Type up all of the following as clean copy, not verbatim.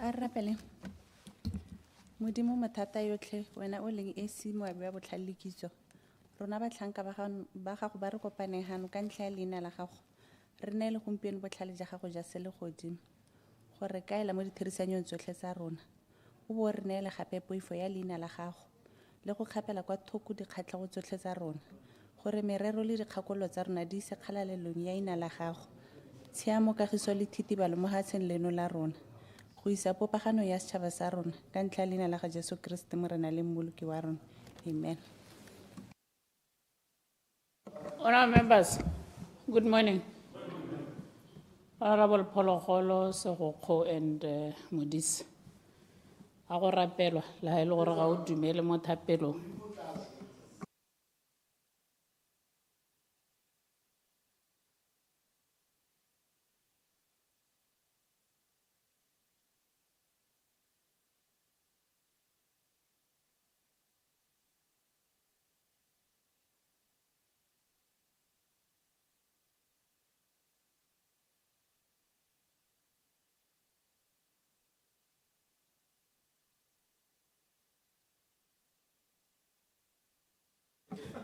A re rapele. Modimo mathata yotlhe wena o leng esi moabi wa botlhale le kitso. Rona batlhanka ba gago ba re kopaneng gano ka ntlha ya leina la gago. Re neele gompieno botlhale jwa gago ja se le godimo. Gore kaela mo ditherisanong tsotlhe tsa rona. O bo re neele gape poifo ya leina la gago. Le go kgapela kwa thoko dikgatlhego tsotlhe tsa rona. Gore merero le dikgakololo tsa rona di se kgalalelong ya leina la gago. Tshiamo kagiso le thitibalo mo gatsheng leno la rona. Go isa popagano ya setšhaba sa rona ka ntlha ya leina la ga Jesu Kriste morena le mmoloki wa rona. Amen. Honourable members, good morning. Honourable 𝗠𝗜𝗡𝗦𝗧𝗘𝗥𝗦, 𝗧𝗔𝗡𝗑 and 𝗦𝗑𝗧. A go rapelwa le ha e le gore ga o dumele mo thapelong.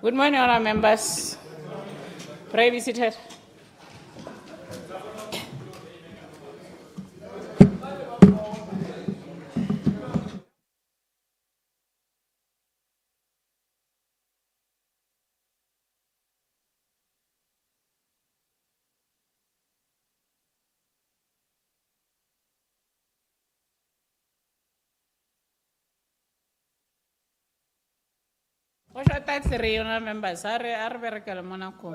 Good morning, honourable members. Pray be seated. Go shota 3 honourable members. A re berekele mo nakong.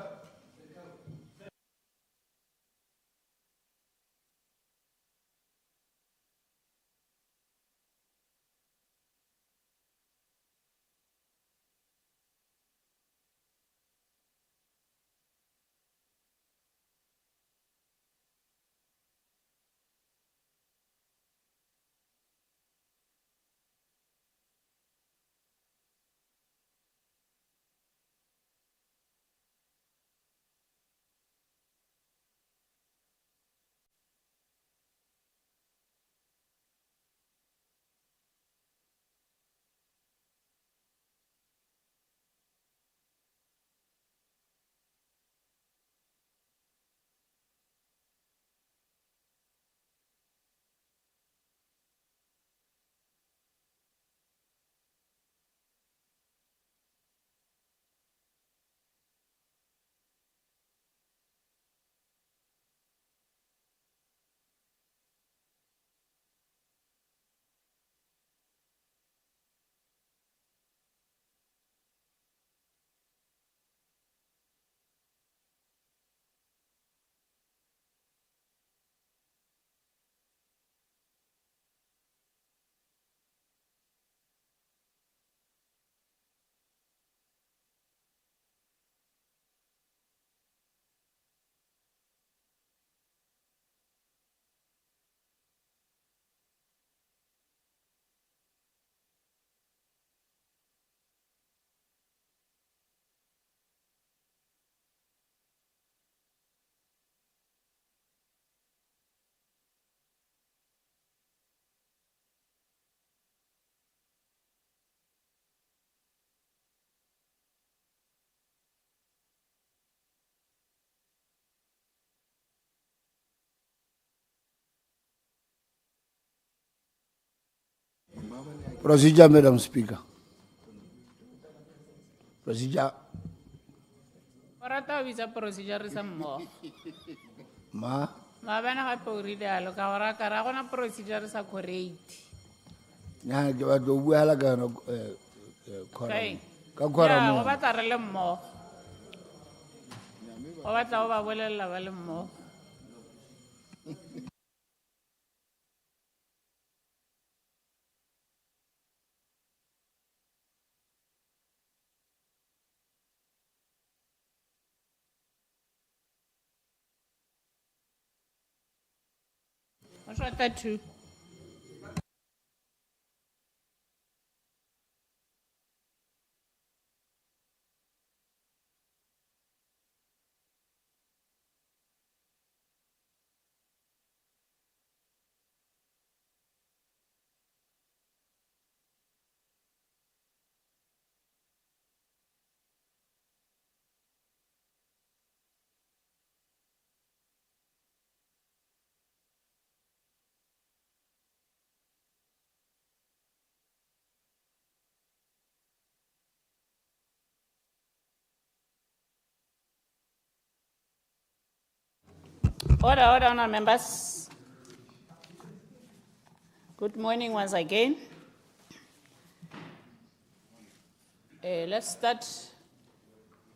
Procedure, Madam Speaker. Procedure. Orata o bitsa procedure sa mmogo. Ma. Maabane gape o rile yalo ka gore a kare ga gona procedure sa correct. Nya ke batla o bua la ka no Okay. ka khora Ya, no. go batla re le mmogo. Go batla o ba bolelela ba le mmogo. Go shota 2. Order, honourable members. Good morning once again. Let's start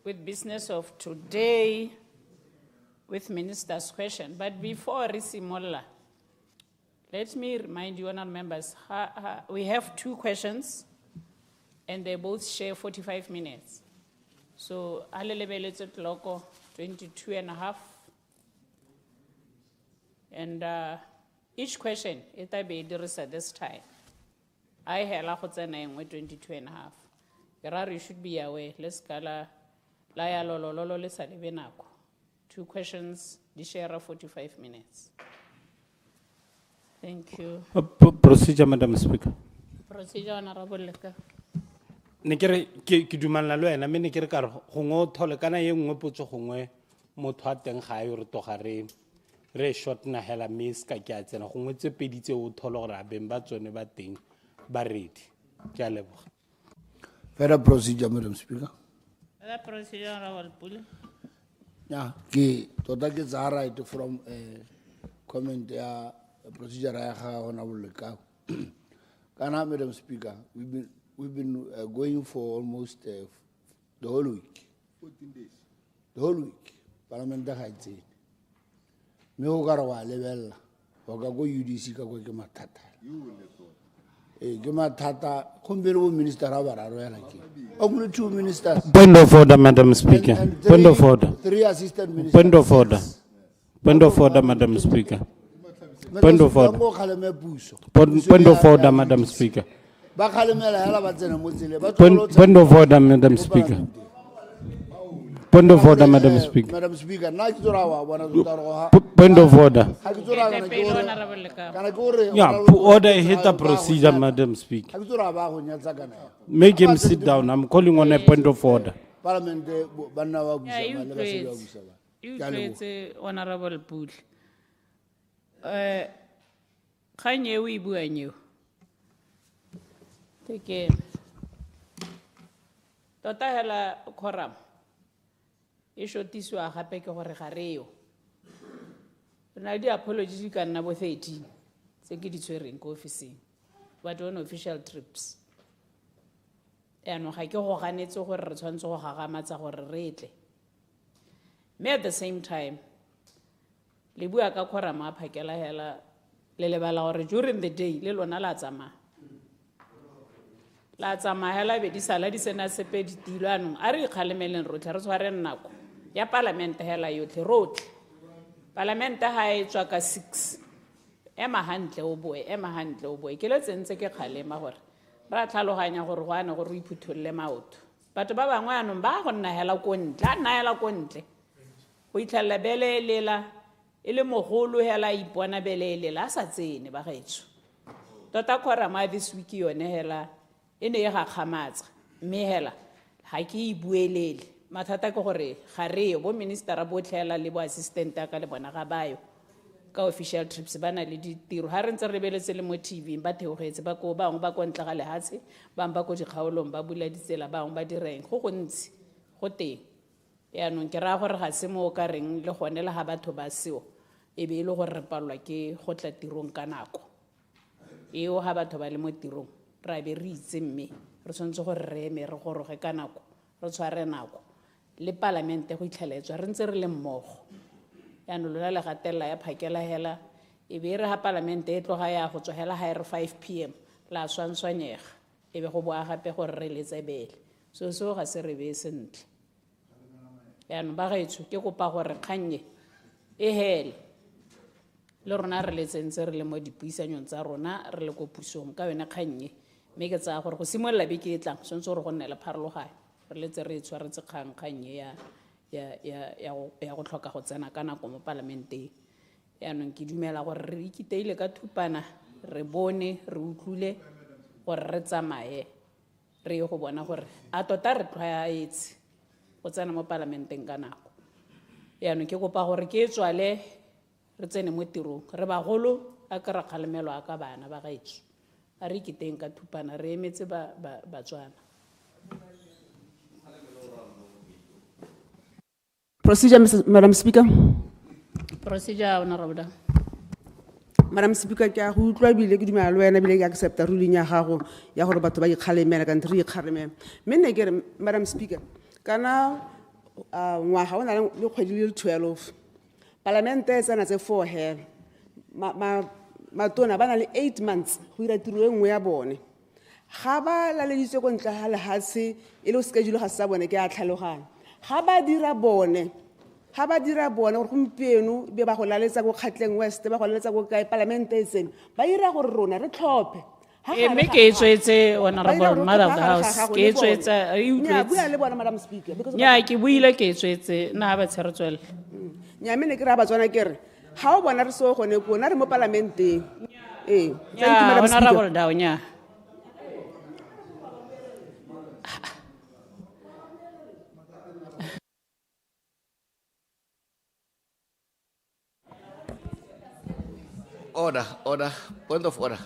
with business of today with Minister's question. But before Risimola, let me remind you, honourable members, we have 2 questions and they both share 45 minutes. So, alelebeletse tloko 22 and a half. And each question, it will be at this time. I have 22 and a half. You should be aware. Let's call la lolo le salibenako. 2 questions, the share of 45 minutes. Thank you. Procedure, Madam Speaker. Procedure, Honorable Leka. Nekere ke dumana le wena me nekere ka re go ngo thole kana ye nngwe potso gongwe motho a teng ga yo re togare re short na hela miss ka ke a tsena gongwe tse pedi tse o thole gore a beng ba tsone ba teng ba ready ke a leboga. Further procedure, Madam Speaker. That procedure, Honorable Pule. Yeah, ke tota ke tsa right from comment ya procedure ya ga Honorable Lekau. Kana, Madam Speaker, we've been going for almost the whole week. 14 days. The whole week. Parliament da gaitse. Me o ka re wa lebella. O ka go UDC ka go ke mathata. Ke mathata khombele minister a bararo ya ke. Only 2 ministers. Point of order, Madam Speaker. And Point of order. 3 assistant ministers. Point of order. Point of order, Madam Speaker. Point of order. Point of order, Madam Speaker. Point of order, Madam Speaker. Point of order, Madam Speaker. Madam Speaker, Point of order. Honorable Leka. Yeah, order hit the procedure, Madam Speaker. Make him sit down. I'm calling on a point of order. Yeah, you create Honorable Pule. Kanye we buanyo. Take it. Tota hela koram. Isho tiswa gape ke gore ga reo. Rena di apologies ka nna bo 13. Se ke di tshwereng ko officing. But on official trips. Eno ga ke go ganetse gore re tshwantse go gagamatsa gore re tle. Me at the same time, le bua ka koram a phakela hela le lebala gore during the day le lona la tsama. La tsama hela be di sala di sena sepe di tilwanong a re kgalemeleng rotlhe re tshware nnako ya parliament hela yotlhe rotlhe parliament ha e tswa ka 6 ema hantle o boe ke le tsentse ke kgalema gore ra tlhaloganya gore go ane gore o iphutholle maoto batho ba bangwe anong ba go nna hela ko ntle go itlhalla bele lela ile mogolo hela ipona bele lela a sa tsene ba gaetso tota khorama this week yone hela ene ya ga kgamatsa mme hela ha ke ibuelele mathata ke gore ga reo bo minister a botlhela le bo assistant ka le bona ga bayo ka official trips ba na le ditiro ha re ntse re beletse le mo TV ba theogetse ba go bangwe ba kontla ga lehatse ba mpa go dikgaolong ba bula ditsela bangwe ba direng go ntsi go teng ya no ke ra gore ga se mo ka reng le gone le ha batho ba seo e be ile gore re palwa ke go tla tirong ka nako eo ha batho ba le mo tirong ra be re itse mme re tshwantse gore re eme re goroge ka nako re tshware nako le parlamente go itlheletswa re ntse re le mmogo ya no lona le gatella ya phakela hela e be re ha parlamente e tloga ya go tswa hela ha re 5 PM la swanswanyega e be go boa gape gore re letsebele so ga se re be sentle ya no ba gaetso ke kopa gore kganye e hele le rona re letsentse re le mo dipuisanyong tsa rona re le go pusong ka yona kganye me ke tsa gore go simolla be ke tlang sontse gore go nne le pharologano re letse re tshwaretse kganye ya go tlhoka go tsena ka nako mo parlamenteng ya no ke dumela gore re ikiteile ka thupana re bone re utlwile gore re tsamaye re go bona gore a tota re tlhaetse go tsena mo parlamenteng ka nako ya no ke kopa gore ke tswale re tsene mo tirong re bagolo a ka ra kgalemelo a ka bana ba gaetso a re ikiteng ka thupana re emetse ba tswana. Procedure, Madam Speaker. Procedure, Honorable. Madam Speaker, ke a go utlwa ebile ke dumela le wena ebile ke accepta ruling ya gago ya gore batho ba ikgalemela ka ntse re ikgalemela. Mme nne ke re, Madam Speaker, kana ngwaga o na le kgwedi le 12 palamente e tsena tse 4 hela matona ba na le 8 months go ira tiro e nngwe ya bone ga ba laleditswe ko ntle ga lehatshe e le schedule ga se sa bone ke a tlhaloganya ga ba dira bone gore gompieno be ba go laletsa go Kgatleng West ba go laletsa go kae palamente e tsene ba ira gore rona re tlhophe Mme ke tswetse Honorable Mother of the House ke tswetse bua le bona Madam Speaker nya ke buile ke tswetse na ba tsheretswela nya me ne ke ra ba tswana ke re ga o bona re so gone ko na re mo parlamenteng thank you Madam Speaker. Honorable Daw nya Order, point of order.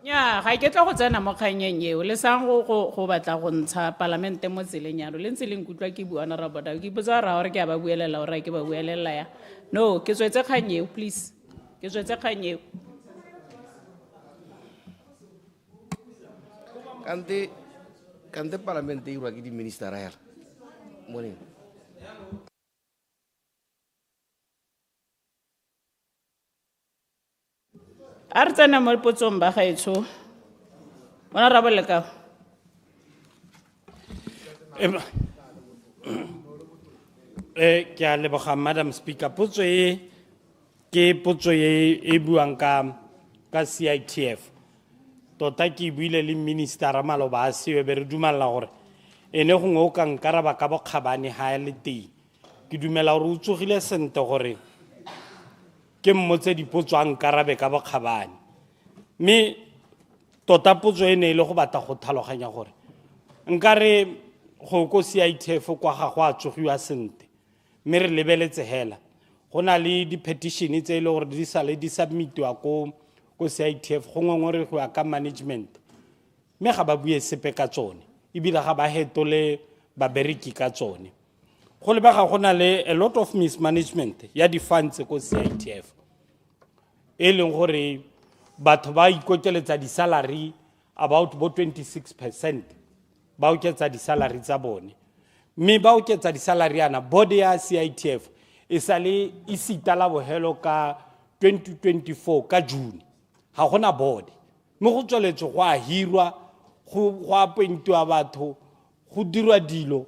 nya ga ke tla go tsena mo kganyeng eo le sang go batla go ntsha parlamente mo tseleng yalo le ntse le nkutlwa ke bua Honorable Daw ke botsa ra gore ke a ba buelela gore ke ba buelela ya no ke tswetse kganyeng please ke tswetse kganyeng Kante parlamente irwa ke di minister ya. Morning. a re tsena mo potsong ba gaetsho Honorable Lekao ke a leboga Madam Speaker potso e ke potso e buang ka CITF tota ke buile le minister Maloba a sewe be re dumalla gore ene gongwe o ka nkaraba ka bokgabane ha le teng ke dumela gore o tsogile sente gore ke mmotse dipotso a nkarabe ka bokgabane mme tota potso e ne ile go batla go tlhaloganya gore nkare go ko CITF kwa ga go a tsogiwa sente mme re lebeletse hela go na le di-petition tse ile gore di sale di submitiwa ko CITF go ngongore go ya ka management mme ga ba bue sepe ka tsone ebile ga ba hetole babereki ka tsone go lebega go na le a lot of mismanagement ya di-funds ko CITF e leng gore batho ba ikokeletsa di-salary about bo 26% ba oketsa di-salary tsa bone mme ba oketsa di-salary ana body ya CITF e sale e sita la bohelo ka 2024 ka June ha gona body mme go tsweletse go a hirwa go appointiwa batho go dirwa dilo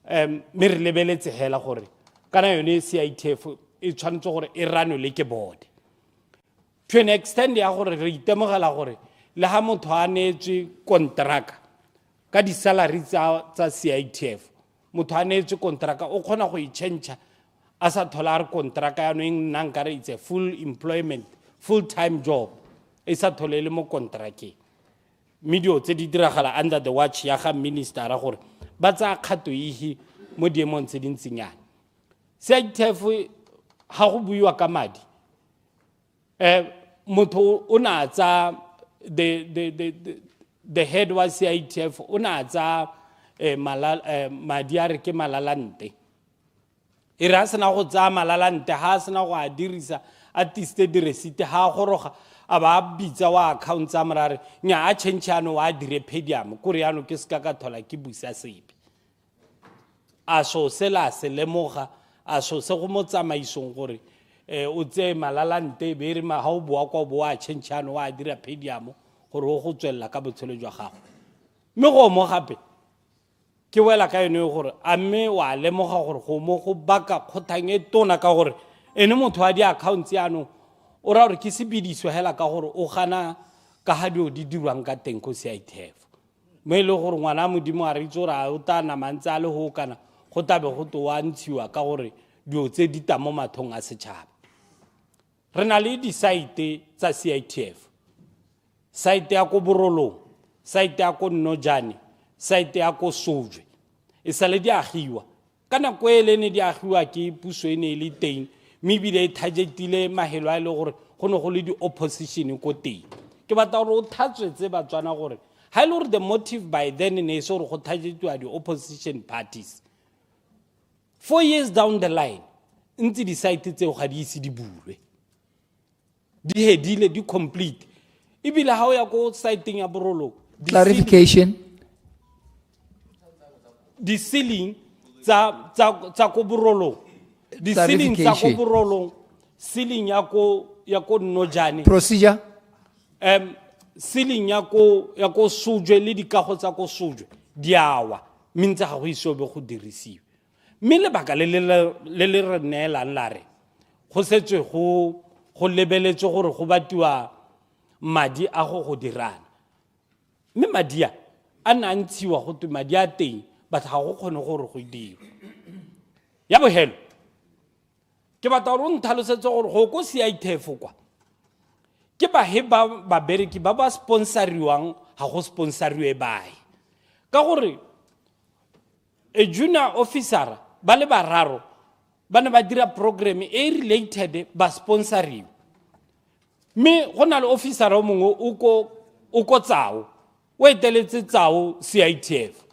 mme re lebeletse hela gore kana yone CITF e tshwanetse gore e ranwe le ke body to an extent ya gore re itemogela gore le ha motho a neetswe kontraka ka di-salary tsa CITF motho a neetswe kontraka o kgona go i-change a sa thola re kontraka ya no nna nkare it's a full employment full time job e sa tholele mo kontrakeng mme dio tse di diragala under the watch ya ga ministera gore ba tsa kgato ihi mo diemong tse dintsinyana CITF ha go buiwa ka madi motho o na tsa the head wa CITF o na tsa madi a re ke malalante e re a sena go tsa malalante ha sena go a dirisa a tiste di receipt ha goroga a ba bitsa wa account tsa morare nya a changeano wa dire pedium kore yano ke ska ka thola ke busa sepe a so sela se lemoga a so se go mo tsamaisong gore o tse malalante be re ma ha o boa kwa boa changeano wa dira pedium gore o go tswella ka botshelo jwa gago mme go mo gape ke wela ka yone gore a mme wa lemoga gore go mo go baka kgothang e tona ka gore ene motho a di accounts yano o ra gore ke se bidiso hela ka gore o gana ka ha dio di dirwang ka teng ko CITF mo ile gore ngwana modimo a re itse gore a o ta na mantsa le ho kana go tabe go to wa ntshiwa ka gore dio tse di ta mo mathong a setšhaba re na le di site tsa CITF site ya ko Borolong site ya ko Nnojane site ya ko Sojwe e sale di agiwa kana ko ele ne di agiwa ke puso ene le teng mme bile e targetile mahelo a ile gore go ne go le di opposition ko teng ke batla gore o thatswetse batswana gore ha ile gore the motive by then ne se gore go targetwa di opposition parties 4 years down the line ntse di-site tseo ga di ise di bulwe di hedile di complete ebile ha o ya ko siteng ya borolong Clarification. di-ceiling tsa ko borolong di-ceiling tsa ko Clarification. borolong ceiling ya ko Nnojane Procedure. ceiling ya ko Sujwe le dikago tsa ko Sujwe di awa mme ntse ga go isobe go dirisiwe mme lebaka le le re neelang la re go setswe go lebeletse gore go batiwa madi a go dirana mme madi a na ntshiwa go twe madi a teng but ga go kgone gore go dirwe ya bogelo ke batla gore o ntlhalosetse gore go ko CITF kwa ke babereki ba ba sponsoriwang ga go sponsoriwe bae ka gore a junior officer ba le bararo ba ne ba dira program e related ba sponsoriwa mme go na le officer o mongwe o ko tsao o eteletse tsao CITF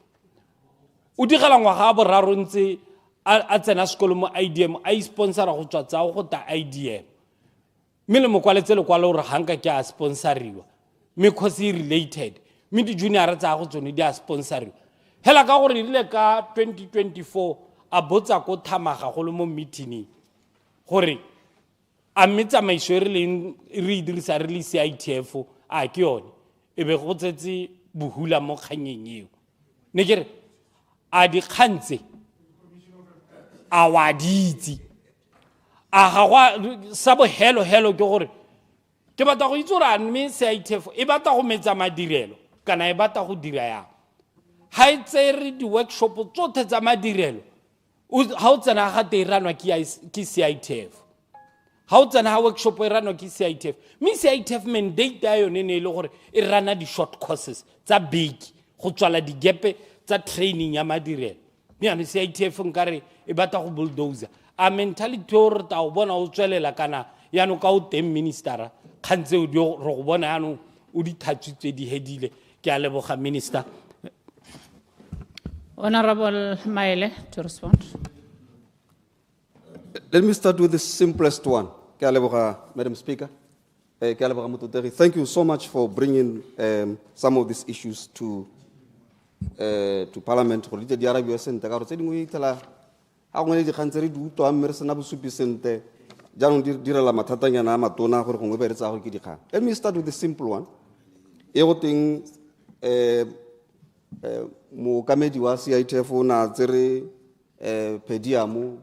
o digela ngwaga a boraro ntse a tsena sekolo mo IDM a sponsora go tswa tsao go ta IDM mme le mokwaletse lekwalo gore hanka ke a sponsoriwa mme cause e related mme di junior tsa go tsone di a sponsoriwa hela ka gore ile ka 2024 a botsa ko thamaga go le mo meeting gore a metsamaiso e re dirisa re le CITF a ke yone e be go tsetse bohula mo kganyeng eo ne kere a di khantse a wa ditsi a ga sa bo hello ke gore ke batla go itse gore a mme CITF e batla go metsa madirelo kana e batla go dira yang ha e tsere di workshop tsotlhe tsa madirelo ha o tsena ga te ranwa ke CITF ha o tsena ha workshop e ranwa ke CITF mme CITF mandate ya yone ne ile gore e rana di short courses tsa big go tswala digepe tsa training ya madirelo mme ano CITF nkare e batla go bulldozer a mentality o re ta o bona o tswelela kana yano ka o teng minister khantse o di re go bona yano o di thatsitswe di hedile ke a leboga minister. Honorable Maele to respond. Let me start with the simplest one. Ke a leboga, Madam Speaker. Ke a leboga Mototegi. Thank you so much for bringing some of these issues to Parliament. Gore di arabiwa sente ka gore tse dingwe itela a ngwe di khantsere di utwa mme re sena bosupi sente jaanong di direla mathatanyana a matona gore gongwe ba re tsa go ke dikgang. Let me start with the simple one. E go teng mookamedi wa CITF o na tsere pediamo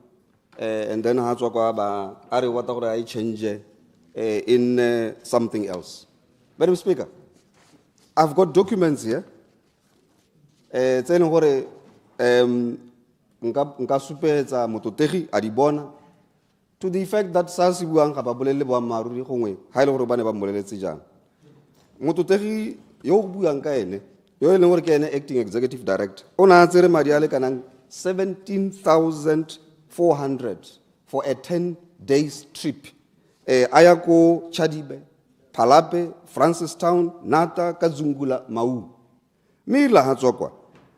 and then ha tswa kwa ba a re wata gore a change in something else. Madam Speaker, I've got documents here tsene gore nka supetsa Mototegi a di bona to the effect that sa se buang ga ba bolele bo maruri gongwe ha ile gore ba ne ba mmoleletse jang Mototegi yo go buang ka ene yo e leng gore ke ene acting executive director o na tsere madi a le kanang 17,400 for a 10 days trip aya ko Chadibe, Phalape, Francistown, Nata, Kazungula, Mau mila ha tswa kwa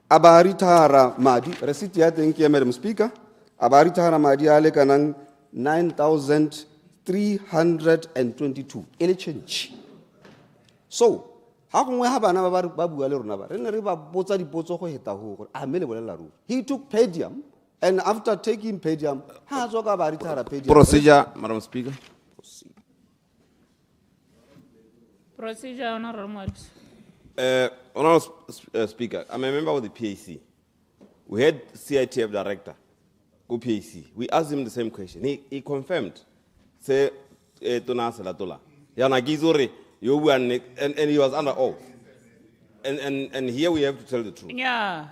abari thara madi receipt ya teng ke Madam Speaker abari thara madi a le kanang 9,322 ele change so ha gongwe ha bana ba bua le rona ba re ne re ba botsa dipotso go heta go gore a me le bolela ruri he took pedium and after taking pedium ha tswa ka ba ri thara pedium Procedure, Madam Speaker. Procedure, Honorable Maele. Honorable Speaker, I'm a member of the PAC. We had CITF director, go PAC. We asked him the same question. He confirmed. Say, Tona Salatola. Yana Gizore, you and he was under oath. And here we have to tell the truth. Yeah.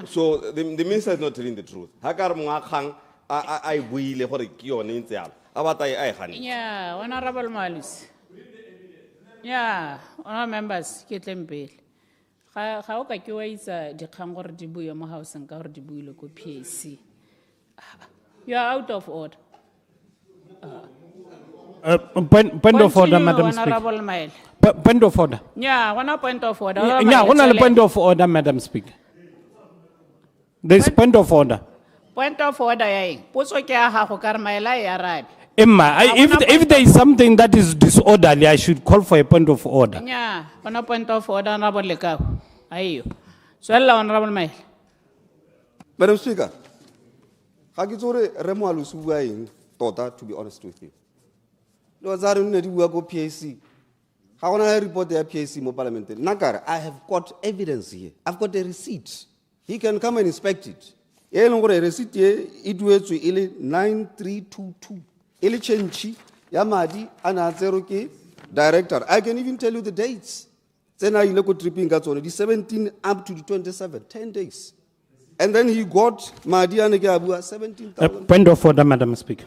So the minister is not telling the truth. Hakar Mwakang, I will for a key on Intel. About I honey. Yeah, Honorable Maele. Yeah, honorable members, ke tlempele. Ga o ka ke wa itsa dikgang gore di buya mo house ka gore di buile ko PAC. You are out of order. Point of order, Madam Speaker. Honorable Maele. Point of order. Yeah, one point of order. Yeah, one point of order, Madam Speaker. There's point of order. Point of order ya eng? Potso ke ya gago ka re maela e arabe. Emma, if there is something that is disorderly, I should call for a point of order. Nya, ona point of order Honorable Lekau. Ayo. Swela Honorable Maela. Madam Speaker, ga ke tsore re mo alo se bua eng tota, to be honest with you. Lo tsa re nne di bua go PAC. Ga gona report ya PAC mo parliament. Nakare, I have got evidence here. I've got a receipt. He can come and inspect it. E leng gore receipt e duetswe e le 9322. E le change ya madi ana tsero ke director. I can even tell you the dates. Tsena ile go tripping ka tsone di 17 up to the 27, 10 days. And then he got madi ane ke abua 17,000. Point of order, Madam Speaker.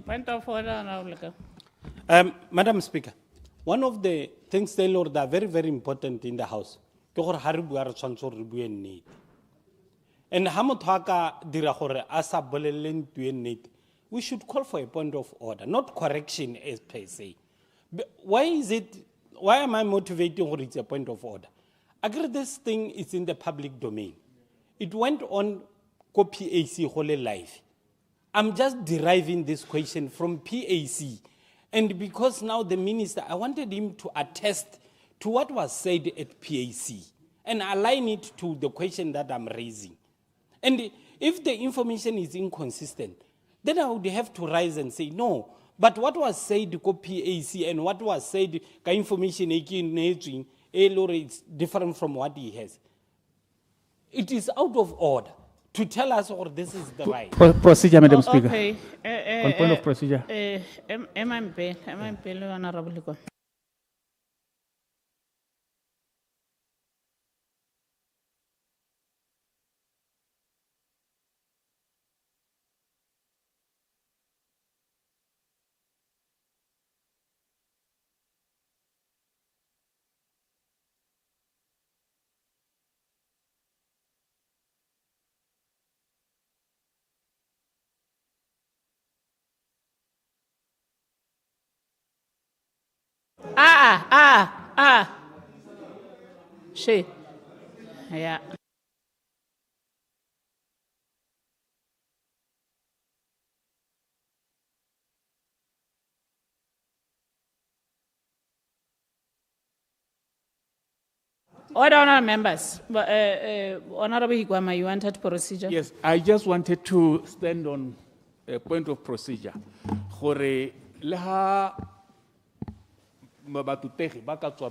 Point of order Honorable Lekau. Madam Speaker, one of the things they Lord that are very, very important in the House. Ke gore ha re bua re tshwantse re bue nnete. And ha motho a ka dira gore a sa bolelle ntwe nnete, we should call for a point of order, not correction as per se. Why am I motivating gore it's a point of order? I agree this thing is in the public domain. It went on ko PAC whole life. I'm just deriving this question from PAC. And because now the minister, I wanted him to attest to what was said at PAC and align it to the question that I'm raising. And if the information is inconsistent, then I would have to rise and say, no, but what was said ko PAC and what was said ka information it's different from what he has. It is out of order to tell us, or this is the right. Procedure, Madam Speaker. Okay. On point of procedure. MMP, Honorable Lekau. She. Yeah. Order, honorable members. Honorable Hlaahla, you wanted procedure? Yes, I just wanted to stand on a point of procedure. Gore le ha mabatutegi ba ka tswa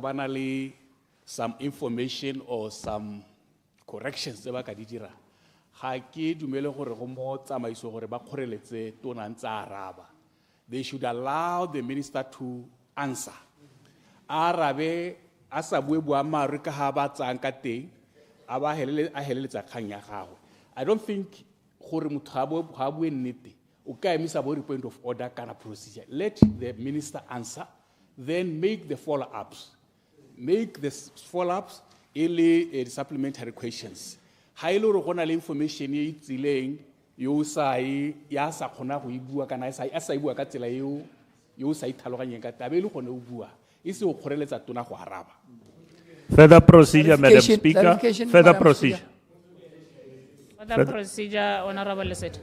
ba na le some information or some corrections tse ba ka di dira. Ga ke dumele gore go mo tsamaiso gore ba kgoreletse tona ntse araba. They should allow the minister to answer. Arabe a sa bue boammaaruri ka ha ba tsang ka teng a ba heleletsa kgang ya gagwe. I don't think gore motho ha bue nnete o ka emisa bo point of order kana procedure. Let the minister answer, then make the follow-ups. Make the follow-ups ele supplementary questions. Ha ile re gona le information e itsileng yo sai ya sa khona go ibua kana a sa ibua ka tsela yo sa ithaloganyeng ka tabe ile gone o bua ise o kgoreletsa tona go araba. Further procedure, Madam Speaker. Further procedure. Further procedure, Honorable Lesedi.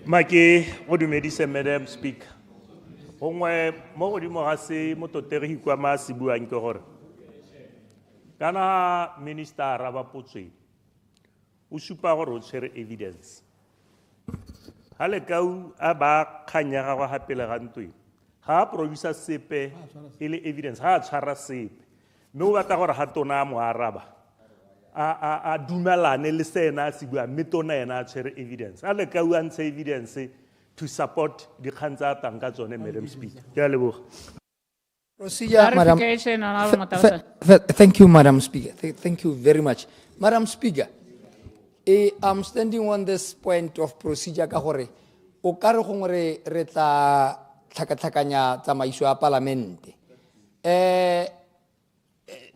Maki, o dumedise, Madam Speaker. Gongwe mo godimo ga se mototegi Hlaahla se buang ke gore kana minister araba potswe o supa gore o tshwere evidence. Ha Lekau a ba kganya ga go hapele ga ntwe. Ha producer sepe ile evidence ha tshwara sepe. No batla gore ha tona mo araba. A dumelane le sena se bua metona ena a tshwere evidence. Ha Lekau a ntshe evidence to support the khanza tanga tsone, Madam Speaker. Ke a leboga. Procedure, Madam. Thank you, Madam Speaker. Thank you very much. Madam Speaker, I'm standing on this point of procedure ka gore o ka re gongwe re tla tlhakatlhakanya tsamaiso ya parlamente.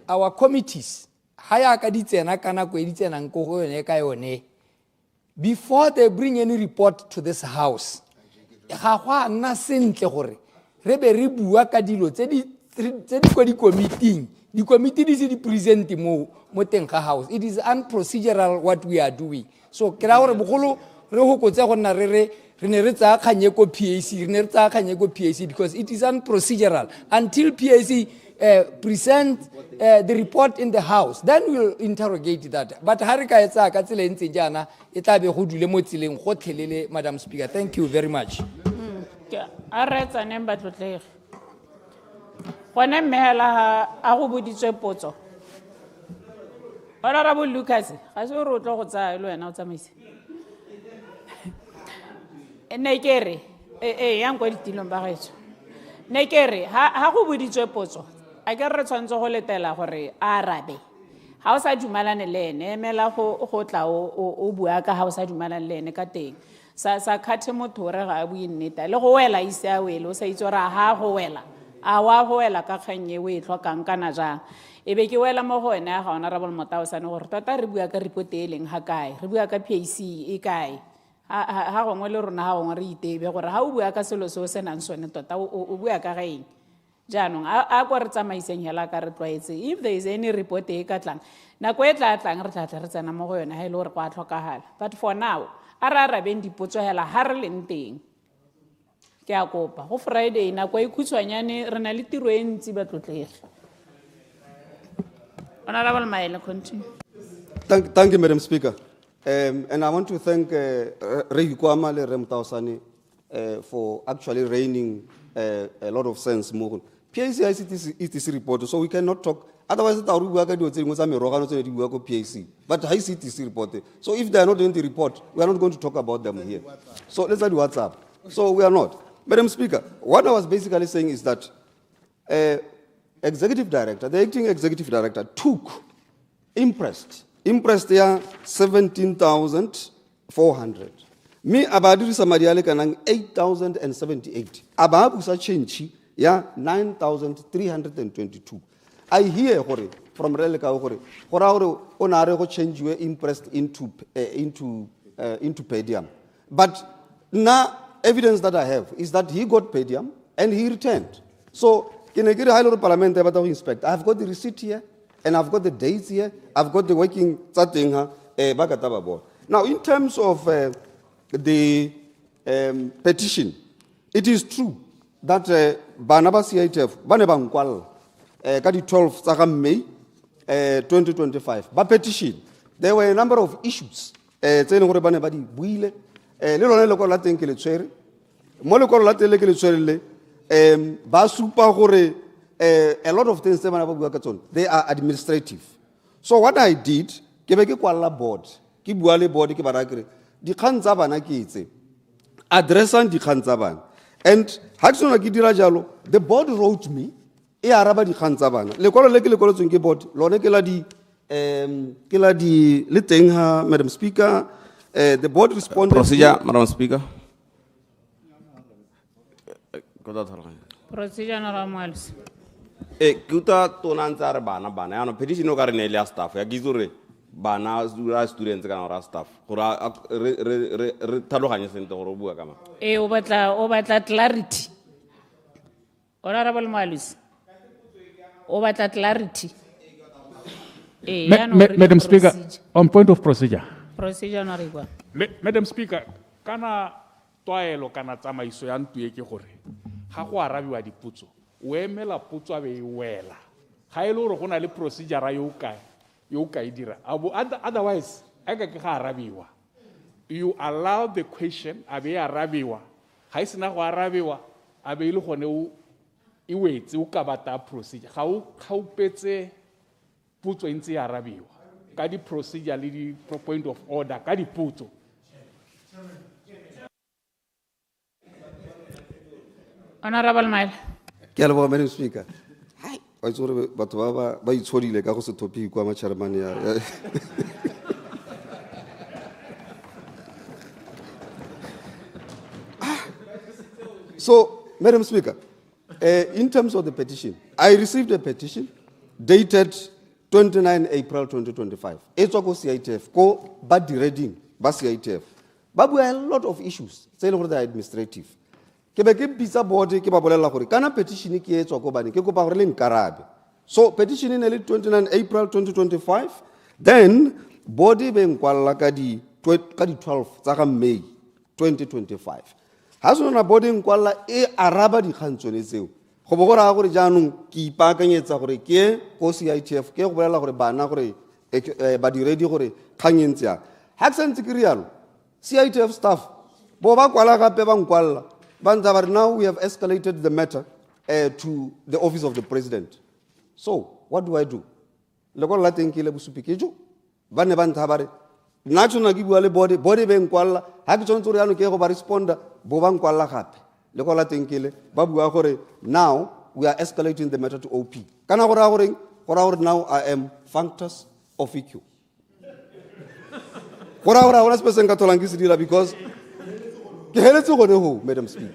Our committees ha ya ka di tsena kana go di tsenang go go yone ka yone before they bring any report to this house. Ga go nna sentle gore re be re bua ka dilo tse di ko di committee The committee is the present mo teng ga house. It is unprocedural what we are doing. So ke ra gore bogolo re go kotse go nna re ne re tsaya khanye ko PAC, re ne re tsaya khanye ko PAC because it is unprocedural until PAC present the report in the house, then we'll interrogate that. But ha re ka etsa ka tsela ntse jana e tla be go dule mo tseleng go thelele. Madam Speaker, thank you very much. A retsa neng ba tlotlege gone mmehela a go boditswe potso Honorable Lucas ga se re o tlo go tsaya le wena o tsamaise ne kere yang kwa ditilong ba gaetso ne kere ha go boditswe potso a ke re tshwantse go letela gore a arabe ha o sa dumalane le ene emela go tla o bua ka ha o sa dumalane le ene ka teng sa khathe motho re ga bue nnete le go wela ise a wele o sa itse gore ha go wela a wa go wela ka kganye o e tlhokang kana jang e be ke wela mo go ene ga Honorable Motaosane gore tota re bua ka report e leng ha kae re bua ka PAC e kae ha gongwe le rona ha gongwe re itebe gore ha o bua ka selo se o senang sone tota o bua ka gaeng jaanong a kwa re tsamaiseng hela ka re tlwaetse if there is any report e ka tlang nako e tla tlang re tla re tsena mo go yona ha ile gore go a tlhokagala but for now a ra arabeng dipotso hela ha re leng teng ke a kopa go Friday nako e khutshwanyane re na le tiro e ntsi ba tlotlege Honorable Maele, continue. Thank you, Madam Speaker. And I want to thank 𝗓𝗓𝗓𝗓𝗓𝗓𝗓 for actually raining a lot of sense. PAC ICTC report, so we cannot talk. Otherwise, but ICTC report. So if they are not doing the report, we are not going to talk about them here. So let's do WhatsApp. So we are not. Madam Speaker, what I was basically saying is that executive director, the acting executive director took impressed ya 17,400. Me abadiri samadiale kanang 8,078. Ababusa chenchi ya 9,322. I hear from Releka hore onare go change your impressed into pedium. But now evidence that I have is that he got pedium and he returned. So Parliament, inspect. I've got the receipt here, and I've got the dates here. I've got the working board. Now, in terms of the petition, it is true that Banaba CITF, Banebangkwal, the 12th May 2025, but petition, there were a number of issues. A lot of things they are administrative. So what I did, board, addressing the Khanzaban. And the board wrote me, Madam Speaker, the board responded. Procedure, Madam Speaker. Procedure, Honorable Kuta tonantsare bana ano petition o ka re ne le staff ya gizure bana students ka staff gore re tlhaloganye sente gore o bua ka mang o batla clarity Honorable Moalusi o batla clarity Madam Speaker, on point of procedure. Procedure Honorable. Madam Speaker, kana toelo kana tsamaiso ya ntwe ke gore ga go arabiwa dipotso o emela potso a be e wela ga ile gore go na le procedure yo ka e dira otherwise a ka ke ga arabiwa you allow the question a be arabiwa ga isena go arabiwa a be ile gone o e wetse o ka bata procedure ga o petse potso ntse ya arabiwa ka di procedure le di point of order ka dipotso. Honorable Maile. Madam Speaker. Hi. I saw but by sorry like I was a topic kwa chairman ya. So, Madam Speaker, in terms of the petition, I received a petition dated 29 April 2025. It's a CITF, ko bad reading, ba CITF. But we have a lot of issues, say over the administrative. Ke be ke bitsa board ke ba bolela gore kana petition ke etswa go bane ke kopa gore le nkarabe So petition in early 29 April 2025, then body being kwala ka di 12 tsa May 2025. Has no body in kwala e araba di khantsone tseo. Go bo go ra gore jaanong ke ipakanyetsa gore ke go CITF ke go bolela gore bana gore ba di ready gore khanyentsia. Ha sentse ke rialo CITF staff bo ba kwala gape ba nkwalla ba ntsa ba re now we have escalated the matter to the office of the president. So, what do I do? Lekolo la teng ke le bosupi ke jo. Ba ne ba ntha ba re nna tsona ke bua le body be nkwalla ha ke tsona tsore yana ke go ba responda bo ba nkwalla gape. Lekolo la teng ke le ba bua gore now we are escalating the matter to OP. Kana go ra gore now I am functus officio. Go ra gore se person ka tholang ke se dira because ke heletse gone ho Madam Speaker.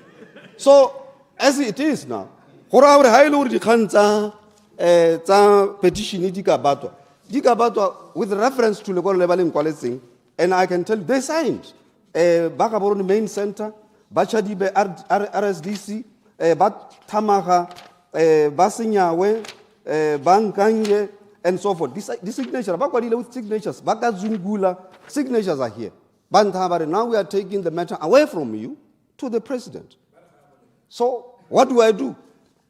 So, as it is now, go ra gore ha ile gore di khantsa petition di ka batwa with reference to lekolo le ba leng kwaletseng, and I can tell you they signed ba ka borone main center ba chadibe RSDC ba thamaga ba senyawe ba nkanye and so forth. This signature ba kwadile with signatures ba ka zungula signatures are here. Ba ntha ba re now we are taking the matter away from you to the president. So what do I do?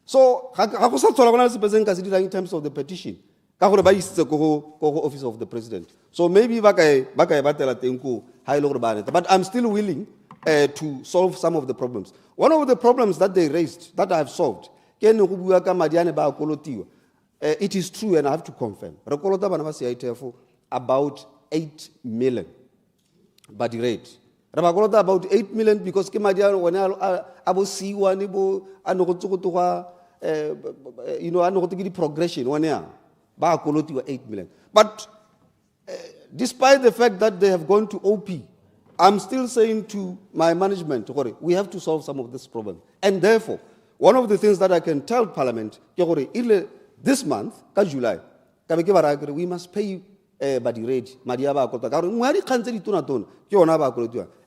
So, in terms of the petition, office of the president. So maybe but I'm still willing to solve some of the problems. One of the problems that they raised, that I have solved, it is true and I have to confirm. About 8 million. But the rate. About 8 million because Kemadian when abo see one abo you know, I know the progression 1 year. Ba koloti 8 million. But despite the fact that they have gone to OP, I'm still saying to my management, we have to solve some of this problem. And therefore, one of the things that I can tell Parliament, this month, July, we must pay you badi rate,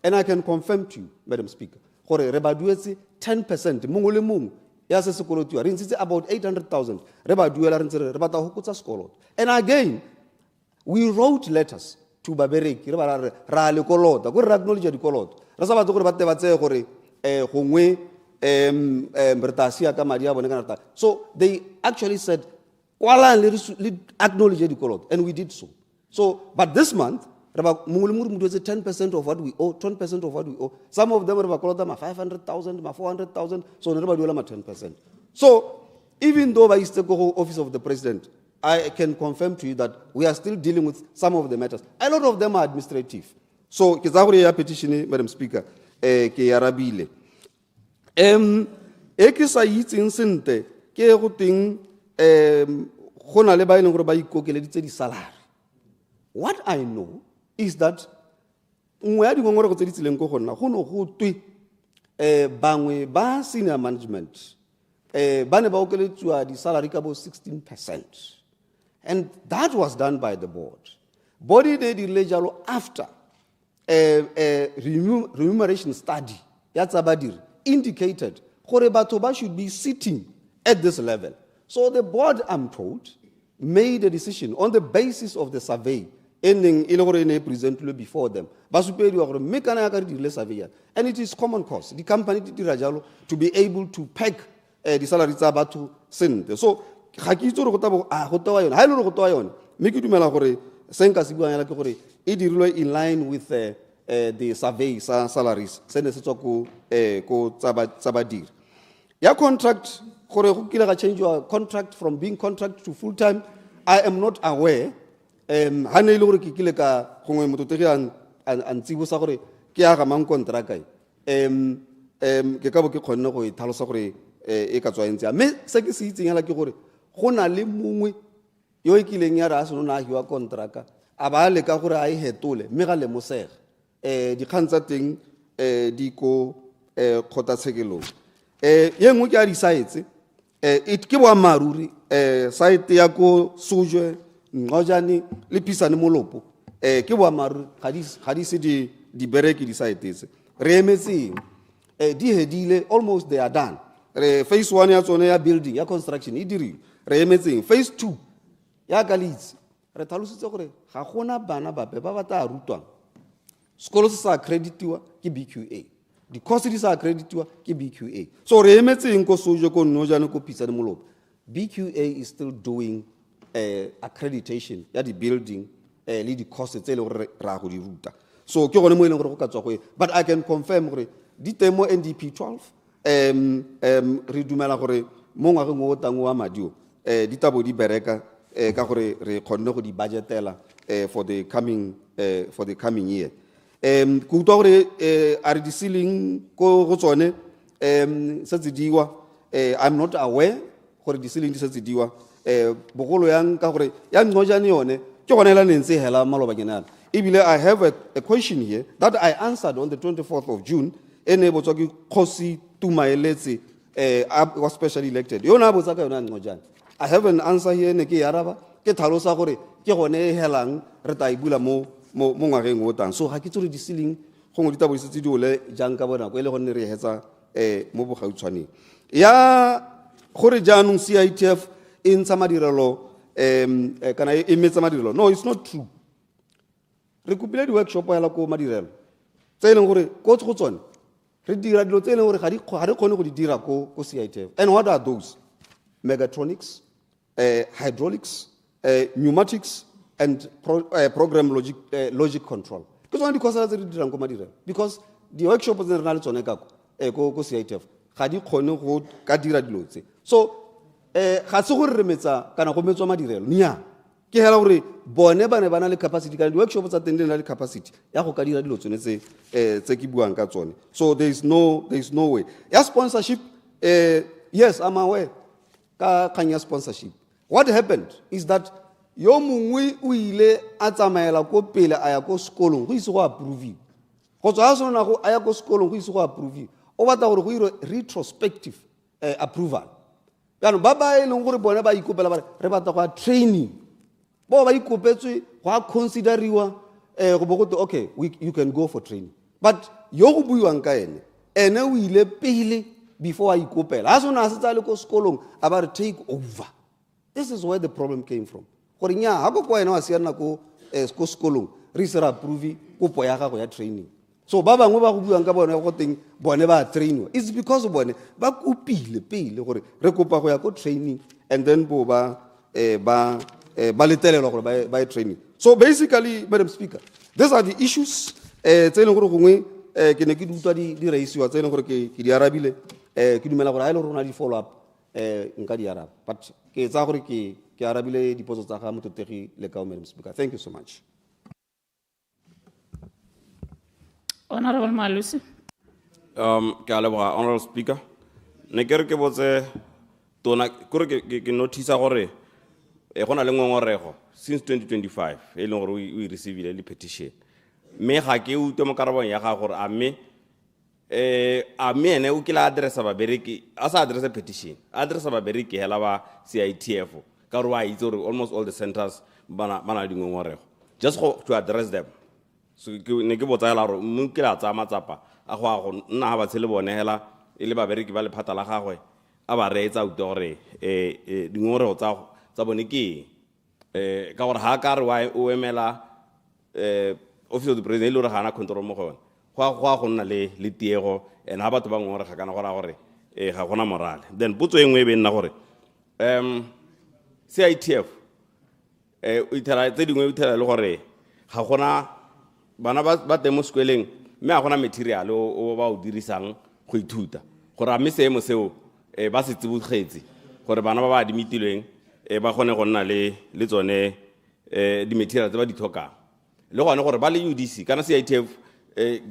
and I can confirm to you, Madam Speaker, 10%, about 800,000. And again, we wrote letters to Baberek, so they actually said, acknowledge the color, and we did so. So, but this month, 10% of what we owe, 20% of what we owe. Some of them are 500,000, 400,000, so 10%. So, even though by the office of the president, I can confirm to you that we are still dealing with some of the matters. A lot of them are administrative. So, petition, Madam Speaker, Yarabile. Ekisa yitin sente, ke ruting, hona leba in robai kokeledi di salary. What I know is that bangwe ba senior management bane ba okeletswa di salary ka bo 16%, and that was done by the board. Body did the after a remuneration study indicated Batoba should be sitting at this level. So the board, I'm told, made a decision on the basis of the survey ending presently before them. And it is common cause. The company to be able to peg the salary to send. So it is in line with the survey salaries. Your contract, change your contract from being contract to full time. I am not aware. And it kiwa maruri site yako suje ngojani lipisani molopo kiwa maruri hadisi di bereki di site is remesi di hedile almost they are done phase 1 ya tsone ya building ya construction idiri re emetseng phase 2 ya ka le itse re tlhalositse gore ga gona bana bape ba ba tla rutwang sekolo se sa accreditiwa ke BQA di-course di sa accreditiwa ke BQA so re emetseng ko Sojo ko Nnojane ko Phisa le Molopo BQA is still doing accreditation ya di-building le di-course tse e le gore ra go di ruta so ke gone mo e leng gore go ka tswa go but I can confirm gore di teng mo NDP 12 re dumela gore mo ngwageng o tang wa madio di tabo di bereka ka gore re kgonne go di budgetela for the coming year go utlwa gore a re di ceiling go tsone setse diwa I'm not aware gore di ceiling di setse diwa bogolo yang ka gore ya Nnojane yone ke gone la nentse hela malobanyana ebile I have a question here that I answered on the 24th of June ene botswa ke Kgosi Tumaeletsi was specially elected yona botsa ka yona Nnojane I have an answer here ne ke yaraba ke tlhalosa gore ke gone helang re ta ibula mo ngwageng o tang so ga ke tsore di ceiling gongwe di tabo di ole jang ka bona go ile gonne re hetsa mo bogautshwaneng ya gore jaanong CITF in madirelo kana e metsa madirelo no it's not true re kopile di workshop ya la ko madirelo tse leng gore ko tsone re dira dilo tse leng gore ga re kgone go di dira ko CITF and what are those mechatronics hydraulics pneumatics and program logic control ke tsone di course tse di dirang ko madirelo because di workshop tse re na le tsone ka ko CITF ga di kgone go ka dira dilo tse so ga se gore re metsa kana go metswa madirelo nya ke hela gore bone bane bana le capacity kana di workshop tsa teng le capacity ya go ka dira dilo tsone tse ke buang ka tsone so there is no way ya sponsorship yes I'm aware ka kanya sponsorship what happened is that yo mongwe o ile a tsamaela ko pele a ya ko sekolong go ise go approve go tswa sona go a ya ko sekolong go ise go approve o batla gore go ire retrospective approval kana ba ba e leng gore bona ba ikopela ba re batla go training bo ba ikopetswe go consideriwa go bogote okay you can go for training but yo go buiwang ka ene o ile pele before I ikopela a sona se tsale ko sekolong about take over this is where the problem came from gore nya ha go kwa ena wa siana ko sekolong re se ra approve kopo ya gago ya training so ba bangwe ba go buang ka bona go teng bone ba trainwa it's because bone ba kopile pele gore re kopa go ya ko training and then bo ba letelelwa gore ba training so basically Madam Speaker these are the issues tse leng gore gongwe ke ne ke dutwa di raisiwa tse leng gore ke di arabile ke dumela gore a ile rona di follow up nka di araba but ke tsa gore ke arabile dipotso tsa ga mototegi le ka Madam Speaker thank you so much Honorable Malusi. Honorable Speaker. Ne ke re ke botse tona kore ke notice gore gona le ngongorego since 2025 e leng gore we receive le petition. Me ga ke utwe mo karabong ya ga gore a me ene o kila addressa ba bereki asa addressa petition addressa ba bereki hela ba CITF ka re wa itse gore almost all the centers bana di ngongorego just to address them. So ne ke botsa la ro mo ke la tsa matsapa a go nna ba tshele bone hela ile ba bereki ba le phata la gagwe a ba reetsa o gore dingore tsa bone ke ka gore ha ka re o emela office of the president le re gana control mo gone go nna le tiego and ha batho ba ngore ga kana gore ga gona morale then putso engwe e be nna gore CITF o itela tse dingwe o itela le gore ga gona bana ba temo sekweleng mme a gona material o ba o dirisang go ithuta gore a me seemo seo ba se tsibogetse gore bana ba ba adimitilweng ba gone go nna le tsone di material tse ba di tlhokang le gone gore ba le UDC kana CITF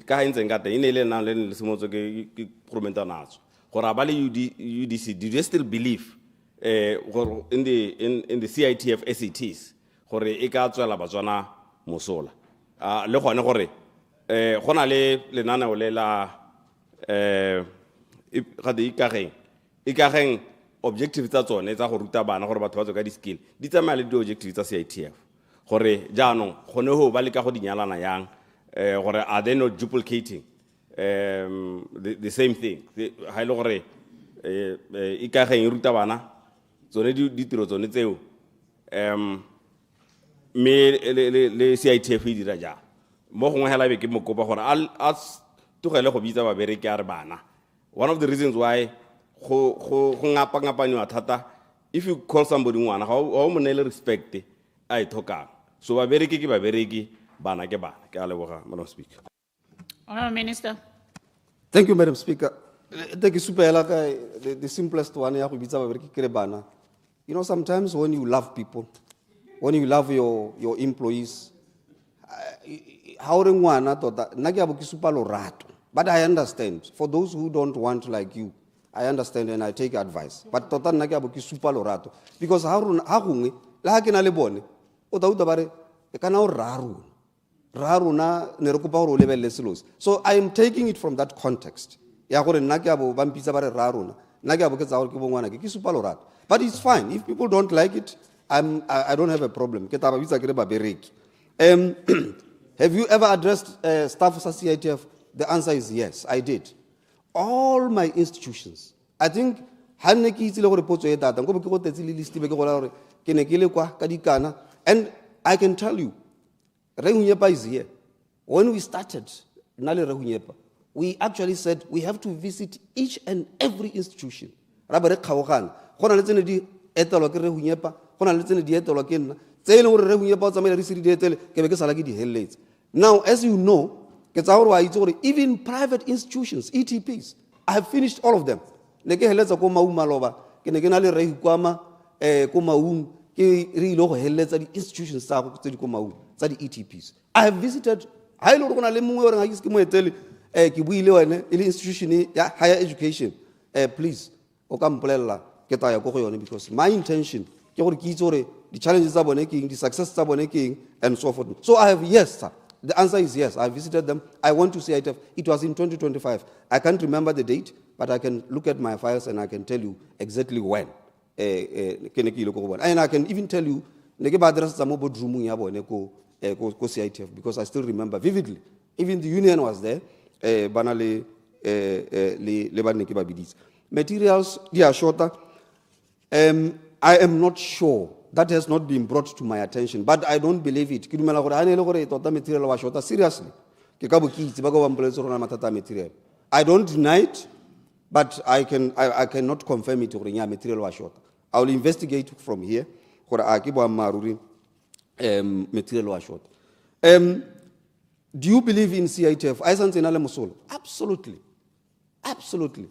ka hintseng ka teng ile nang le semotso ke promenta natso gore ba le UDC do you still believe in the CITF SATs gore e ka tswela batswana mosola le gone gore gona le lenana o le la ga di ikageng objective tsa tsone tsa go ruta bana gore batho ba tswe ka di skill di tsamaya le di objective tsa CITF gore jaanong gone ho ba le ka go dinyalana yang gore are they not duplicating the same thing ha ile gore ikageng ruta bana tsone ditiro tsone tseo me le CITF e dira ja mo gongwe hela be ke mo kopa gore a tlogele go bitsa babereki a re bana. One of the reasons why go ngapa-ngapanywa thata, if you call somebody ngwana ga o mo neele respect a e tlhokang. So babereki ke babereki, bana ke bana. Ke a leboga, Madam Speaker. Honourable Minister. Thank you, Madam Speaker. Thank you, super the simplest one. You know, sometimes when you love people, when you love your employees, but I understand. For those who don't want like you, I understand and I take advice. But super lorato because so I am taking it from that context. But it's fine. If people don't like it, I don't have a problem. Have you ever addressed staff of CITF? The answer is yes, I did. All my institutions. I think and I can tell you, Rehunyepa is here. When we started, we actually said we have to visit each and every institution. Now, as you know, even private institutions, ETPs, I have finished all of them. Institutions the ETPs. I have visited institution higher education. Please, because my intention, the challenges are the successes are and so forth. So I have yes, sir. The answer is yes. I visited them. I went to CITF. It was in 2025. I can't remember the date, but I can look at my files and I can tell you exactly when. And I can even tell you CITF because I still remember vividly. Even the union was there. Materials, they are shorter. I am not sure. That has not been brought to my attention, but I don't believe it. Seriously. I don't deny it, but I cannot confirm it. I will investigate from here. Material. Do you believe in CITF? Absolutely. Absolutely.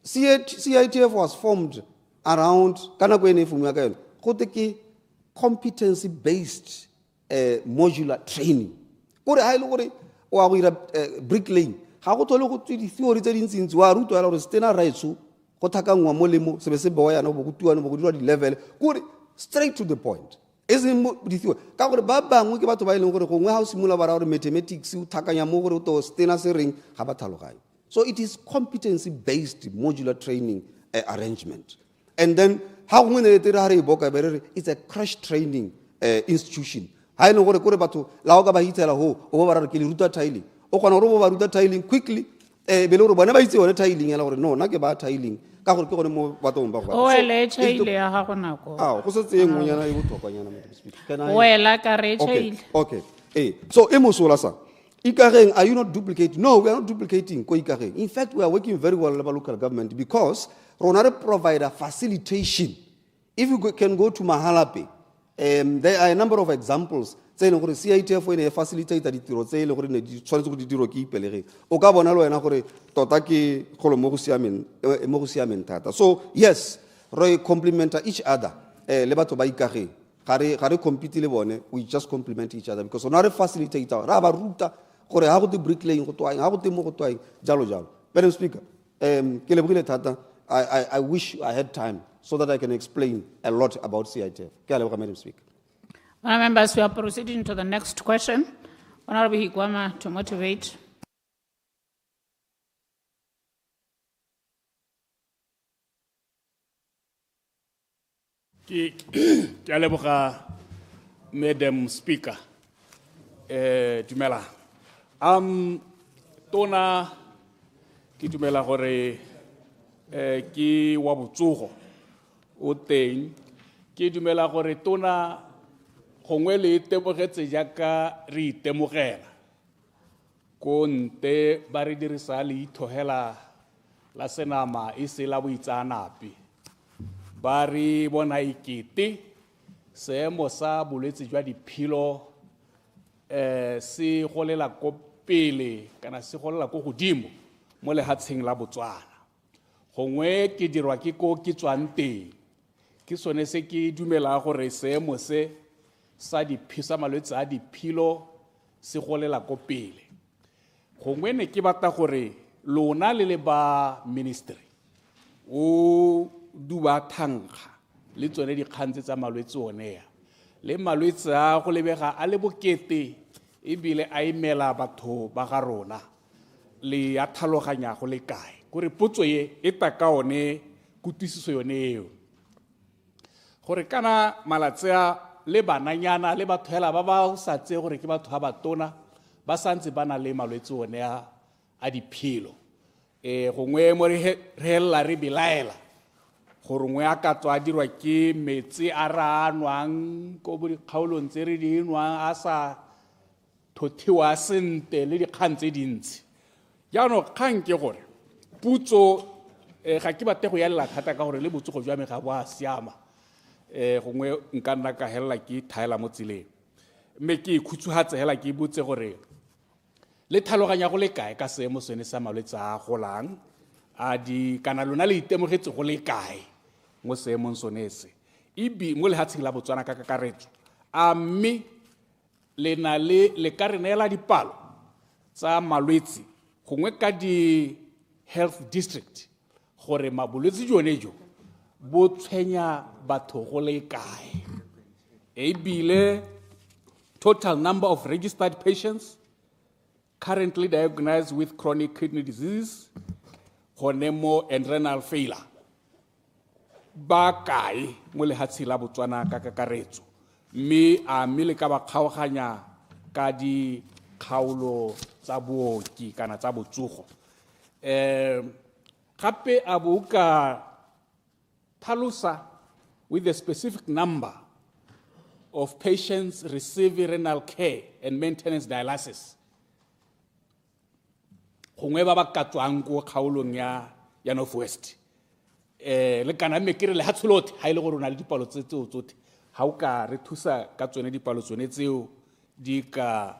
CITF was formed around competency-based modular training. Bricklaying. Straight to the point. So it is competency-based modular training arrangement. And then it's a crash training institution. Quickly. Okay. So, are you not duplicating? No, we are not duplicating. In fact, we are working very well with local government because Ronare provide a facilitation. If you can go to Mahalape, there are a number of examples. CITF when a facilitator so yes, we complement each other. We just complement each other because Ronare facilitator, bricklaying, Madam Speaker, I wish I had time so that I can explain a lot about CITF. Madam Speaker. Members, we are proceeding to the next question. Honourable Higwama to motivate. Madam Speaker, Dumela. Tona ki dumela gore ki wa botsogo o teng ke dumela gore tona gongwe le itemogetse jaaka re itemogela ko nte ba re dirisa leithohela la senama e se la boitseanape ba re bona ikete seemo sa bolwetse jwa diphilo se golela ko pele kana se golela ko godimo mo lehatsheng la Botswana gongwe ke dirwa ke ko ke tswang teng ke sone se ke dumela gore seemo se sa diphisa malwetse a diphilo se golela ko pele gongwe ne ke batla gore lona le ba ministry o 𝗬𝗏𝗡𝗏 le tsone dikgantse tsa malwetse onea le malwetse a go lebega a le bokete e bile a imela batho ba ga rona le ya tlhaloganya go le kae gore potso ye e ta ka one kutisiso yone eo gore kana malatsea le bananyana le batho hela ba ba sa tse gore ke batho ba batona ba santse bana le malwetse onea a diphilo gongwe mo re hella re bilaela gore ngwe a ka tswa dirwa ke metsi a ranwang ko bo dikgaolong tse re di nwang a sa thothiwa sente le dikgang tse dintsi jaanong kgang ke gore putso ga ke batle go yalela thata ka gore le botsogo jwa me ga bo a siama gongwe nka nna ka helela ke thaela mo tseleng mme ke ikhutsuhatse hela ke botse gore le tlhaloganya go le kae ka seemo sone sa malwetse a golang a di kana lona le itemogetse go le kae mo seemong sone se ibi mo lehatsheng la Botswana ka kakaretso a mme le na le ka re neela dipalo tsa malwetse gongwe ka di health district gore mabolwetse jone jo bo tshwenya batho go le kae ebile total number of registered patients currently diagnosed with chronic kidney disease gonemo and renal failure ba kae mo lehatsheng la Botswana ka kakaretso mme a mmele ka ba kgaoganya ka di kgaolo tsa booki kana tsa botsogo gape a buka tlhalosa with a specific number of patients receiving renal care and maintenance dialysis gongwe ba ba ka tswang ko kgaolong ya Northwest le kana mme ke re le hatsolote ha ile gore o na le dipalo tse tsotlhe ha o ka re thusa ka tsone dipalo tsone tseo di ka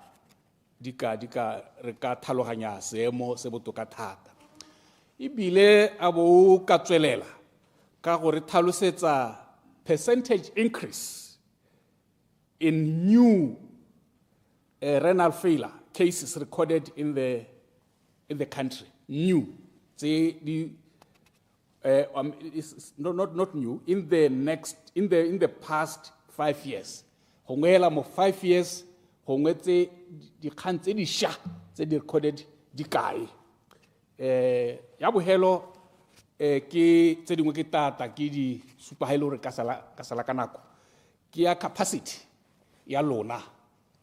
re ka tlhaloganya seemo se botoka thata ebile a bo ka tswelela ka gore tlhalosetsa percentage increase in new renal failure cases recorded in the country new it's not new in the past 5 years gongela mo 5 years gongwe tse dikgang tse di sha tse di recorded di kae ya bohelo ke tse dingwe ke tata ke di supa ha ile gore ka sala ka nako ke ya capacity ya lona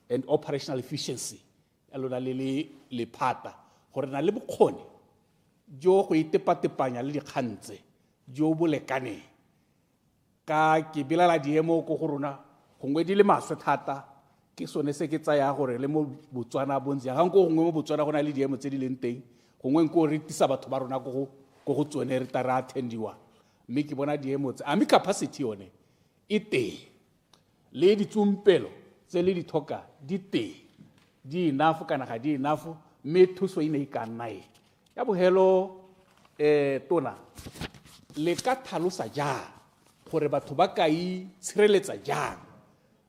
and operational efficiency ya lona le phata gore na le bokgoni jo go itepatepanya le dikgantse jo bolekane ka ke bilala diemo go go rona gongwe di le maswe thata ke sone se ke tsaya gore le mo Botswana bontsi ga nko gongwe mo Botswana go na le diemo tse di leng teng gongwe nko re tisa batho ba rona go tsone re tara attendiwa mme ke bona diemo tse ami capacity yone e teng le ditsumpelo tse le dithoka di teng di enough kana ga di enough mme thuso ine e ka nna ya bohelo tona le ka tlhalosa jang gore batho ba ka itshireletsa jang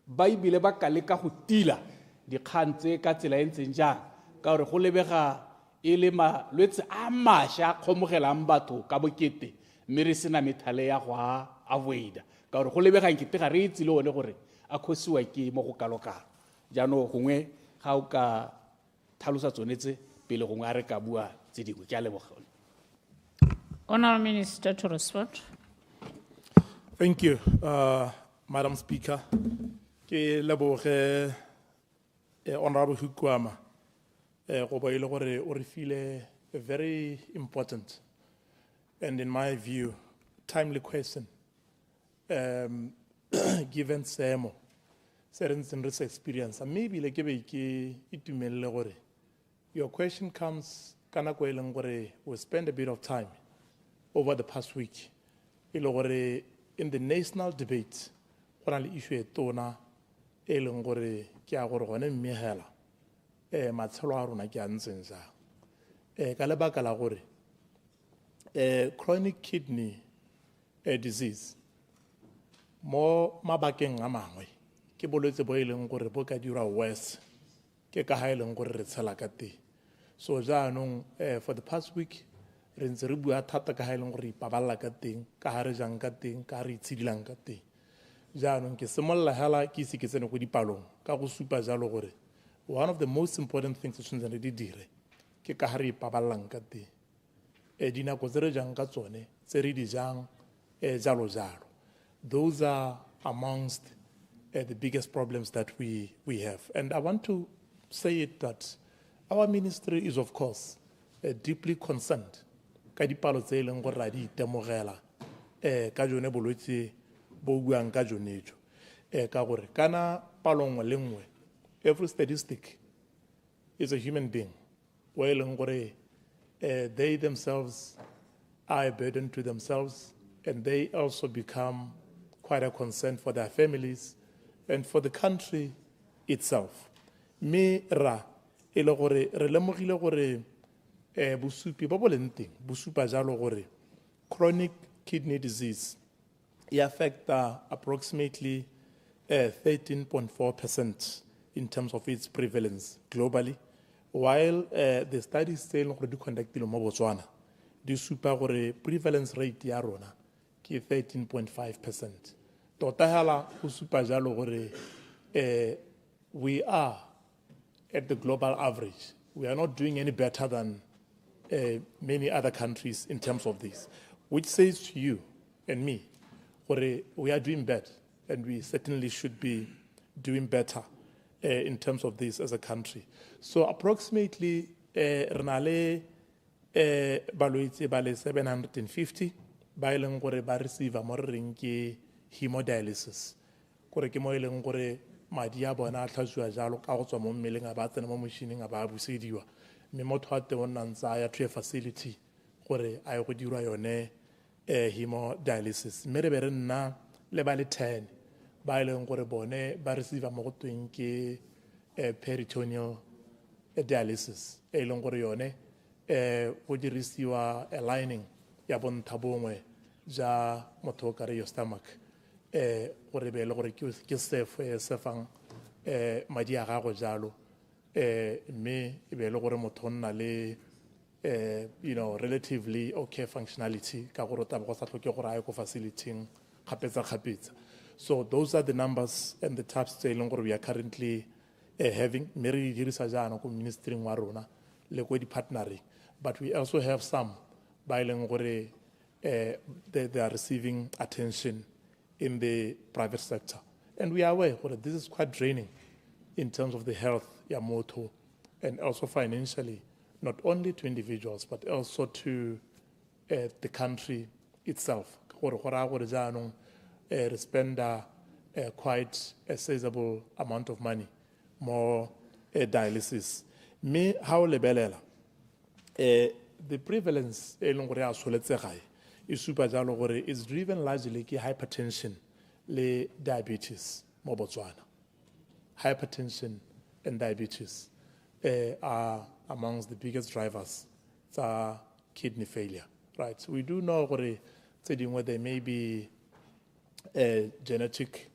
ba ibile ba ka leka go tila dikgang tse ka tsela e ntseng jang ka gore go lebega e le malwetse a masha a kgomogelang batho ka bokete mme re sena methale ya go a avoida ka gore go lebega nkete ga re itse le one gore a khosiwa ke mo go kalokalo jaanong gongwe ga o ka tlhalosa tsonetse pele gongwe a re ka bua tse dingwe ke a leboga. Honourable Minister to respond. Thank you, Madam Speaker. Ke leboge Honourable 𝗂𝗏𝗧𝗘𝗦𝗧 go ba ile gore o re file a very important and in my view timely question given seemo se re ntseng re se experience maybe le ke be ke itumelele gore your question comes ka nako e leng gore we spend a bit of time over the past week e le gore in the national debate go na le issue e tona e leng gore ke a gore gone mme hela matshelo a rona ke a ntseng jang ka lebaka la gore chronic kidney disease mo mabakeng a mangwe ke bolwetse bo e leng gore bo ka dira worse ke ka ha e leng gore re tshela ka teng so jaanong for the past week re ntse re bua thata ka ha e leng gore ipaballa ka teng ka ha re jang ka teng ka ha re itshidilang ka teng jaanong ke simolola hela ke ise ke tsene go dipalong ka go supa jalo gore one of the most important things tshwanetse re di dire ke ka ha re ipaballang ka teng dinako tse re jang ka tsone tse re di jang jalo jalo those are amongst the biggest problems that we have. And I want to say it that our ministry is, of course, deeply concerned ka dipalo tse e leng gore ra di itemogela ka jone bolwetse bo buang ka jone jo ka gore kana palo nngwe le nngwe every statistic is a human being where e leng gore they themselves are a burden to themselves and they also become quite a concern for their families and for the country itself. Me ra e le gore re lemogile gore bosupi bo bo leng teng bo supa jalo gore chronic kidney disease e affecta approximately 13.4% in terms of its prevalence globally, while the studies tse leng gore di conductilwe mo Botswana di supa gore prevalence rate ya rona ke 13.5%. Tota hela go supa jalo gore we are at the global average. We are not doing any better than many other countries in terms of this, which says to you and me, we are doing bad, and we certainly should be doing better in terms of this as a country. So approximately, renale balwetse ba le 750 ba e leng gore ba receive mo re reng ke hemodialysis. Gore ke mo e leng gore madi a bona a tlhatswa jalo ka go tswa mo mmeleng a ba tsena mo motšhining a ba busediwa mme motho a teng o nna ntse a ya to a facility gore a ye go dirwa yone hemodialysis mme re be re nna le ba le 10 ba e leng gore bone ba receive mo go tweng ke peritoneal dialysis e leng gore yone go dirisiwa a lining ya bontsha bongwe ja motho ka re yo stomach gore be le gore ke sefang madi a gago jalo mme e be le gore motho nna le relatively okay functionality ka gore taba go sa tlhoke gore a ye ko facility kgapetsa. So those are the numbers and the types tse leng gore we are currently having mme re dirisa jaana ko ministering wa rona le ko di-partnering, but we also have some ba e leng gore they are receiving attention in the private sector. And we are aware that this is quite draining in terms of the health ya motho and also financially, not only to individuals, but also to the country itself. We spend quite a sizable amount of money, more dialysis. Me, how lebelela? The prevalence is driven largely by hypertension le diabetes mo Botswana. Hypertension and diabetes are amongst the biggest drivers for kidney failure. Right? We do know that there may be genetic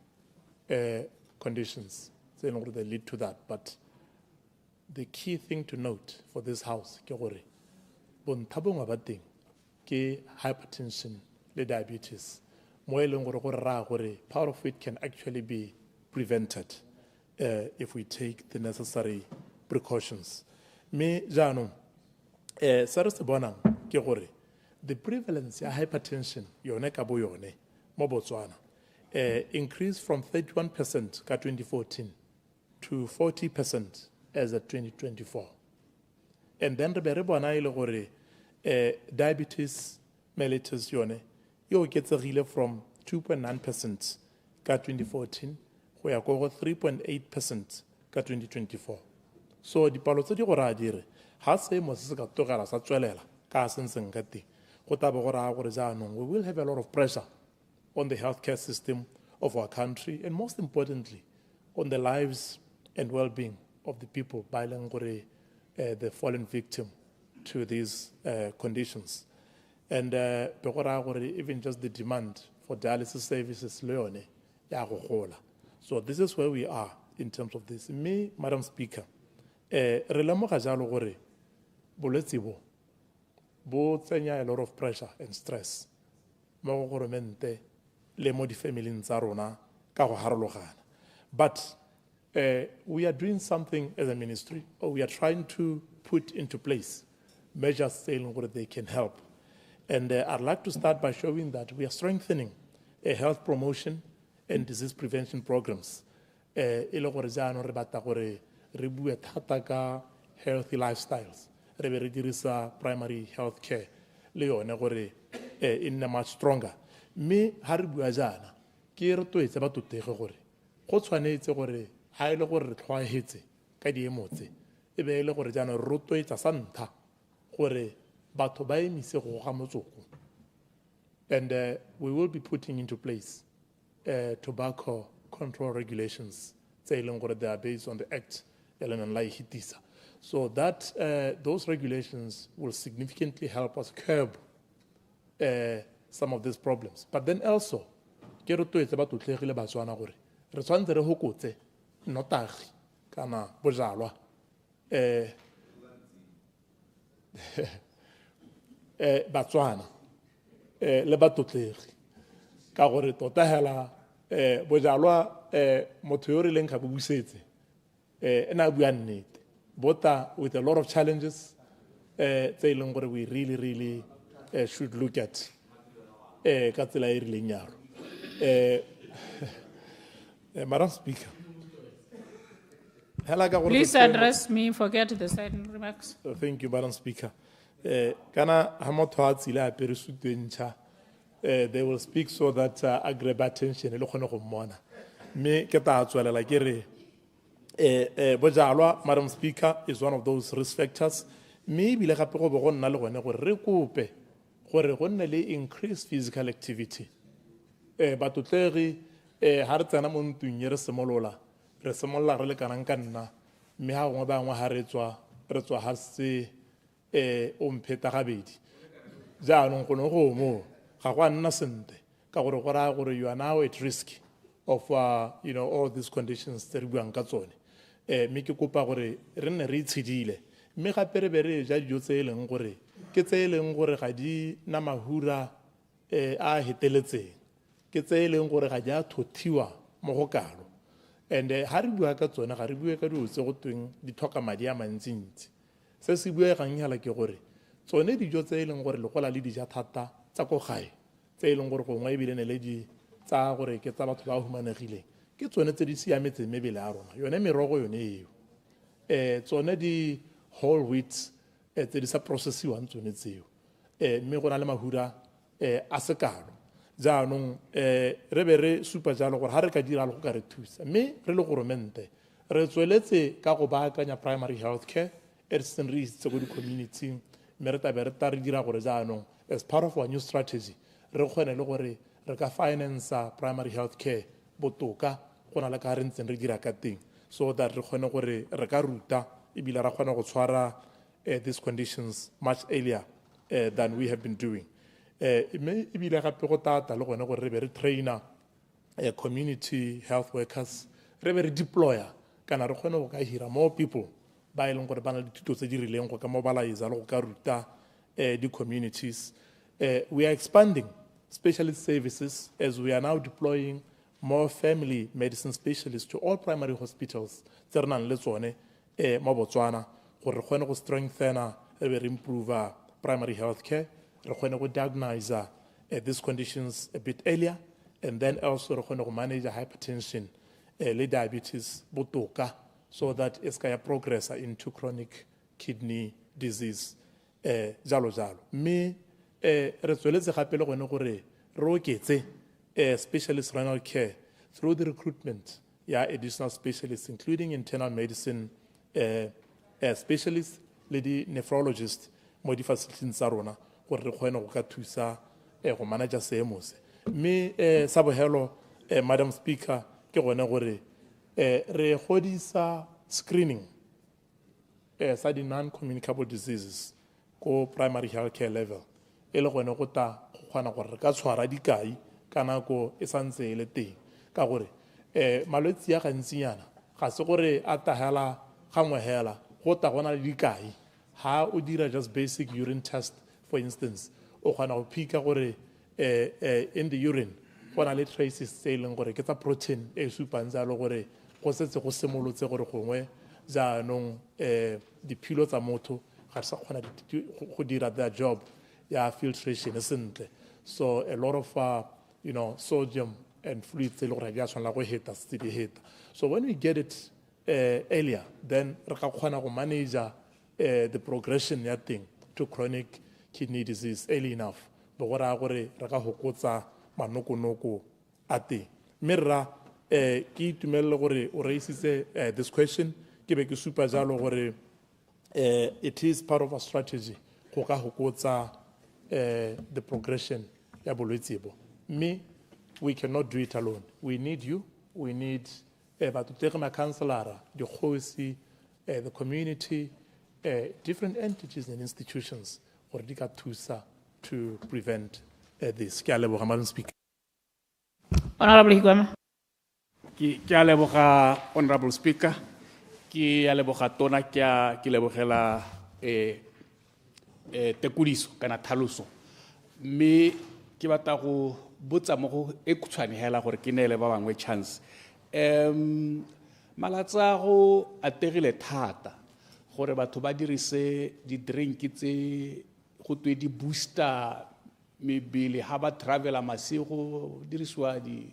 conditions that lead to that, but the key thing to note for this house ke hypertension le diabetes part of it can actually be prevented if we take the necessary precautions. Me jaanong se re se bonang ke gore the prevalence of hypertension yone ka bo yone mo Botswana increased from 31% ka 2014 to 40% as of 2024. And then re be re bona ile gore diabetes mellitus yone yo oketsegile from 2.9% ka 2014 go ya ko go 3.8% ka 2024. So dipalo tse di go raya dire ha seemo se se ka togela sa tswelela ka sentseng ka teng go tla bo go raya gore jaanong we will have a lot of pressure on the healthcare system of our country, and most importantly, on the lives and well-being of the people by the fallen victim to these conditions. And even just the demand for dialysis services, so this is where we are in terms of this. Me, Madam Speaker, re lemoga jalo gore bolwetse bo tsenya a lot of pressure and stress mo go governmente le mo di familing tsa rona ka go harologana. But we are doing something as a ministry, or we are trying to put into place measures saying where they can help. And I'd like to start by showing that we are strengthening health promotion and disease prevention programs. E le gore jaanong re batla gore re bue thata ka healthy lifestyles. Re be re dirisa primary health care le yone gore e nne much stronger. Me ha re bua jaana ke re toetse ba totege gore go tshwanetse gore ha ile gore re tlhoahetse ka diemo tse e be ile gore jaanong re toetsa sa ntha gore batho ba emise go ga motsoko. And we will be putting into place tobacco control regulations tse e leng gore they are based on the act element like 𝗓𝗓𝗓𝗓. So that those regulations will significantly help us curb some of these problems. But then also ke re toetse ba totlegile ba tswana gore re tshwantse re hokotse notagi kana bojalwa batswana le batotlegi ka gore tota hela bojalwa motho yo re leng ka bobusetse ena bua nnete bota with a lot of challenges tse e leng gore we really should look at ka tsela e rileng yalo. Madam Speaker, please address me, forget the side remarks. Thank you, Madam Speaker. Kana hamotho a tsile a pere sutu e ntšha, they will speak so that I grab attention e le kgone go mmona. Me ke ta tswelela ke re bojalwa, Madam Speaker, is one of those risk factors. Me ebile gape go be go nna le gone gore re kope gore go nne le increased physical activity. Batotlegi ha re tsena mo ntweng ye re simolola re le kanang ka nna mme ha gongwe bangwe ha re tswa ha se o mpheta gabedi jaanong go ne go mo ga go nna sente ka gore go raya gore you are now at risk of all these conditions tse re buang ka tsone. Mme ke kopa gore re nne re itshedile mme gape re be re ja dijo tse e leng gore ke tse e leng gore ga di na mahura a heteletseng ke tse e leng gore ga di a thothiwa mo go kalo. And ha re bua ka tsone ga re bue ka dilo tse go tweng di tlhoka madi a mantsintsi. Se se buegang hela ke gore tsone dijo tse e leng gore le gola le dija thata tsa ko gae tse e leng gore gongwe ebile ne le di tsa gore ke tsa batho ba humanegileng ke tsone tse di siametseng mebele a rona yone merogo yone eo tsone di whole wheat tse di sa processiwang tsone tseo mme go na le mahura a sekalo jaanong re be re supa jalo gore ha re ka dira le go ka re thusa mme re le goromente re tsweletse ka go baakanya primary health care e re seng re isitse go di-community mme re tabe re ta re dira gore jaanong as part of our new strategy re kgone le gore re ka financa primary health care botoka go na le ka re ntseng re dira ka teng so that re kgone gore re ka ruta ebile ra kgona go tshwara these conditions much earlier than we have been doing. Ebile gape go tata le gone gore re be re trainer community health workers re be re deploya kana re kgone go ka hira more people ba e leng gore ba na le dithuto tse di rileng go ka mobilize le go ka ruta di-communities. We are expanding specialist services as we are now deploying more family medicine specialists to all primary hospitals tse re nang le tsone mo Botswana gore re kgone go strengthena re be re improve primary health care re kgone go diagnose these conditions a bit earlier and then also re kgone go manage hypertension le diabetes botoka so that it can progress into chronic kidney disease jalo mme re tsweletse gape le gone gore re oketse specialist renal care through the recruitment, additional specialists, including internal medicine specialists, lady nephrologists, mo di facilities tsa rona gore re kgone go ka thusa go manager seemo se. Mme sa bogelo Madam Speaker ke gone gore re godisa screening sa di non-communicable diseases ko primary health care level e le gone go ta go kgona gore re ka tshwara dikai ka nako e santse e le teng ka gore malwetse ya gantsinyana ga se gore a tagala gangwe hela go ta gona le dikai ha o dira just basic urine test for instance o kgona go phika gore in the urine go na le traces tse e leng gore ke tsa protein e supang jalo gore go setse go simolotse gore gongwe jaanong diphilo tsa motho ga sa kgona go dira their job ya filtration sentle. So a lot of sodium and fluids tse e le gore ga tshwana go heta se di heta. So when we get it earlier, then re ka kgona go manage the progression ya thing to chronic kidney disease early enough. But what I gore re ka hokotsa manoko a teng. Mme rra ke itumelle gore o raisitse this question ke be ke supa jalo gore it is part of a strategy go ka hokotsa the progression ya bolwetse bo. Mme we cannot do it alone. We need you. We need batho teng ma counselora, the kgosi, the community, different entities and institutions gore di ka thusa to prevent this. Ke a leboga Madam Speaker. Honorable Higwema. Ke a leboga Honorable Speaker. Ke a leboga tona ke lebogela tekodiso kana tlhaloso. Mme ke batla go botsa mo go e khutshwane hela gore ke neele ba bangwe chance. Malatsa go ategile thata gore batho ba dirise di drink tse go twe di booster mebele ha ba travel masigo dirisiwa di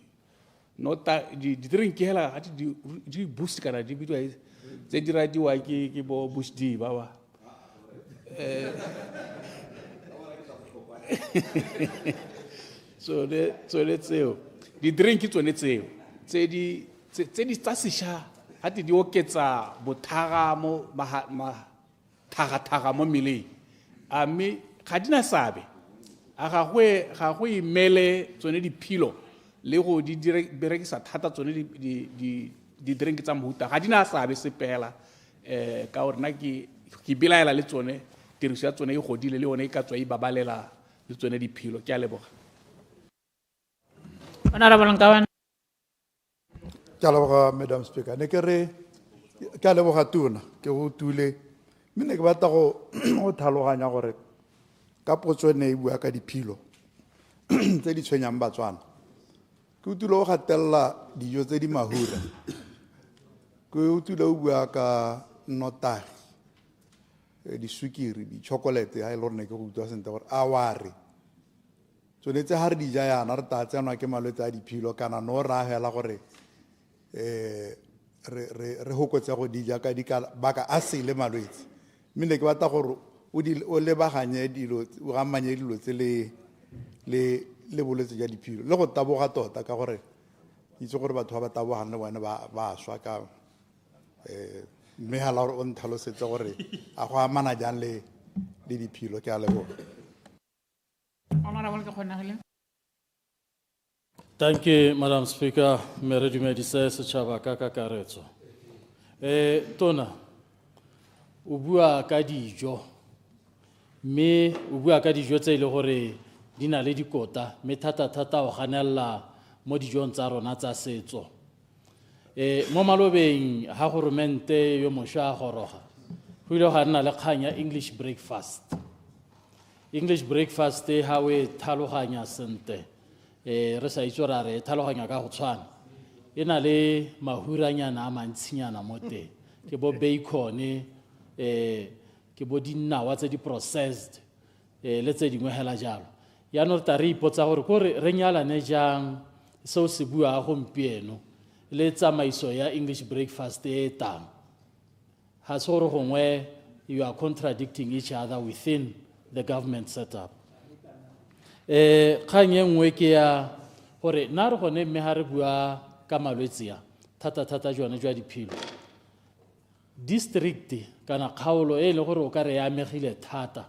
nota di drink hela ha di boost kana di bidwa tse di radiwa ke bo boost di baba so let's say di drink tsone tseo tse di tsa sesha ha di oketsa bothaga mo thaga mo meleng ame ga dina sabe a ga go imele tsone diphilo le go di berekisa thata tsone di drink tsa mohuta ga dina sabe sepela ka gore na ke bilaela le tsone tiriso ya tsone e godile le yone e ka tswa e babalela le tsone diphilo ke a leboga. Honorable Nkawana. Ke a leboga Madam Speaker. Ne ke re ke a leboga tona ke go tule mme ne ke batla go tlhaloganya gore ka potso ne e bua ka diphilo tse di tshwenyang Batswana ke utile go gatella dijo tse di mahura ke utile o bua ka nnotagi di sukiri di chocolate ha ile rone ke go utlwa sentle gore a ware tshwanetse ha re di ja yana re ta tsenwa ke malwetse a diphilo kana no ra hela gore re hokotsa go di ja ka di ka baka a sele malwetse mme ne ke batla gore o lebaganye dilo o gamanye dilo tse le bolwetse ja diphilo le go taboga tota ka gore itse gore batho ba tabogang le bone ba swa ka mme hala gore o ntlhalosetse gore a go amana jang le diphilo ke a leboga. Thank you, Madam Speaker. 𝗓𝗓𝗓𝗓𝗓𝗓𝗓𝗓𝗓𝗓 kakaretso. Tona, o bua ka dijo. Me o bua ka dijo tse ile gore di na le dikota, me thata o ganella mo dijong tsa rona tsa setso. Mo malobeng ha goromente yo mosha goroga. Go ile ga nna le kganya English breakfast. English breakfast ha we tlhaloganya sente. Re sa itsora re tlhaloganya ka go tshwana. Ena le mahuranyana a mantshinyana mo teng. Ke bo bacon ke bo dinawa tse di processed le tse dingwe hela jalo. Ya no ta re ipotsa gore gore re nyalane jang seo se bua gompieno le tsamaiso ya English breakfast e tang. Ha se gore gongwe you are contradicting each other within the government setup. Kgang e nngwe ke ya gore na re gone mme ha re bua ka malwetse a thata jone jwa diphilo district kana kgaolo e le gore o ka re ya amegile thata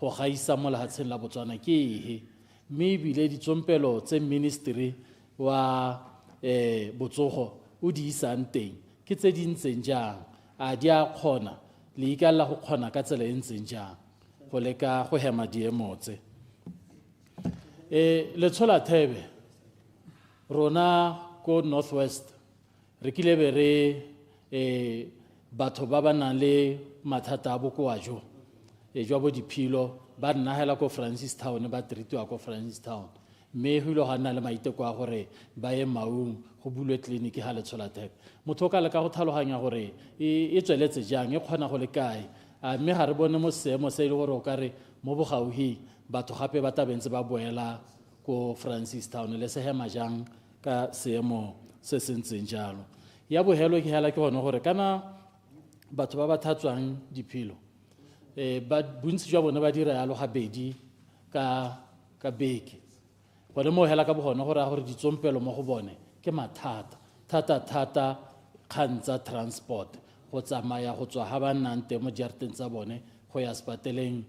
go gaisa mo lehatsheng la Botswana ke ehe mme ebile ditsompelo tse ministry wa botsogo o di isang teng ke tse di ntseng jang a di a kgona le ikalla go kgona ka tsela e ntseng jang go leka go hema diemo tse 𝗓𝗏𝗘𝗦 rona ko Northwest re kile be re batho ba ba nang le mathata a bokoa jo jwa bo diphilo ba nnagela ko Francistown ba treatiwa ko Francistown mme go ile ga nna le maiteko a gore ba ye Maung go bulwe tleliniki ha 𝗓𝗏𝗘𝗦 motho ka le ka go tlhaloganya gore e tsweletse jang e kgona go le kae mme ga re bone mo seemo se ile gore o ka re mo bogauhi batho gape ba tabentse ba boela ko Francistown le se hema jang ka seemo se sentseng jalo ya bohelo ke hela ke gone gore kana batho ba ba thatswang diphilo ba bontsi jwa bone ba dira yalo gabedi ka beke gone mo hela ka bogone gore a gore ditsompelo mo go bone ke mathata thata kgang tsa transport go tsamaya go tswa ha ba nnang teng mo diareteng tsa bone go ya sepateleng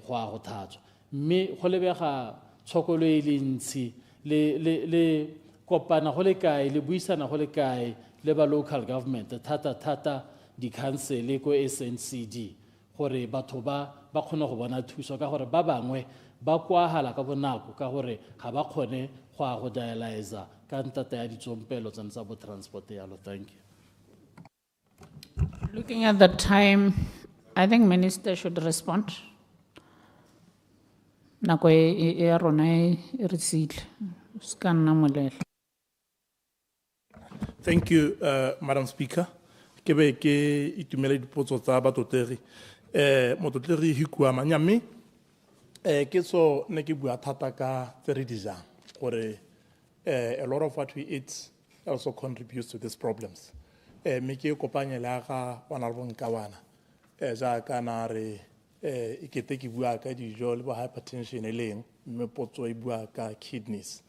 go a go thatswa mme go lebega tshokolo e le ntsi le kopana go le kae le buisana go le kae le ba local government thata di-council ko SNCD gore batho ba kgone go bona thuso ka gore ba bangwe ba kwagala ka bonako ka gore ga ba kgone go a go dialyza ka ntata ya ditsompelo tsane tsa bo transport yalo. Thank you. Looking at the time, I think Minister should respond. Nako e rona e re siile. Ska nna molele. Thank you, Madam Speaker. Ke be ke itumele dipotso tsa batotegi. Mototegi Hikuama nyame ke so ne ke bua thata ka tse re di jang gore a lot of what we eat also contributes to these problems. Me ke kopanya le ga Honorable Nkawana ja kana re ikete ke bua ka dijo le bo hypertension e leng mme potso e bua ka kidneys.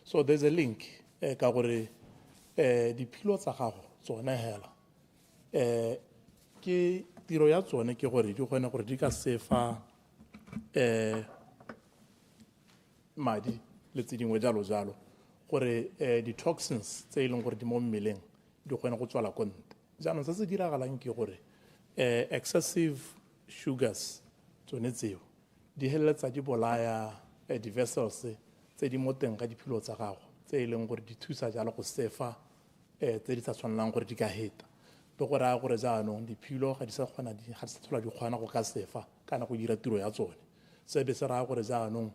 So there's a link ka gore diphilo tsa gago tsone hela ke tiro ya tsone ke gore di gone gore di ka sefa madi le tse dingwe jalo gore di-toxins tse e leng gore di mo mmeleng di gone go tswala ko ntle jaanong se se diragalang ke gore excessive sugars tsone tseo di heleletsa di bolaya di-vessels tse di mo teng ka diphilo tsa gago tse e leng gore di thusa jalo go sefa tse di sa tshwanelang gore di ka heta be go raya gore jaanong diphilo ga di sa tlhola di kgona go ka sefa kana go dira tiro ya tsone se be se raya gore jaanong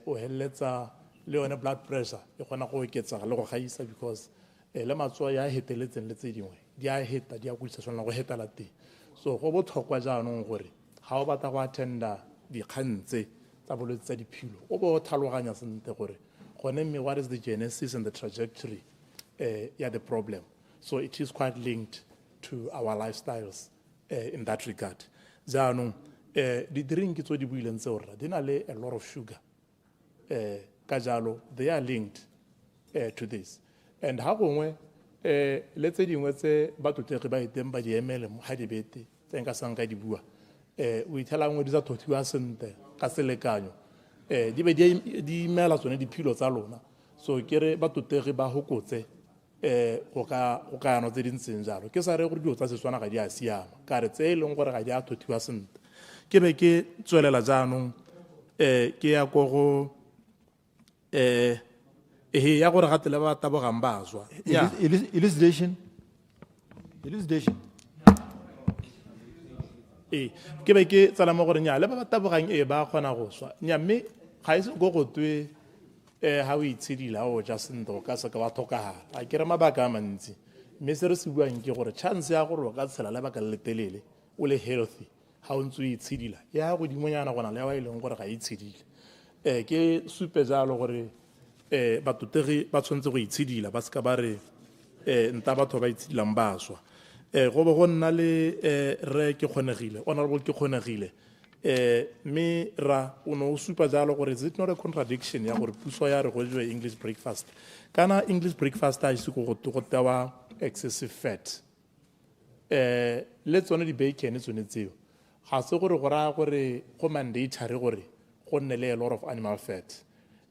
o heleletsa le yone blood pressure e kgona go oketsega le go gaisa because le matsoa ya heteletseng le tse dingwe di a heta di a go isa tshwanela go hetela teng so go botlhokwa jaanong gore ga o batla go attenda dikgang tse tsa bolwetse tsa diphilo o bo tlhaloganya sentle gore gone mme what is the genesis and the trajectory ya the problem. So it is quite linked to our lifestyles in that regard. Jaanong di drink tso di buileng tse ora di na le a lot of sugar ka jalo they are linked to this and ha gongwe le tse dingwe tse batotegi ba iteng ba di emele mo ga di bete tse nka sang ka di bua o ithela ngwe di tsa thothiwa sentle ka selekanyo di be di imela tsone diphilo tsa lona so kere batotegi ba hokotse go ka no tse di ntseng jalo ke sa re gore dio tsa Setswana ga di a siama ka re tse e leng gore ga di a thothiwa sentle ke be ke tswelela jaanong ke ya go go ya gore gatele ba tabogang ba swa elucidation ke be ke tsala mo gore nya le ba tabogang ba kgona go swa nya mme ga ise go go twe ha o itshedila o ja sento ka se ka ba thokagala a ke re mabaka a mantsi mme se re se buang ke gore chance ya gore o ka tshela le baka le telele o le healthy ha o ntse o itshedila ya go dimonyana gona le wa ile gore ga itshedile ke supe jalo gore batotegi ba tshwanetse go itshedila ba ska ba re nta batho ba itshidilang ba swa go bo go nna le re ke kgonegile honorable ke kgonegile mme ra o ne o supa jalo gore is it not a contradiction ya gore puso ya re go jewe English breakfast kana English breakfast a ise go tewa excessive fat le tsone di bacon tsone tseo ga se gore go raya gore go mandatory gore go nne le a lot of animal fat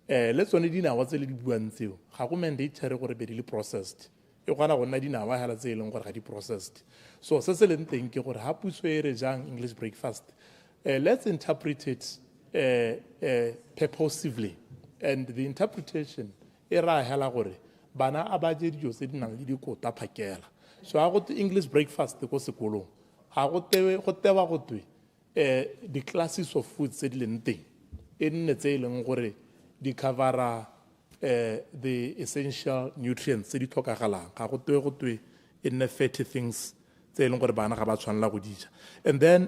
le tsone dinawa tse le di buang tseo ga go mandatory gore be di le processed e gona go nna dinawa hela tse e leng gore ga di processed so se se leng teng ke gore ha puso e re jang English breakfast let's interpret it purposively and the interpretation e ra hela gore bana a ba je dijo tse di nang le dikota phakela so ha go English breakfast ko sekolong ha go tewa go twe the classes of food tse di leng teng e nne tse e leng gore di covera the essential nutrients tse di tlhokagalang ga go twe e nne fatty things tse e leng gore bana ga ba tshwanela go dija and then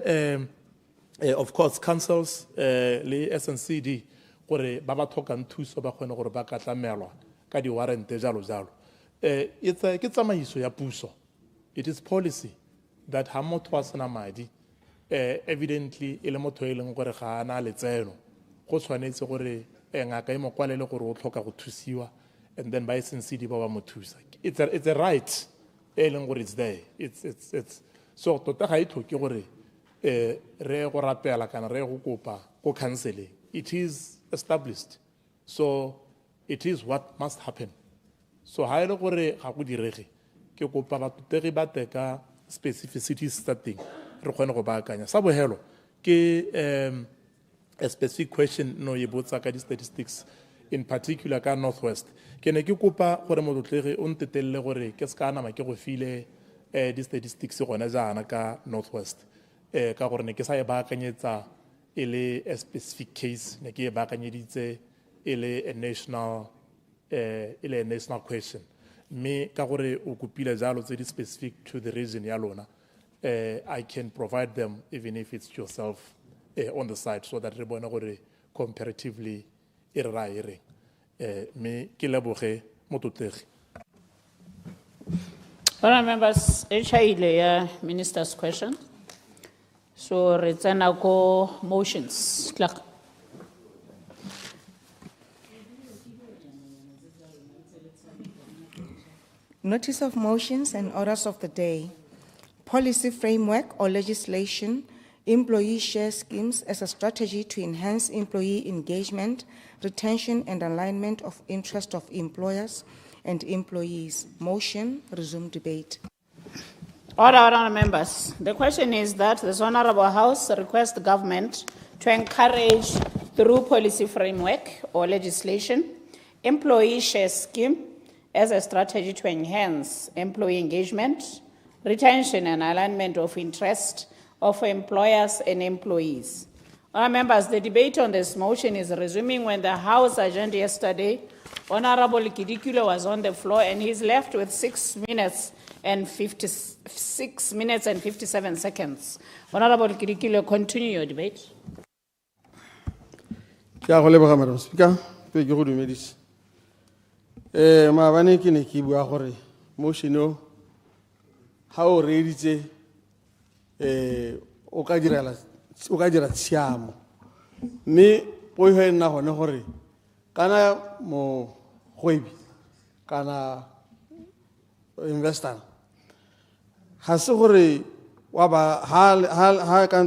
of course councils le SNCD gore ba ba tlhokang thuso ba kgone gore ba ka tlamelwa ka di warrant jalo ke tsamaiso ya puso it is policy that ha motho a sena madi evidently e le motho e leng gore ga ana letseno go tshwanetse gore ngaka e mo kwalele gore o tlhoka go thusiwa and then by SNCD ba mo thusa it's a right e leng gore it's there it's so tota ga e tlhoke gore re go rapela kana re go kopa go counseling it is established so it is what must happen so ha ile gore ga go direge ke kopa batutegi ba teka specificities tsa teng re kgone go baakanya sa bohelo ke a specific question no ye botsa ka di statistics in particular ka Northwest ke ne ke kopa gore motlotlega o ntetelle gore ke ska nama ke go file di statistics gona jana ka Northwest ka gore ne ke sa e baakanyetsa ele a specific case ne ke e baakanyeditse ele a national question me ka gore o kopile jalo tse di specific to the region ya lona I can provide them even if it's yourself on the side so that re bone gore comparatively e re ra ere me ke leboge mototlegi Honourable members HILE minister's question so re tsena go motions clerk Notice of motions and orders of the day. Policy framework or legislation, employee share schemes as a strategy to enhance employee engagement, retention and alignment of interest of employers and employees. Motion, resume debate. Order, members. The question is that this Honourable House requests the government to encourage through policy framework or legislation, employee share scheme as a strategy to enhance employee engagement, retention and alignment of interest of employers and employees. Honourable members, the debate on this motion is resuming when the House adjourned yesterday. Honourable 𝗤𝗓𝗡𝗦 was on the floor and he's left with 6 minutes and 57 seconds. Honourable 𝗤𝗓𝗡𝗦, continue your debate. Madam Speaker, thank you, Ladies. Maabane ke ne ke bua gore motion ha o reditse o ka dira tshiamo mme po ho nna gone gore kana mo goebi kana investor ha se gore wa ba ha ka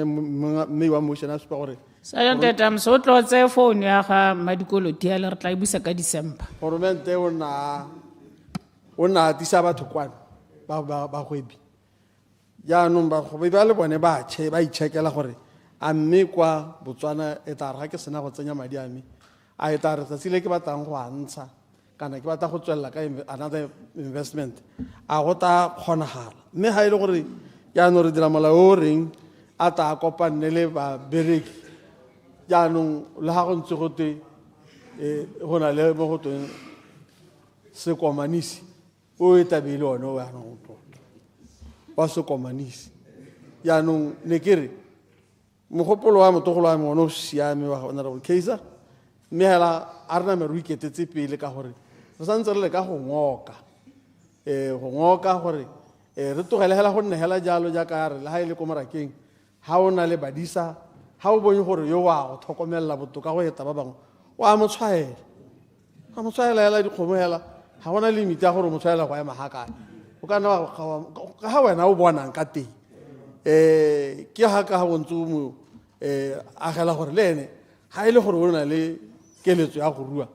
mme wa motion a se gore Sergeant Adams, so tlo phone ya ga madikolo le re tla ibusa ka December. Goromente o na tisa batho kwana ba goebi ya no ba go ba le bone ba itshekela gore a mme kwa Botswana e tla re ga ke sena go tsenya madi a me a e tla re tsile ke batlang go antsha kana ke batla go tswella ka another investment a go ta khonagala mme ha ile gore ya no re dira molao o reng a ta kopane le ba bereki ya no le ha go ntse go te go na le mo go teng se komanisi o etabile ona o ya no wa se komanisi ya no ne kere mogopolo wa motogolo wa mona o siame wa Honourable Kaiser mme hela a rena me re iketetse pele ka gore re santse re le ka go ngoka gore re tlogele hela go nne hela jalo ja ka re le ha ile ko morakeng ha o na le badisa ha o bone gore yo wa go tlhokomela botoka go eta ba bangwe wa mo tshwaela ga mo tshwaela hela dikgomo hela ha gona limit ya gore mo tshwaela go ema ha kae o ka na ka ha wena o bonang ka teng ke ha ka ha bontse mo agela gore le ene ha ile gore o na le keletso ya go rua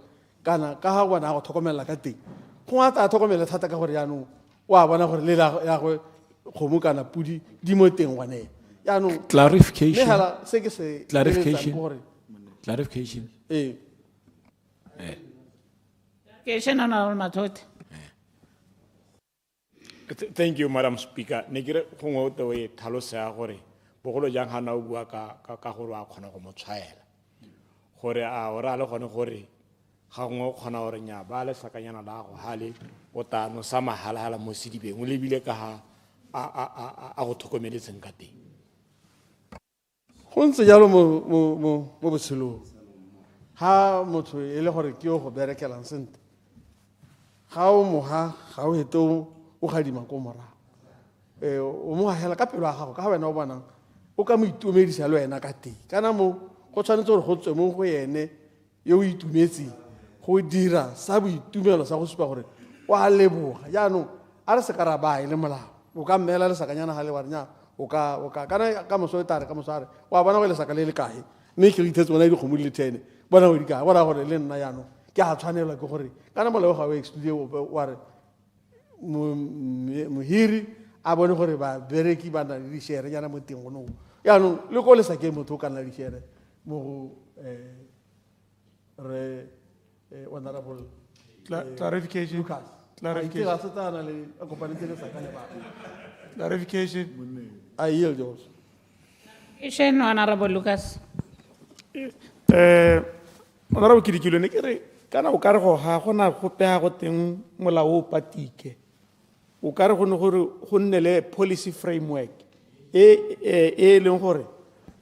kana ka ha bona go tlhokomela ka teng go a tla tlhokomela thata ka gore yaanong wa bona gore le ya go kgomo kana pudi di mo teng gone yaanong Clarification. se ke se Clarification. Clarification. Honorable Mathodi. Thank you, Madam Speaker. Negire go the way tlhalosa ya gore bogolo jang ha na o bua ka gore a khona go mo tshwaela gore a ora le gone gore ga ngwe khona gore nya ba le sakanyana la go hale o ta no sa mahala mo sedibeng o lebile ka ha a go tlhokomeletseng ka teng go ntse jalo mo botshelong ha motho e le gore ke go berekelang sente ga o moha ga o heto o gadima ko mora o mo hela ka pelo ya gago ka wena o bonang o ka mo itumedisa le wena ka teng kana mo go tshwanetse gore go tswe mo go ene yo o itumetseng go dira sa boitumelo sa go supa gore o a leboga jaanong a re se ka ra baa e le molao o ka mmela le sakanyana ga le wa nya o ka kana ka moso e tare ka mosare wa bona go le saka le le kae mme ke ithetse bona dikgomo di le 10 bona go di kae bona gore le nna jaanong ke a tshwanelwa ke gore kana molao ga o exclude wa re mohiri a bone gore ba bereki ba na le di-share nyana mo teng gono yaanong le ko le sa ke motho o ka nna le di-share mo go re honorable Clarification. Clarification. I yield yours. Honorable Lucas. Honorable Kidikilo ne kere kana o kare go ha gona go pega go teng molao o patike o kare go ne gore go nne le policy framework e leng gore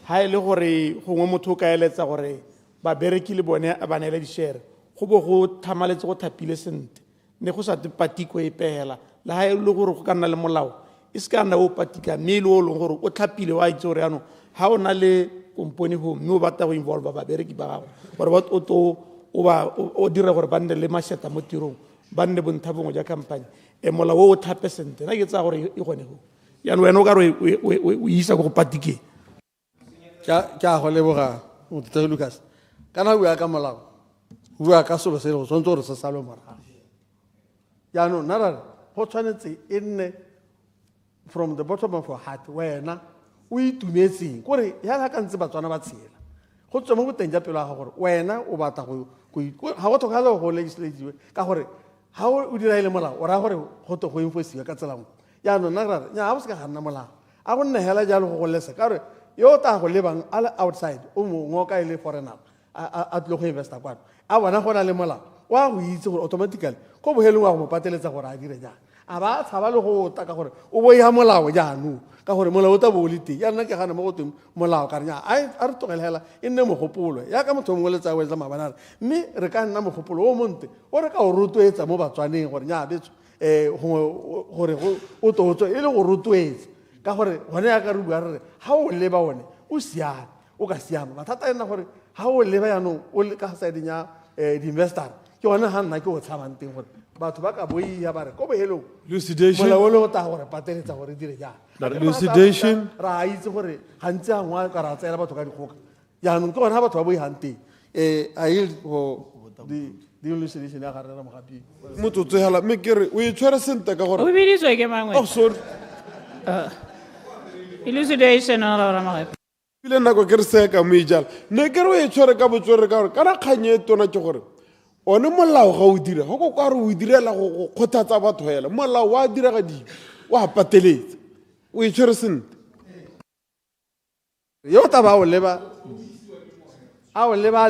ha ile gore gongwe motho ka eletsa gore ba bereki le bone ba nele di share go bo go thamaletse go thapile sente ne go sa te patiko e pela la ha ile gore go ka nna le molao e se ka nna o patika mme le o leng gore o thapile wa itse gore ano ha o na le company home mme o batla go involve ba bereki ba gago gore ba o dire gore ba nne le masheta mo tirong ba nne bonthabongwe ja company molao o thape sente na ke tsa gore e gone go yaanong wena o ka re o isa go patikeng ke a go leboga motho Lucas kana bua ka molao bua ka selo se go tshwanetse gore se salwe morago yaanong nna ra go tshwanetse e nne from the bottom of your heart wena o itumetseng kore ya ka ntse batswana ba tshela go tswa mo boteng ja pelo ga gore wena o batla go ga go tlhokagala go legislative ka gore ha o dira ile molao o ra gore go to go enforce ka tselangwe yaanong nna ra nya a bo se ka ganna molao a go nne hela jalo go lesa ka gore yo ta go lebang a outside o mongwe ka ile foreigner a tlo go investa kwano a bona go na le molao wa go itse gore automatically go boheleng wa go mo pateletsa gore a dire jang a ba tshaba le go ta ka gore o bo ya molao jaanong ka gore molao o ta bo le teng ya nna ke gana mo go teng molao ka renya a re togela hela e nne mogopolo ya ka motho mongwe le tsa wetsa mabanana mme re ka nna mogopolo o monte o re ka o rotloetsa mo batswaneng gore nya betso gore o totswe e le go rotloetsa ka gore gone ya ka re bua re ha o leba one o siame o ka siama mathata e nna gore ha o leba yaanong o le ka side nya di-investor ke gone ga nna ke o tshabang teng gore batho ba ka boia ba re ko bohelong molao le o ta gore pateletsa gore dire jang ra itse gore gantsi a ngwe ka ra tseela batho ka dikgoka jaanong ke gone ga batho ba boigang teng a yield for the elucidation ya garera mogapi motsotso hela mme kere o itshwere sente ka gore o biditswe ke mangwe oh sorry elucidation honorable mogapi ile nako ke re seka mo ijala ne kere o itshwere ka botswere ka gore kana kganye tona ke gore one molao ga o dira go go kwa re o direla go kgothatsa batho hela molao wa dira ga di wa pateletsa o itshwere sente yo ta ba o leba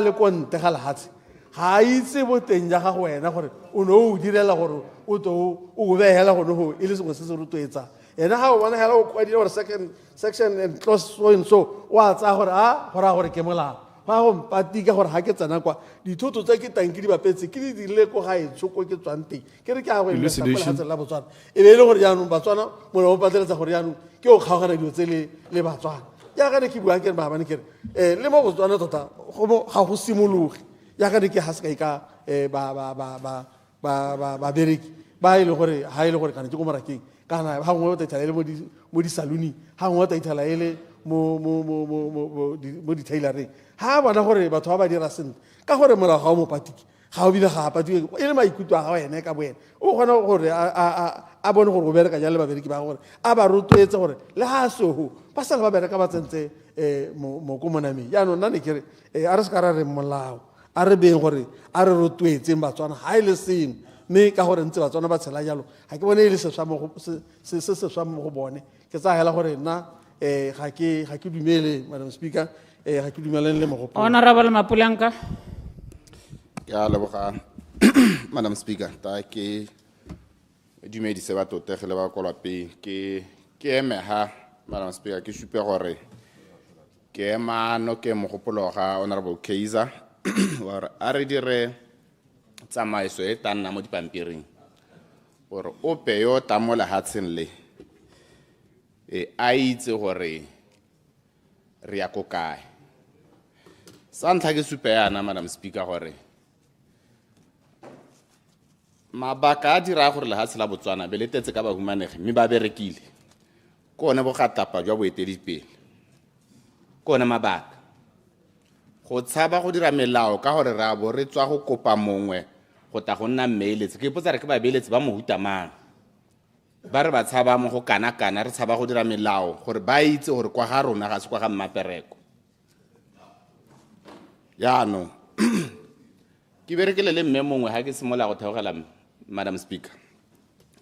le ko nte ga lehatshe ga a itse boteng ja ga go wena gore o ne o direla gore o to o behela gone go e le sengwe se se rotloetsang ena ga o bona hela o kwadile gore section and clause so and so wa tsaya gore a gora gore ke molao ga go mpatika gore ga ke tsena kwa dithoto tsa ke tanki di bapetse ke di dirile ko ga etshoko ke tswang teng ke re ke a go lehatse la Botswana e be e le gore jaanong Batswana molao o pateletsa gore jaanong ke o kgaogana dilo tse le Batswana ya ga ne ke bua ke maabane kere le mo Botswana tota ga go simologe ya ga ne ke ha se ka ba bereki ba ile gore ha ile gore kana ke go morakeng kana ha ngwe o ta ithala ile mo di saluni ha ngwe o ta ithala ile mo di tailoring ha bona gore batho ba ba dira sente ka gore molao ga o mo patiki ga o bile ga patiki e le maikutlo a ga wena ka boena o gona gore a bone gore go bereka jalo babereki ba gore a ba rotloetse gore le ha soho ba sala ba bereka ba tsentse mo ko monameng yaanong nna ne kere a re se ka ra re molao a re beng gore a re rotloetseng Batswana ha ile sengwe mme ka gore ntse Batswana ba tshela jalo ga ke bone e le seswa mo go bone ke tsa hela gore nna ga ke dumele Madam Speaker ga ke dumeleng le mogopolo. Honorable Mapulanka. Ya leboga Madam Speaker ta ke dumedise ba totegele ba kolwa pe ke eme ha Madam Speaker ke supe gore ke ema no ke mogopolo ga Honorable Kaiser wa a re dire tsamaiso e tanna mo dipampiring gore o pe yo tamola hatsen le a itse gore re ya ko kae sa ntlha ke supe yana Madam Speaker gore mabaka a dira gore lehatshe la Botswana be le tetse ka bahumanegi mme ba berekile ko one bo gatapa jwa boeteledipele ko one mabaka go tshaba go dira melao ka gore ra bo re tswa go kopa mongwe go ta go nna mmeeletse ke ipotsa re ke ba beeletsi ba mohuta mang ba re ba tshaba mo go kana re tshaba go dira melao gore ba itse gore kwa ga rona ga se kwa ga mmapereko yaanong ke berekele le mme mongwe ga ke simola go theogela Madam Speaker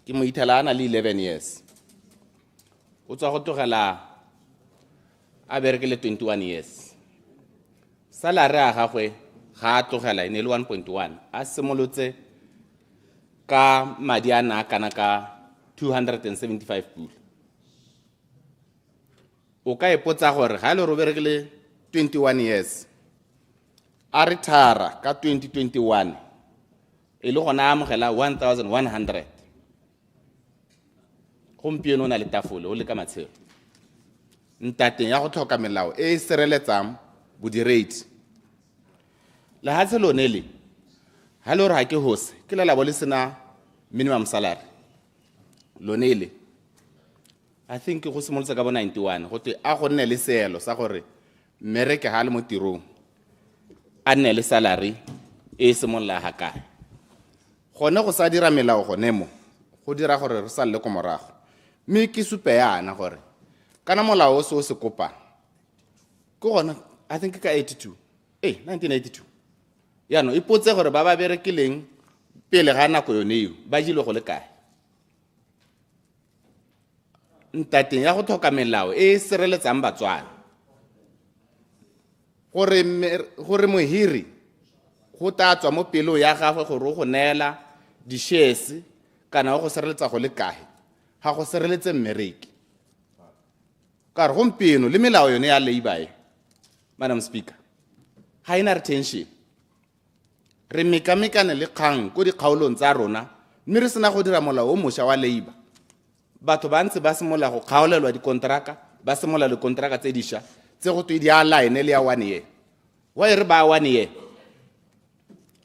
ke mo ithala ana le 11 years o tswa go tlogela a berekele 21 years salary a gagwe ga a tlogela ene le 1.1 a simolotse ka madi a na kana ka 275 pula o ka ipotsa gore ga le ro berekele 21 years a retara ka 2021 e le gona amogela 1100 gompieno o na le tafole o le ka matshelo ntateng ya go tlhoka melao e e sireletsang bodiredi lehatshe lone le ha le gore ga ke hose ke le labo le sena minimum salary lone le I think go simolotse ka bo 91 go te a go nne le seelo sa gore mmereke ha le mo tirong a nne le salary e simolola ha kae gone go sa dira melao gone mo go dira gore re sa le ko morago mme ke supe yana gore kana molao o se kopa ke gona I think ka 1982 yaanong ipotse gore ba ba berekileng pele ga nako yone eo ba jile go le kae ntateng ya go tlhoka melao e e sireletsang Batswana gore mohiri go tatswa mo pelo ya gagwe gore go neela di-shares kana go sireletsa go le kae ga go sireletse mmereki ka re gompieno le melao yone ya labour Madam Speaker ga ena retention re mekamekane le kgang ko dikgaolong tsa rona mme re sena go dira molao o mošwa wa labour batho ba ntse ba semola go kgaolelwa dikontraka ba semola le kontraka tse dišwa tse go twe di a line le ya 1 year wa re ba 1 year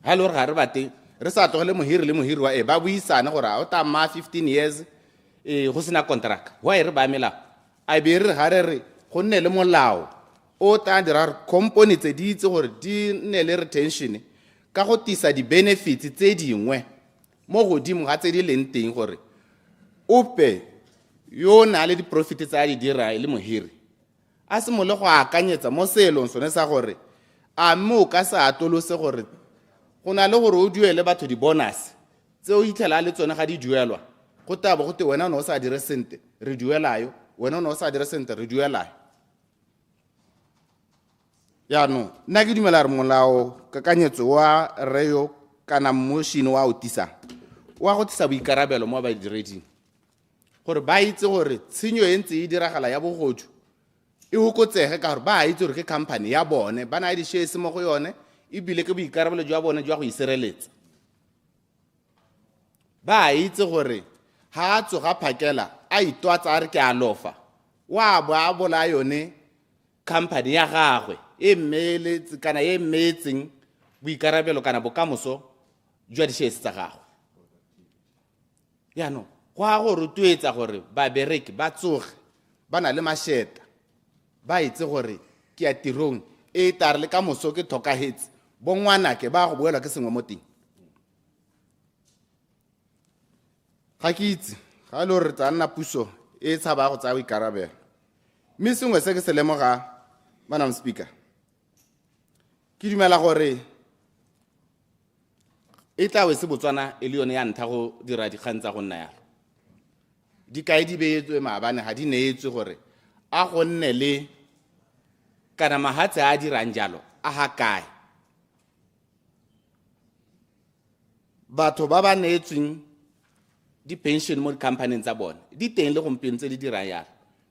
ha le gore ga re bate re sa tlogele mohiri le mohiri wa ba buisana gore a o ta ma 15 years go sena kontraka wa re ba melao a be re ga re go nne le molao o ta dira company tse di itse gore di nne le retention ka go tisa di benefits tse dingwe mo godimo ga tse di leng teng gore ope yo na le di profit tsa di dira le mohiri a se mole go akanyetsa mo selong sone sa gore a mo ka sa atolose gore go na le gore o duele batho di bonus tse o itlhela le tsone ga di duelwa go tabo go te wena no sa dire sente re duelayo wena no sa dire sente re duelayo yaanong nna ke dumela re molao kakanyetso wa reyo kana mošhini wa otisa wa go tisa boikarabelo mo badireding gore ba itse gore tshenyo e ntse e diragala ya bogodu e hokotsege ka gore ba itse gore ke company ya bone ba na le di-shares mo go yone ebile ke boikarabelo jwa bone jwa go isireletsa ba itse gore ha a tsoga phakela a itwatsa a re ke a lofa wa bo a bola yone company ya gagwe e mmeletse kana e mmetseng boikarabelo kana bokamoso jwa di-shares tsa gagwe yaanong go a go rotloetsa gore babereki ba tsoge ba na le mašeta ba itse gore ke ya tirong e tare le ka moso ke tlhokagetse bo ngwanake ba go boelwa ke sengwe mo teng ga ke itse ga e le gore tsa nna puso e tshaba go tsaya boikarabelo mme sengwe se ke se lemoga Madam Speaker ke dumela gore e tla we se Botswana e le yone ya ntlha go dira dikgang tsa go nna yalo dikai di beetswe maabane ga di neetswe gore a go nne le kana mahatse a dirang jalo a ha kae batho ba ba neetsweng di-pension mo di-company tsa bone di teng le gompieno tse di dirang yalo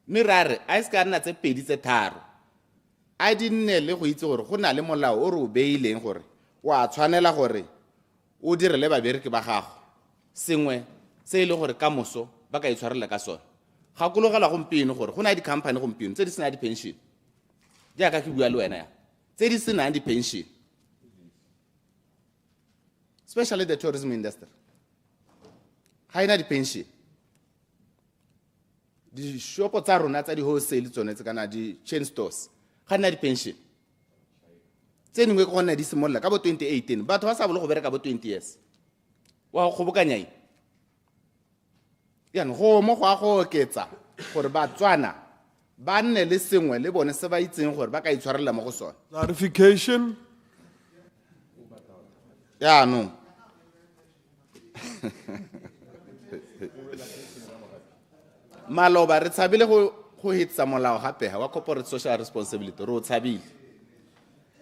mme ra re a se ka nna tse pedi tse tharo a di nne le go itse gore go na le molao o re o beileng gore wa tshwanela gore o dire le babereki ba gago sengwe se e le gore ka moso ba ka itshwarela ka sone gakologela gompieno gore go na le di-company gompieno tse di sena di-pension jaaka ke bua le wena ya tse di senang di-pension especially the tourism industry ga ena di-pension di-shopo tsa rona tsa di-wholesale tsone tse kana di-chain stores ga nna di-pension tse dingwe ke gonna di simolola ka bo 2018 batho ba sa bole go bereka bo 20 years wa go kgobokanya eng yaanong go mo go a go oketsa gore Batswana ba nne le sengwe le bone se ba itseng gore ba ka itshwarela mo go sone clarification yaanong maloba re tshabile go hetsa molao gape wa corporate social responsibility re o tshabile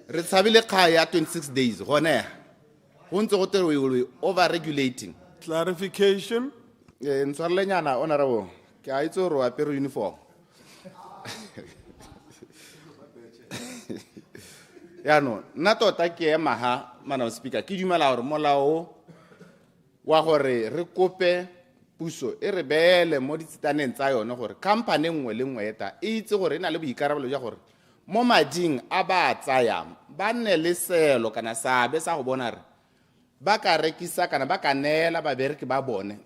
re tshabile kga ya 26 days gone go ntse go tere we over regulating clarification ntshwarelenyana honorable ke a itse gore o apere uniform yaanong nna tota ke ema ha Madam Speaker ke dumela gore molao wa gore re kope puso e re beele mo ditshitaneng tsa yone gore company nngwe le nngwe eta e itse gore e na le boikarabelo jwa gore mo mading a ba tsayang ba nne le selo kana sabe sa go bona re ba ka rekisa kana ba ka neela babereki ba bone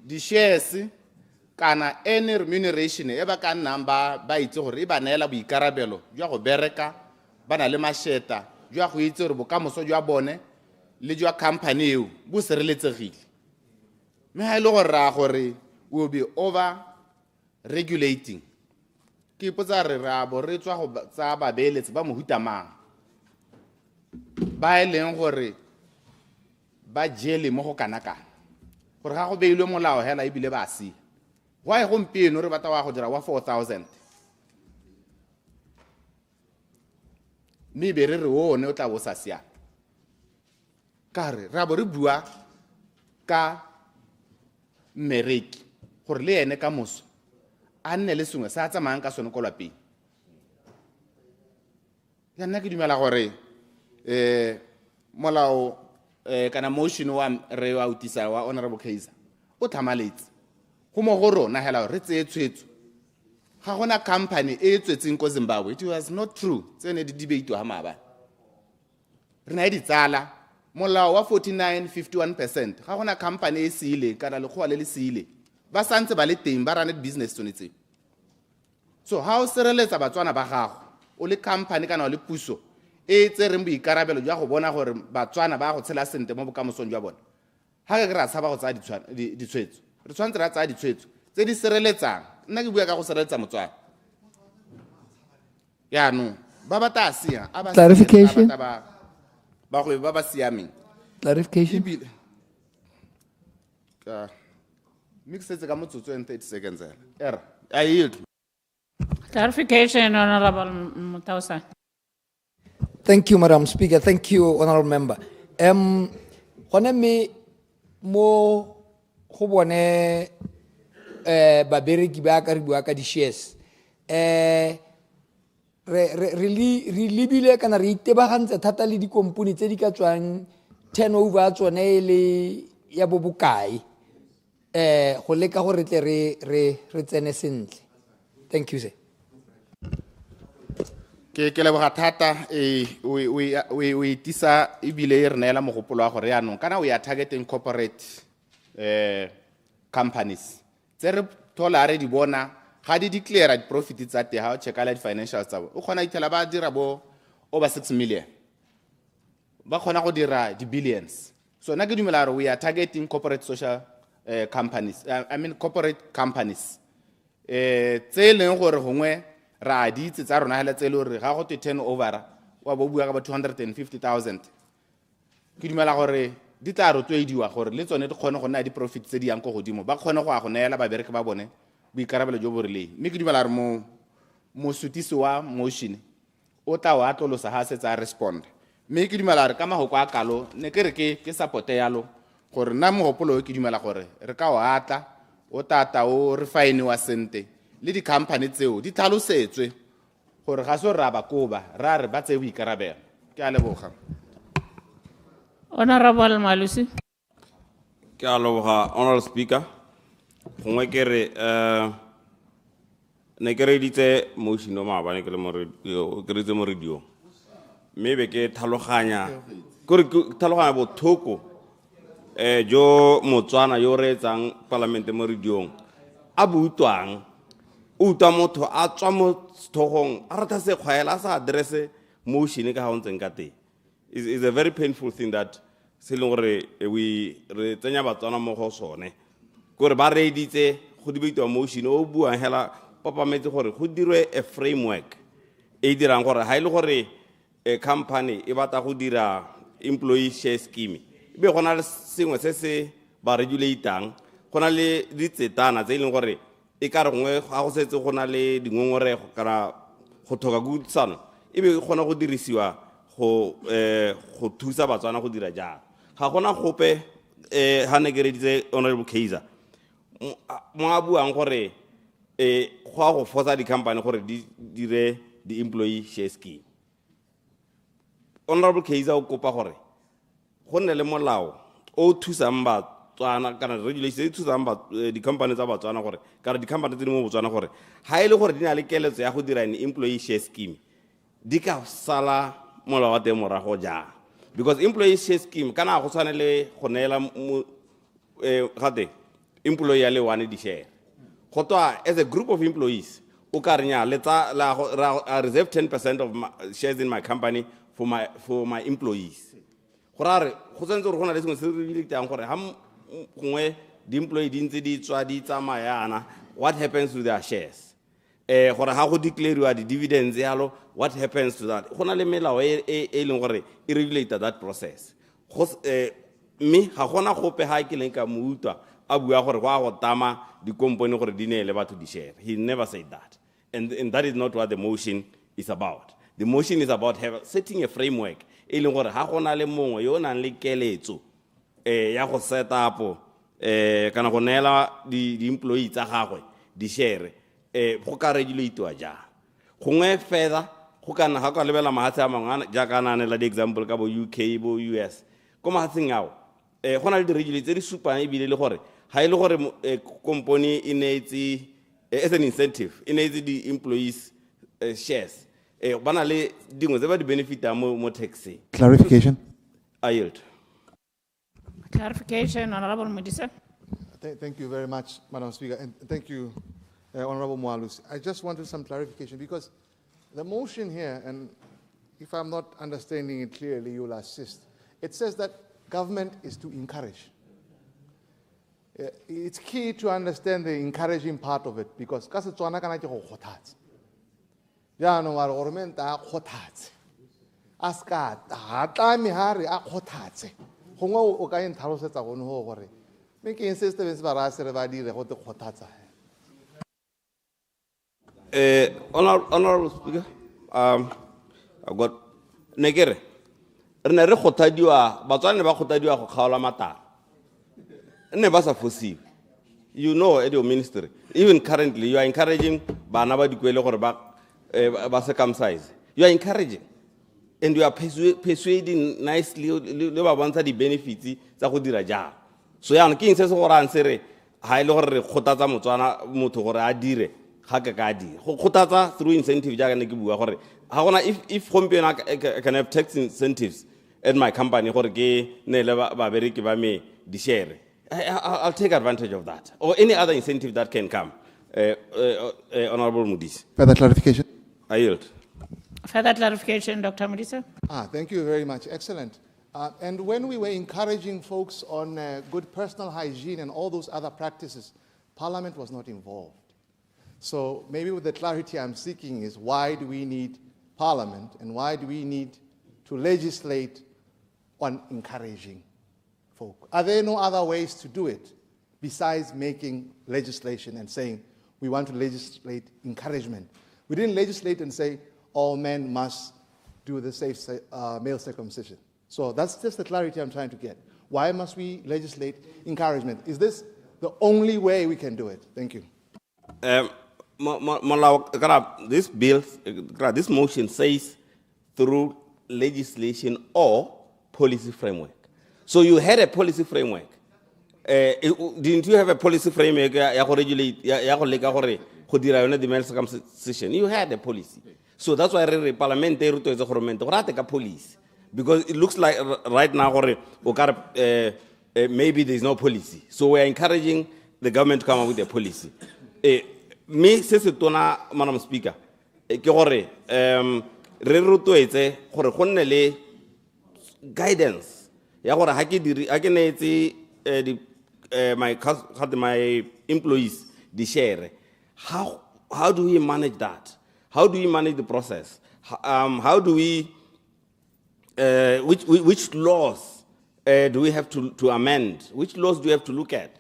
di-shares kana any remuneration e ba ka nnang ba itse gore e ba neela boikarabelo jwa go bereka ba na le mašeta jwa go itse gore bokamoso jwa bone le jwa company eo bo sireletsegile mme ga e le gore raya gore will be over regulating ke ipotsa re ra bo re tswa go tsa babeeletsi ba mohuta mang ba e leng gore ba jele mo go kana-kana gore ga go beilwe molao hela ebile ba sia why gompieno re batla wa go dira wa 4,000 mme be re re one o tla bo sa siame ka re ra bo re bua ka mmereki gore le ene ka moso a nne le sengwe sa tsamayang ka sone ko lapeng ya nna ke dumela gore molao kana motion wa re wa utisa wa honorable Kaiser o tlhamaletse go mo go rona hela re tseye tshwetso ga gona company e tswetseng ko Zimbabwe it was not true tsene di debate ha maba re na ditsala molao wa 49.51% ga gona company e siile kana le go le siile ba santse ba le teng ba run business tsonetse so how sereletsa Batswana ba gago o le company kana o le puso e tsereng boikarabelo jwa go bona gore Batswana ba go tshela sente mo bokamosong jwa bona ga ke ra tshaba go tsaya ditshwetso re tshwantse ra tsaya ditshwetso tse di sereletsang nna ke bua ka go sereletsa Motswana yaanong ba bata sia clarification ba go ba siameng clarification ka mixetse ka motsotso and 30 seconds era I yield Clarification, Honorable Mphathawasa. Thank you, Madam Speaker. Thank you, Honorable Member. Gone me mo go bone babereki ba ka re bua ka di-shares re lebile kana re itebagantse thata le dikompone tse di ka tswang turnover a tsone le ya bo bokae go leka gore tle re tsene sentle. Thank you, sir. ke leboga thata o itisa ebile e re neela mogopolo wa gore yaanong kana we are targeting corporate companies tse re thola re di bona ga di declare di-profit tsa te ga o checkala di-financials tsa bo o kgona itlhela ba dira bo over 6 million ba kgona go dira di-billions so nna ke dumela gore we are targeting corporate social companies corporate companies tse e leng gore gongwe ra di itse tsa rona hela tse le gore ga go te turnover wa bo bua ka ba 250,000 ke dumela gore di tla rotloediwa gore le tsone di kgone go nna di-profit tse di yang ko godimo ba kgone go a go neela babereki ba bone boikarabelo jo bo rileng mme ke dumela gore mosutisi wa motion o tla o atlolosa ga setse a respond mme ke dumela gore ka magoko a kalo ne ke re ke supporte yalo gore nna mogopolo o ke dumela gore re ka o atla o tata o re fainiwa sente le di-company tseo di tlhalosetswe gore ga se ra ba koba ra re ba tseye boikarabelo ke a leboga Honorable Malusi. Ke a leboga honorable speaker gongwe ke re ne ke reditse motion o maabane ke reditse mo radio mme be ke tlhaloganya bothoko jo Motswana yo reetsang parlamente mo radiong a butlwang o utlwa motho a tswa mo thogong a rata se kgwaela a sa addresse motion ka ga o ntseng ka teng is a very painful thing that se leng gore re tsenya Batswana mo go sone gore ba reeditse go dibetiwa motion o buang hela papametse gore go dirwe a framework e dirang gore ha ile gore a company e batla go dira employee share scheme be gona le sengwe se se ba regulatang gona le ditsetana tse e leng gore e ka re gongwe ga go setse go na le dingongorego kana go thoka kutlwisano e be gona go dirisiwa go thusa Batswana go dira jang ga gona gope ha ne ke reditse honorable Kaiser mo a buang gore go a go forsa di-company gore di dire di-employee share scheme honorable Kaiser o kopa gore go nne le molao o thusang Batswana kana regulation e thusang di-company tsa Batswana gore kana di-company tse di mo Botswana gore ha ile gore di na le keletso ya go dira an employee share scheme di ka sala molao wa teng morago jang because employee share scheme kana go tshwane le go neela gate employee ya le one di share go toa as a group of employees o ka renya letsa la reserve 10% of my shares in my company for my employees go rare go tsentse gore go na le sengwe se re di tang gore ha gongwe di employee di ntse di tswa di tsamayana what happens to their shares gore ha go declare di dividends yalo what happens to that go na le melao e leng gore e regulate that process go me ga gona gope ha ke leng ka moutwa a bua gore go a go tama di company gore di neele batho di share he never said that and that is not what the motion is about the motion is about setting a framework e leng gore ha gona le mongwe yo nang le keletso ya go set up kana go neela di employee tsa gagwe di share go ka regulatwa ja gongwe further go kana ha ka lebela mahatse a mangwe ja kana ne la di example ka bo UK bo US ko mahatseng ao go na le di regulate tse di supang e bile le gore ha ile gore company e neetse as an incentive e neetse di employees shares bana le dingwe tse ba di benefita mo taxing clarification I yield Clarification, Honorable Modisa. Thank you very much, Madam Speaker, and thank you, Honorable Moalus. I just wanted some clarification because the motion here, and if I'm not understanding it clearly, you'll assist. It says that government is to encourage. It's key to understand the encouraging part of it because Kasetswana kana ke go kgothatsa. Jaanong wa re government a kgothatse. Aska ta tla mehare a kgothatse. Gongwe o ka entlhalosetsa gone go gore me ke insiste be se ba ra se re ba dire go te kgothatsa. Honorable Speaker, I've got negere. Re ne re kgothadiwa Batswana ba kgothadiwa go kgaola matala. Ne ba sa fosiwe. You know at your ministry, even currently you are encouraging bana ba dikwele gore ba circumcise. You are encouraging and you are persuading nicely le ba bontsha di benefits tsa go dira jang. So yana ke ntse se go rantse re ha ile gore re kgotatsa Motswana motho gore a dire ga ka ka di go kgotatsa through incentive jaaka ne ke bua gore If gompieno I can have tax incentives at my company, I'll take advantage of that. Or any other incentive that can come. Honorable Modise. Further clarification? I yield. Further clarification, Dr. Modise. Thank you very much. Excellent. And when we were encouraging folks on good personal hygiene and all those other practices, Parliament was not involved. So maybe with the clarity I'm seeking is why do we need Parliament and why do we need to legislate on encouraging folk? Are there no other ways to do it besides making legislation and saying we want to legislate encouragement? We didn't legislate and say all men must do the safe male circumcision. So that's just the clarity I'm trying to get. Why must we legislate encouragement? Is this the only way we can do it? Thank you. This bill, this motion says through legislation or policy framework. So you had a policy framework. Didn't you have a policy framework to regulate the male circumcision? You had a policy. So that's why the parliament is a policy. Because it looks like right now maybe there's no policy. So we're encouraging the government to come up with a policy. Me, Madam Speaker, guidance. My employees, the share. How do we manage that? How do we manage the process? How do we, which laws do we have to amend? Which laws do we have to look at?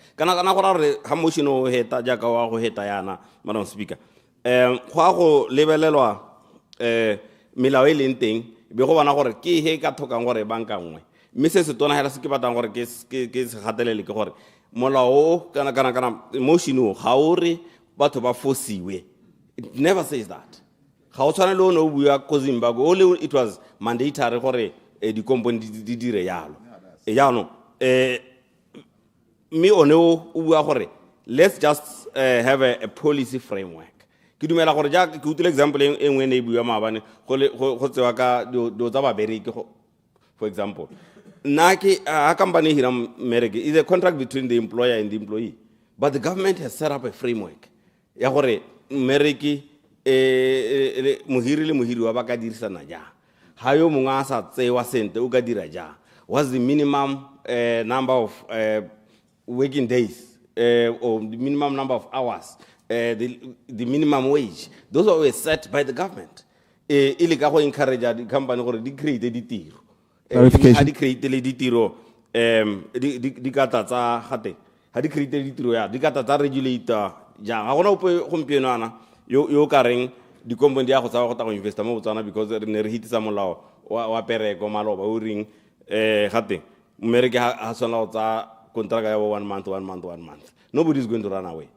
Madam Speaker. Melao e leng teng be go bona gore ke he ka thokang gore banka nngwe mme se se tona hela se ke batlang gore ke se gatelele ke gore molao kana motion o ga o re batho ba forciwe. It never says that. Ga o tshwana le o no bua ko Zimbabwe only it was mandatory gore di company di dire yalo yano me one o bua gore let's just have a policy framework. Ke dumela gore ja ke utile example e nngwe ne bua maabane go tsewa ka do tsa ba bereki for example na ke a company hira mereke is a contract between the employer and the employee, but the government has set up a framework ya gore mereki mohiri le mohiri wa ba ka dirisana ja ha yo monga sa tsewa sente o ka dira ja. What's the minimum number of working days or the minimum number of hours? The minimum wage, those are always set by the government. Ili ka go encourage the company gore di create ditiro. Ha di create le ditiro di ka tsa gate. Ha di create ditiro ya di ka tsa regulator ja ga gona ope gompieno ana yo ka reng di company ya go tsa go ta go investa mo botsana because re ne re hitisa molao wa pereko maloba o ring gate mmereke ha sona go tsa contract ya 1 month. Nobody is going to run away.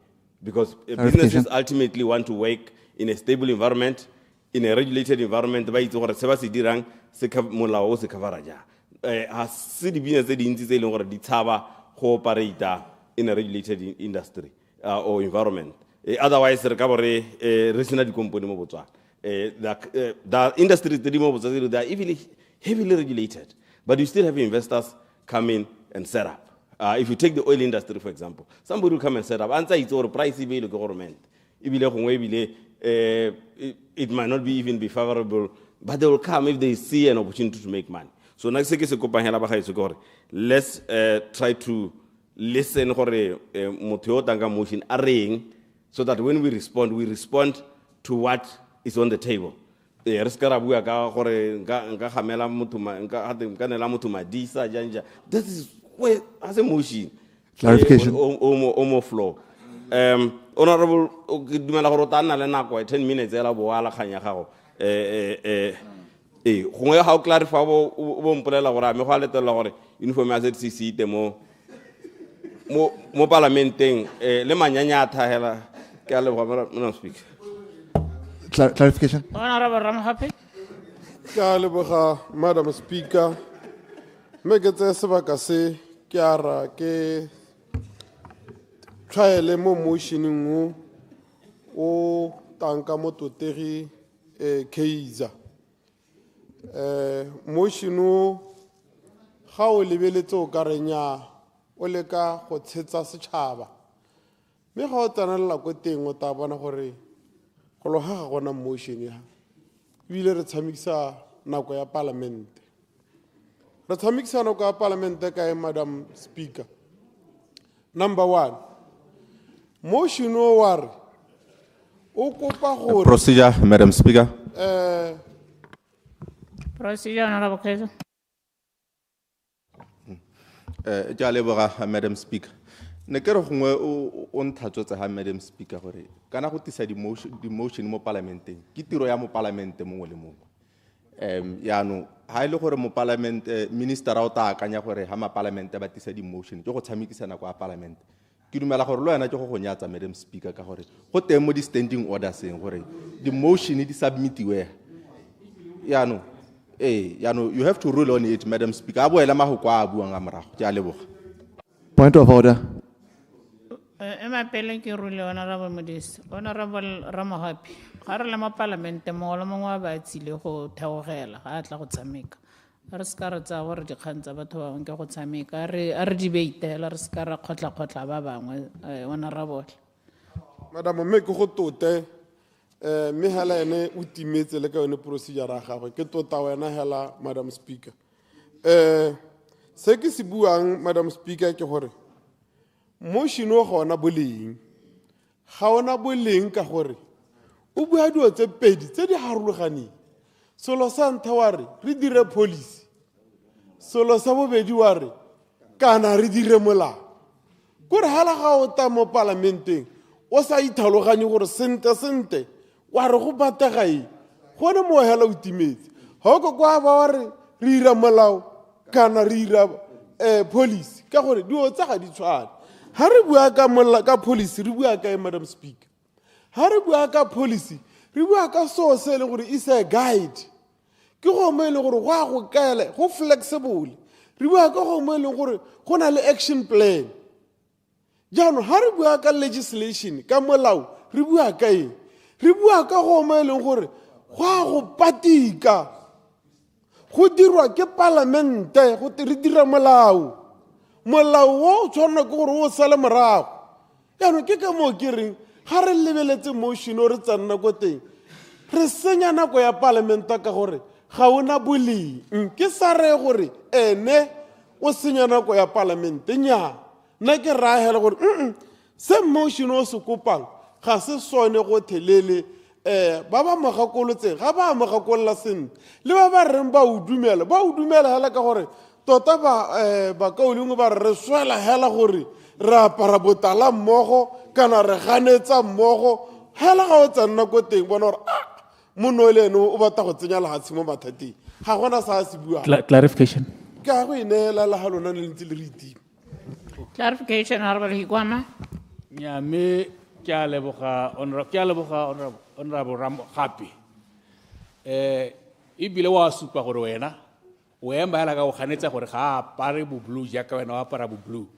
Because businesses ultimately want to work in a stable environment, in a regulated environment. Ba itse gore se ba se dirang se ka molao o se ka varaja. Ha se di business di ntse tse leng gore di tshaba go operate in a regulated industry or environment. Otherwise re ka bore re sena di company mo Botswana. The industries tse di mo Botswana they are heavily regulated, but you still have investors come in and set up. If you take the oil industry, for example, somebody will come and set up. Answer it's or price the government. It might not be even be favorable, but they will come if they see an opportunity to make money. So next let's try to listen motion arraying so that when we respond to what is on the table. This is where as a motion. Clarification. Floor. Honorable, 10 minutes. How clarify uniform as it CC demo mo parlamenting le manyanya thahela ke a le speak. Clarification. Honorable Ramhapi. Ke a leboga Madam Speaker. Me ke tse sebaka se ke ara ke trial mo motioning o tanka mo totegi Kezza motion o ga o lebeletse o ka renya o leka go tshetsa setšhaba mme ga o tsenelela ko teng o ta bona gore go loga ga gona motion ya ebile re tshamekisa nako ya palamente re tshamekisa nako ya palamente kae Madam Speaker. Number 1, motion o wa re o kopa gore Procedure, Madam Speaker. Procedure, Honorable Kaiser. Ke a leboga, Madam Speaker. Ne ke re gongwe o nthatsotse ha Madam Speaker gore kana go tisa di motion mo parlamenteng ke tiro ya mo parlamente mongwe le mongwe. Yaanong ha ile gore mo parlamente minister o ta akanya gore ha ma parlamente ba tisa di motion ke go tshamekisa nako ya parlamente. Ke dumela gore lo yana ke go go nyatsa Madam Speaker ka gore go teng mo di standing orders eng gore di motion di submitiwe. Yaanong you have to rule on it, Madam Speaker. A boela ma go kwa a buang a morago. Ke a leboga. Point of order. Ema pele ke rule Honorable Modise. Honorable Ramohapi. Ga re le mo parlamente mo le mongwe ba tsile go theogela ga a tla go tshameka. Re ska re tsa gore dikgang tsa batho ba bangwe ke go tshameka re debate hela re ska ra khotla ba bangwe Honorable. Madam mme ke go tote mme hela ene o timetse le ka yone procedure ya gagwe ke tota wena hela Madam Speaker. Se ke se buang Madam Speaker ke gore motion o gona boleng ga ona boleng ka gore o bua dio tse pedi tse di harologaneng. Solo sa ntha wa re dire policy, solo sa bobedi wa re kana re dire molao. Gore hala ga o ta mo parlamenteng o sa ithaloganye gore sente wa re go bategae gone mo hela o timetse ga go kwa ba wa re ira molao kana re ira policy ka gore dio tsa ga di tshwane. Ha re bua ka policy re bua ka Madam Speaker. Ha re bua ka policy re bua ka so se le gore is a guide ke go mo le gore wa go kaele go flexible re bua ka go mo le gore go na le action plan. Jaanong ha re bua ka legislation ka molao re bua ka eng re bua ka go mo le gore go patika go dirwa ke parlamente go re dira molao o tshwana ke gore o sale morago. Jaanong ke ka mo ke reng ga re lebeletse motion o re tsanna ko teng re senya nako ya parlamenta ka gore ga ona boleng ke sa re gore ene o senya nako ya parlamente nya nna ke raagela gore se motion o se kopang ga se sone go thelele ba ba mogakolotseng ga ba mogakolola sentle le ba ba reng ba o dumela hela ka gore tota ba kaolengwe ba re swela hela gore re apara botala mmogo kana re ganetsa mmogo hela ga o tsanna ko teng bona gore mono le ene o batla go tsenya lehatshe mo mathateng ga gona sa se bua. Clarification. Ka go ineela la ga lona le ntse le re itima. Clarification Honorable Higwama. Nya me ke a leboga Honorable Ramohapi. Ebile wa supa gore wena o emba hela ka go ganetsa gore ga apare bo blue jaaka wena wa apara bo blue.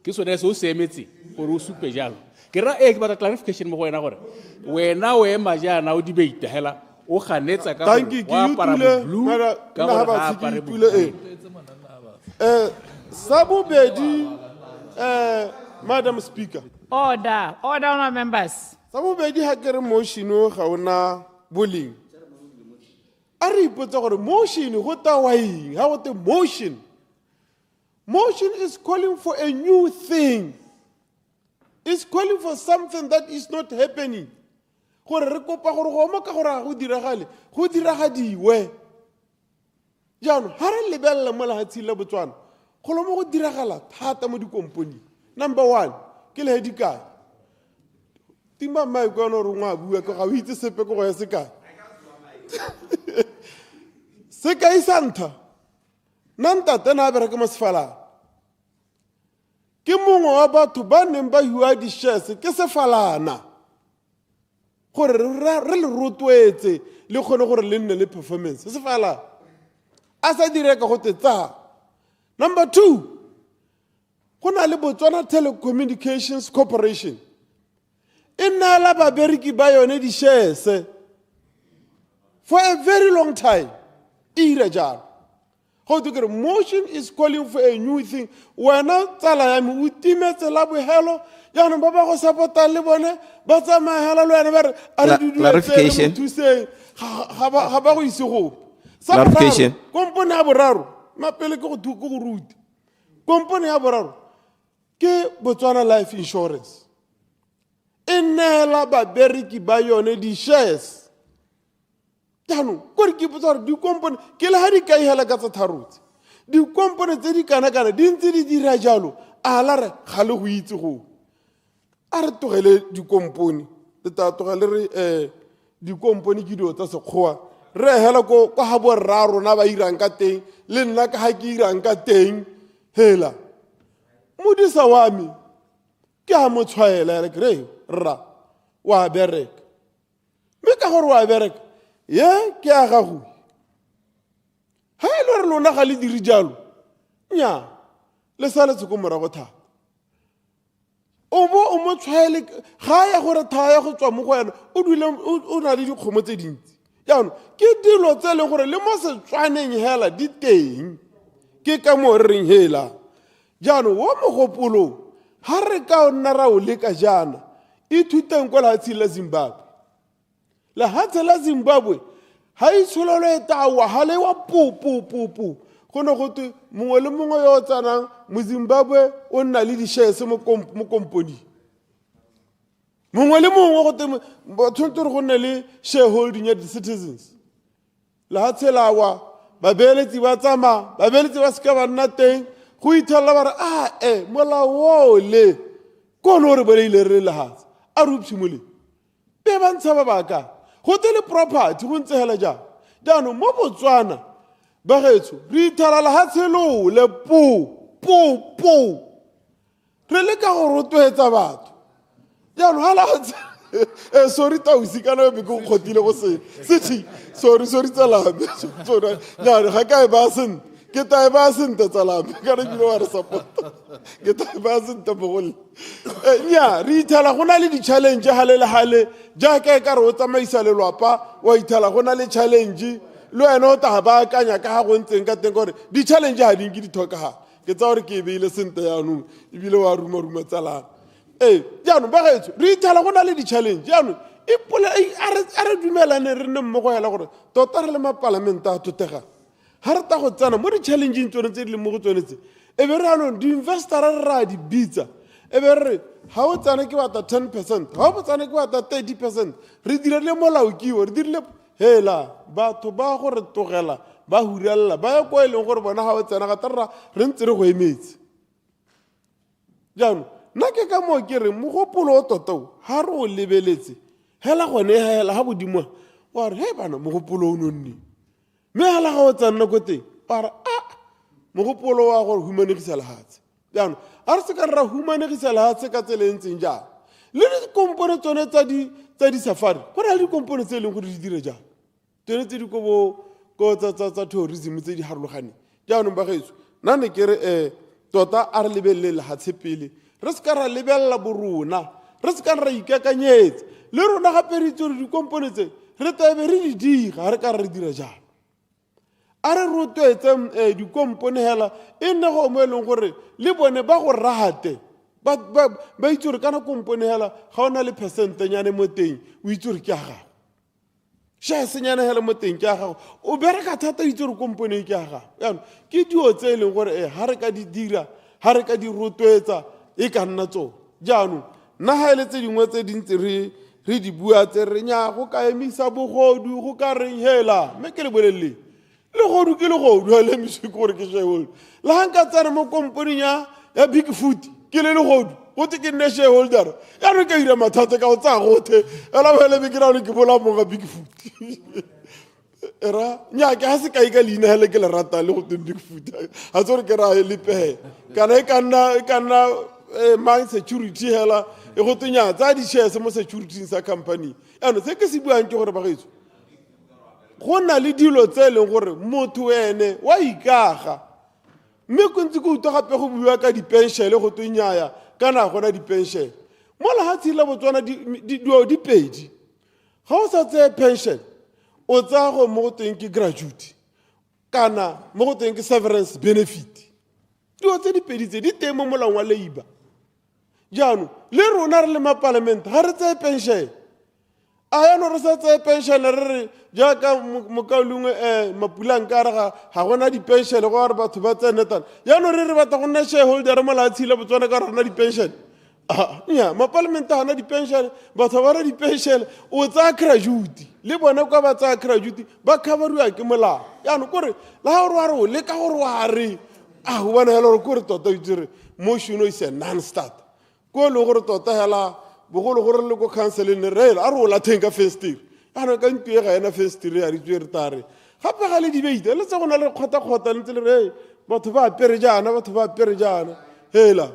Ke sone se o semetse gore o supe jalo. Ke ra ke batla clarification mo go wena gore wena o ema jana o debate hela o ganetsa ka wa apara bo blue ka gore ga apare bo blue. Sabubedi Madam Speaker. Order on members. Sabubedi ha ke re motion o ga ona boleng. A re ipotsa gore motion go ta wa eng ha go te motion. Motion is calling for a new thing. It's calling for something that is not happening. Gore re kopa gore go mo ka gore go diragadiwe. Jaanong ha re lebella mo lehatsheng la Botswana go lo mo go diragala thata mo dikomponi. Number 1 ke le hedikae. Timba mai go no rungwa bua ka ga o itse sepe go ya sekae. Sekai santa nanta tena bere ke mosfala ke mongwe wa batho ba neng ba hua di shares ke sefalana gore re le rotwetse le khone gore le nne le performance sefala a sa direka go tetsa. Number 2 go na le Botswana Telecommunications Corporation e nna la babereki ba yone di shares for a very long time. ira jalo go te kere motion is calling for a new thing wena tsala ya me o timetse la bohelo jaanong ba ba go support-a le bone ba tsamaya le wena ba re a re Clarification. thuseng ga ba go ise gope Clarification. kompone ya boraro mapele ke go ruta kompone ya boraro ke Botswana life insurance e neela babereki ba yone di-shares jaanong kore ke potsa gore dikompone ke le ga di ka ihela ka tsa tharotse dikompone tse di kana-kana di ntse di dira jalo a la re ga le go itse go a re togele dikompone le ta togele re dikompone ke dio tsa sekgowa re hela ko ga borra rona ba irang ka teng le nna ka ga ke irang ka teng hela modisa wa me ke a mo tshwaela le kere rra wa bereka mme ka gore wa bereka ye ke a gago ha e le gore lona ga le dire jalo nya le sa le tseko morago thata o mo tshwaele ga ya gore thaya go tswa mo go yena o dule o na le dikgomo tse dintsi jaanong ke dilo tse e leng gore le mo setswaneng hela di teng ke ka mo re reng hela jaanong wo mogopolong ha re ka nna ra o leka jana ithuteng kwa lehatsheng la Zimbabwe lehatshe la Zimbabwe ha itshololo e tawa ha le wa pu go ne go te mongwe le mongwe yo o tsanang mo Zimbabwe o nna le di-shares mo company mongwe le mongwe go te tshwanetse gore go nne le shareholding ya di-citizens lehatshe lawa babeeletsi ba tsamaya babeeletsi ba seka ba nna teng go ithelela ba re molao o le ko ne gore beleile re lehatshe a re opshimole be ba ntsha ba baka go te le property go ntse hela jang jaanong mo Botswana ba getso re ithela lehatshe leo le po re le ka go rotloetsa batho jaanong ha lehatshe sorry tausi kana be go khotile go se sorry tsalame jaanong ga ka e ba sente ke ta e ba sente tsalame kana ke lo re support ke ta e ba sente bogole nya re ithela go na le di-challenge hale jaaka e ka re o tsamaisa lelwapa wa ithela go na le challenge le wena o ta ba akanya ka ga go ntseng ka teng gore di-challenge ha dinke di tlhokagala ke tsa gore ke e beile sente yaanong ebile wa ruma tsalame jaanong ba gaetso re ithela go na le di-challenge jaanong a re dumelane re nne mmogo hela gore tota re le mapalamente a totegang ha re ta go tsena mo di-challengeng tsone tse di leng mo go tsone tse e be re anong di-investora re ra di bitsa e be re ha o tsena ke bata 10%, ha o tsena ke bata 30%, re dirile molao kiwo re dirile hela batho ba go re togela ba hurella ba ya kwa e leng gore bona ha o tsena ga tarra re ntse re go emetse jaanong nna ke ka moo ke re mogopolo o totao ha re o lebeletse hela gone hela ha bodimo wa re bana mogopolo o nonne mme hela ga o tsena ko teng wa re mogopolo wa gore humanegisa lehatshe jaanong a re se ka ra humanegisa lehatshe ka tsela e ntseng jang le dikompone tsone tsa di-safari go na le dikompone tse e leng gore di dire jang tsone tse di ko tsa tourism tse di harologaneng jaanong ba gaetso nna ne ke re tota a re lebelele lehatshe pele re se ka ra lebelela borona re se ka ra ikakanyetsa le rona gape re itse gore dikompone tse re tabe re di diga re ka re dira jalo a re rotloetse dikompone hela e nne go mo e leng gore le bone ba go rate ba itse gore kana kompone hela ga o na le percentenyane mo teng o itse gore ke a gago shaesenyane hela mo teng ke a gago o bereka thata o itse gore kompone ke a gago yaanong ke dio tse e leng gore ga re ka di dira ga re ka di rotloetsa e ka nna tsone jaanong nna ga e le tse dingwe tse dintse re di bua tse re nya go ka emisa bogodu go ka reng hela mme ke le bolelele legodu ke legodu ga le emise ke gore ke shareholder le ga nka tsena mo komponeng ya big food ke le legodu go te ke nne shareholder yaanong ka ira mathata ka go tsaya gothe ela boele be ke raone ke bola monga big food era nya ke ga se kae ka leina hele ke le rata le go teng big food ga tse gore ke ra le pehe kana e ka nna mang security hela e go tenya tsa di-shares mo security sa company yaanong se ke se buang ke gore ba gaetso go na le dilo tse e leng gore motho ene wa ikaga mme ko ntse ko utlwa gape go bua ka dipenšene go tonyaya kana gona dipenšene mo lehatsheng la Botswana di pedi ga o sa tseye pension o tsaya go mo go teng ke gratuity kana mo go teng ke severance benefit dilo tse di pedi tse di teng mo molaong wa labour jaanong le rona re le mapalamente ga re tseye pension a yano re sa tseye pension re re jaaka mokaolongwe mapulang ka re ga gona di-pension go gore batho ba tseye netana yano re re batla go nna shareholder mo la tshile botswana ka re gona di-pension nya mapalamente ga gona di-pension batho ba re di-pension o tsaya graduate le bone kwa ba tsaya graduate ba coveriwa ke molao yaanong kore le ga gore wa re o leka gore wa re go bona fela gore kore tota itsere motion is a non-start ko le gore tota fela bogolo gore le ko counseleng re a re o latheng ka festiri yaanong ka ntue ga ena festiri ya ditswe re tare gape ga le dibeite le tse go na le kgota-kgota le ntse le re batho ba apere jaana hela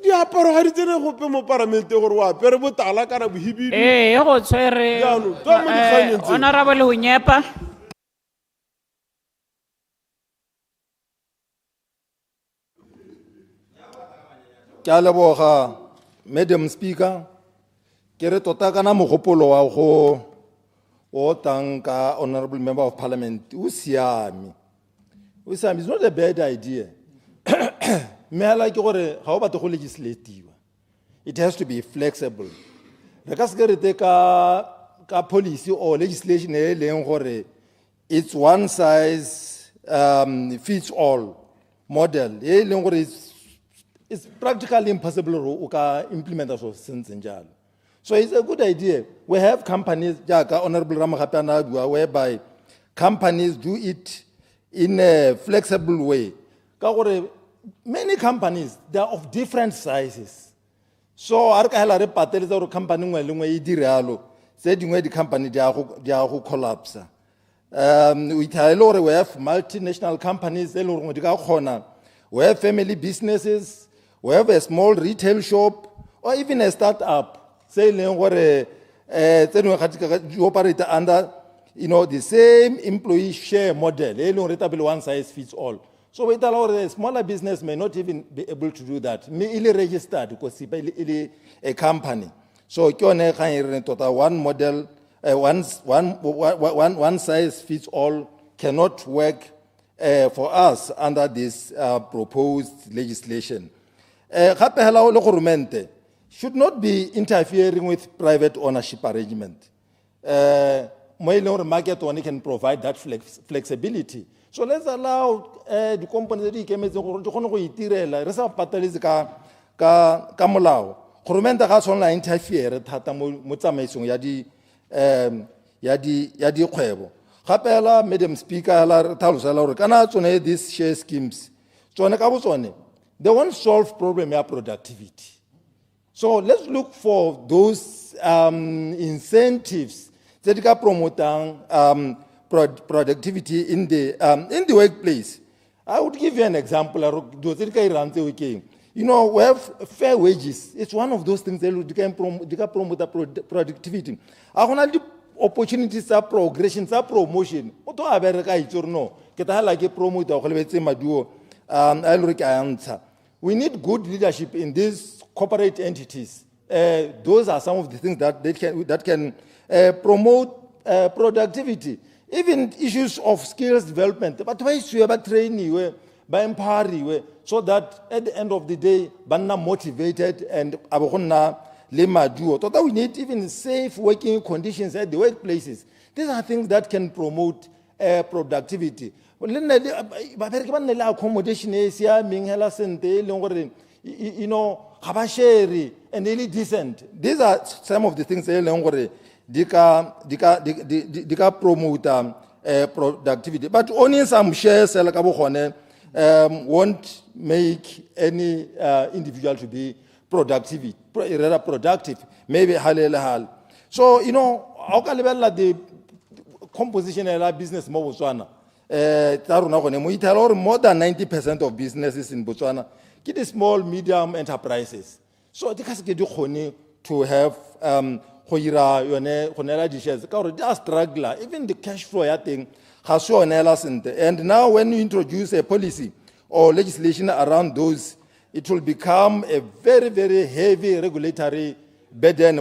diaparo ga di tsene gope mo palamente gore o apere botala kana bohibidi go tshwere honorable 𝗜𝗡𝗦𝗡𝗦. Ke a leboga Madam Speaker ke re tota kana mogopolo wa go o tanka Honorable Member of Parliament o siame it's not a bad idea mela ke gore ga o batla go legislatiwa it has to be flexible re ka se ke re te ka policy or legislation e leng gore it's one size fits all model e leng gore it's practically impossible to implement that. So it's a good idea. We have companies, Honorable Ramagapana, whereby companies do it in a flexible way. Many companies, they are of different sizes. So, the company the company they are collapse. We have multinational companies, we have family businesses. We have a small retail shop or even a startup, saying operate under the same employee share model. One size fits all. So we tell a smaller business may not even be able to do that. May registered because it's a company. So one model, one size fits all cannot work for us under this proposed legislation. Should not be interfering with private ownership arrangement. Market one can provide that flexibility. So let's allow the companies that can make the interfere Madam Speaker, these share schemes. They won't solve problem of productivity. So let's look for those incentives that can promote productivity in the workplace. I would give you an example. You know, we have fair wages. It's one of those things that can promote productivity. Opportunities are progression, are promotion. We need good leadership in these corporate entities. Those are some of the things that can promote productivity. Even issues of skills development. But why should you train you, by empower you, so that at the end of the day, banna motivated and we need even safe working conditions at the workplaces. These are things that can promote productivity. Accommodation and really decent. These are some of the things that can promote productivity. But only some shares won't make any individual to be productive. Maybe halal. So, how can the composition of our business more Botswana? More than 90% of businesses in Botswana get small, medium enterprises. So they can to have they are struggling. Even the cash flow thing has shown. And now when you introduce a policy or legislation around those, it will become a very, very heavy regulatory burden.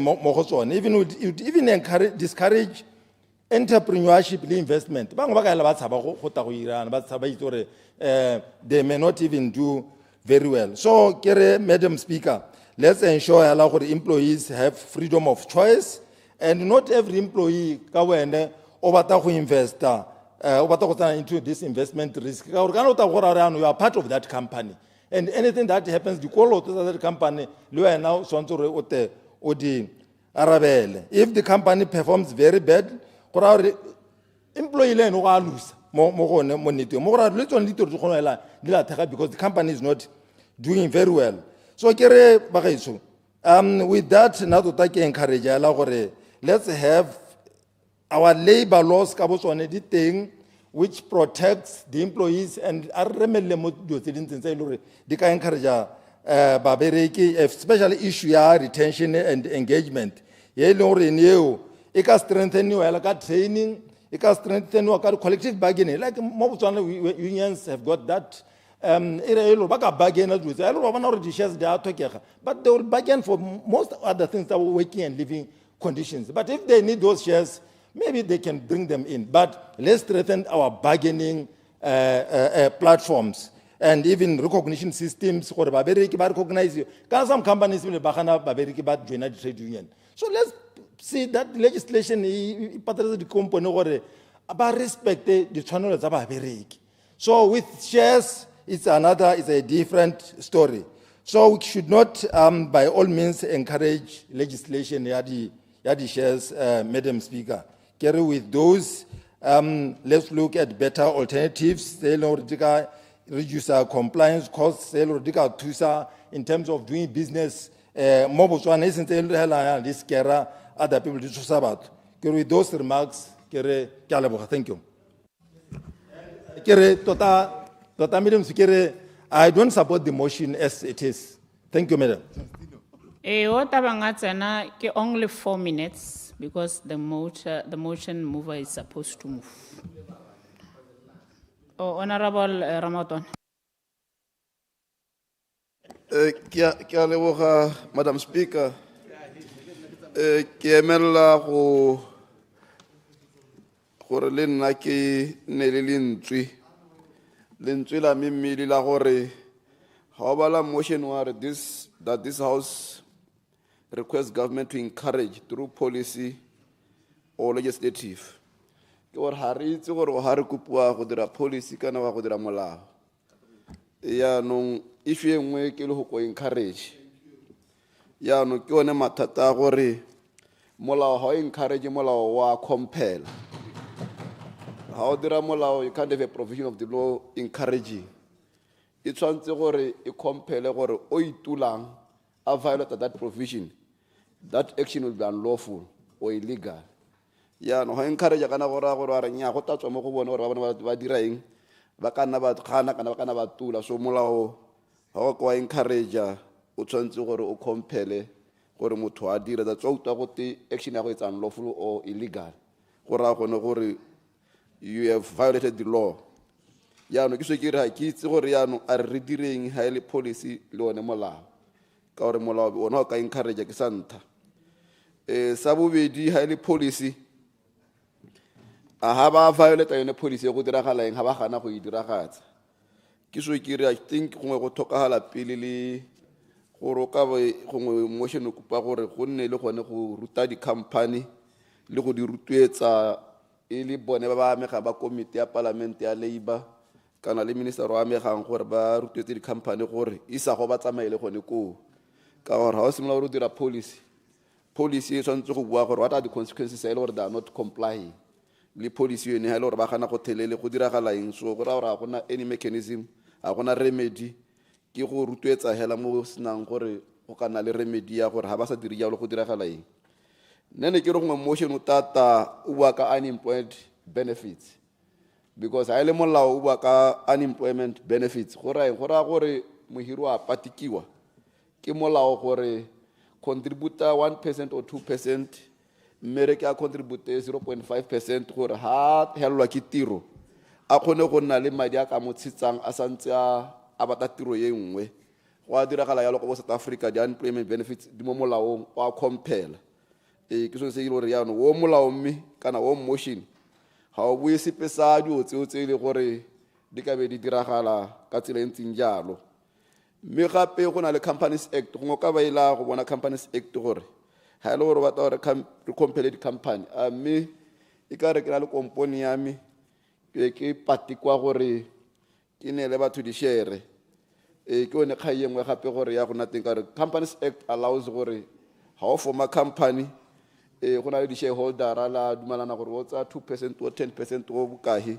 Even it would even discourage entrepreneurship le investment bangwe ba ka ela ba tshaba go ta go irana ba tshaba itse gore they may not even do very well. So kere Madam Speaker, let's ensure hela gore employees have freedom of choice, and not every employee ka wena o batla go investa o batla go tsena into this investment risk ka gore kana o ta go ra you are part of that company, and anything that happens dikoloto tsa that company le wena o swantse gore o te o di arabele. If the company performs very bad employee le no ga lose mo gone mo neteng mo gore le tsone ditiro di gona ela di la thega because the company is not doing very well. So kere ba gaitso with that na tota ke encourage ela gore let's have our labor laws ka botsone di teng which protects the employees, and a remelle mo dio tse dintseng tse ile gore di ka encourage babereki, especially issue ya retention and engagement ye ile gore neo e ka strengtheniwa ela ka training, e ka strengtheniwa ka collective bargaining. Like mo Botswana unions have got that ba ka bargain a dutse elo ba bona gore di-shares di a tlhokega, but they will bargain for most other things that working and living conditions. But if they need those shares, maybe they can bring them in. But let's strengthen our bargaining platforms and even recognition systems gore babereki ba recognize you. Because some companies will ba gana babereki ba join the trade union. So let's see that legislation e patretse di company gore ba respect di tshwanelo tsa babereki. So with shares it's a different story. So we should not by all means encourage legislation ya di shares, Madam Speaker. Carry with those let's look at better alternatives. Reduce our compliance costs, in terms of doing business. Mo Botswana isn't this kera other people to choose about. With those remarks, thank you. I don't support the motion as it is. Thank you, Madam. Only 4 minutes because the motion mover is supposed to move. Honorable Ramadan. Madam Speaker, ke emela go gore le nna ke ne le lentswe la mmele la gore ha o bala motion wa that this house requests government to encourage through policy or legislative. Ke gore ha re itse gore ha re kopua go dira policy kana wa go dira molao. Ya no if ye nngwe ke le go encourage. Ya no ke one mathata gore molao ha encourage molao wa compel. How dira molao you can't have a provision of the law encouraging. It wants gore e compel gore o itulang a violate that provision. That action will be unlawful or illegal. Ya no encourage kana gore re nya go tatswa mo go bona gore ba dira eng ba kana ba khana kana ba kana ba tula. So molao ha go encourage o tshwantse gore o compele gore motho a dira that so go te action ya go etsa unlawful or illegal gore a gone gore you have violated the law. Ya no ke se ke re ha ke itse gore ya no a re direng highly policy le one molao ka gore molao ona o ka encourage ke santa sa bobedi highly policy a ha ba violate yone policy go diragala eng ha ba gana go idiragatsa ke so ke re I think gongwe go thokagala pele le gore ka gongwe motion o kupa gore go nne le gone go ruta di company le go di rutwetsa ili bone ba amega ba committee ya parliament ya labor kana le minister wa amegang gore ba rutwetse di company gore isa go ba tsamaile gone ko ka gore ha o simolola go dira policy e tshwanetse go bua gore what are the consequences or they are not complying le policy yone ha ile gore ba gana go thelele go diragala eng. So go ra gore ga gona any mechanism ga gona remedy ke go rutwetsa hela mo senang gore go kana le remedy ya gore ha ba sa diri jalo go diragala eng. Nene ke re go motion o tata o bua ka unemployment benefits because ha ile molao o bua ka unemployment benefits go ra gore mohiri a patikiwa ke molao gore contributor 1% or 2% mmere ke a contribute 0.5% gore ha helwa ke tiro a khone go nna le madi a ka motsitsang a santse a bata tiro ye nngwe go a diragala yalo go South Africa di unemployment benefits di mo molaong wa compel ke so se ile gore yaanong wo molao mme kana wo motion ga o bue sepe sa dio tseo tse e le gore di ka be di diragala ka tsela e ntseng jalo mme gape go na le Companies Act go ka ba ila go bona Companies Act gore ha e le gore ba tla re company di-company mme e ka re ke na le kompone ya me ke patikwa gore ke ne le batho di-share ke one kgai ye nngwe gape gore ya go nna teng ka re Companies Act allows gore ha o forma company go na le di-shareholder la dumelana gore o tsa 2% or 10% o bokae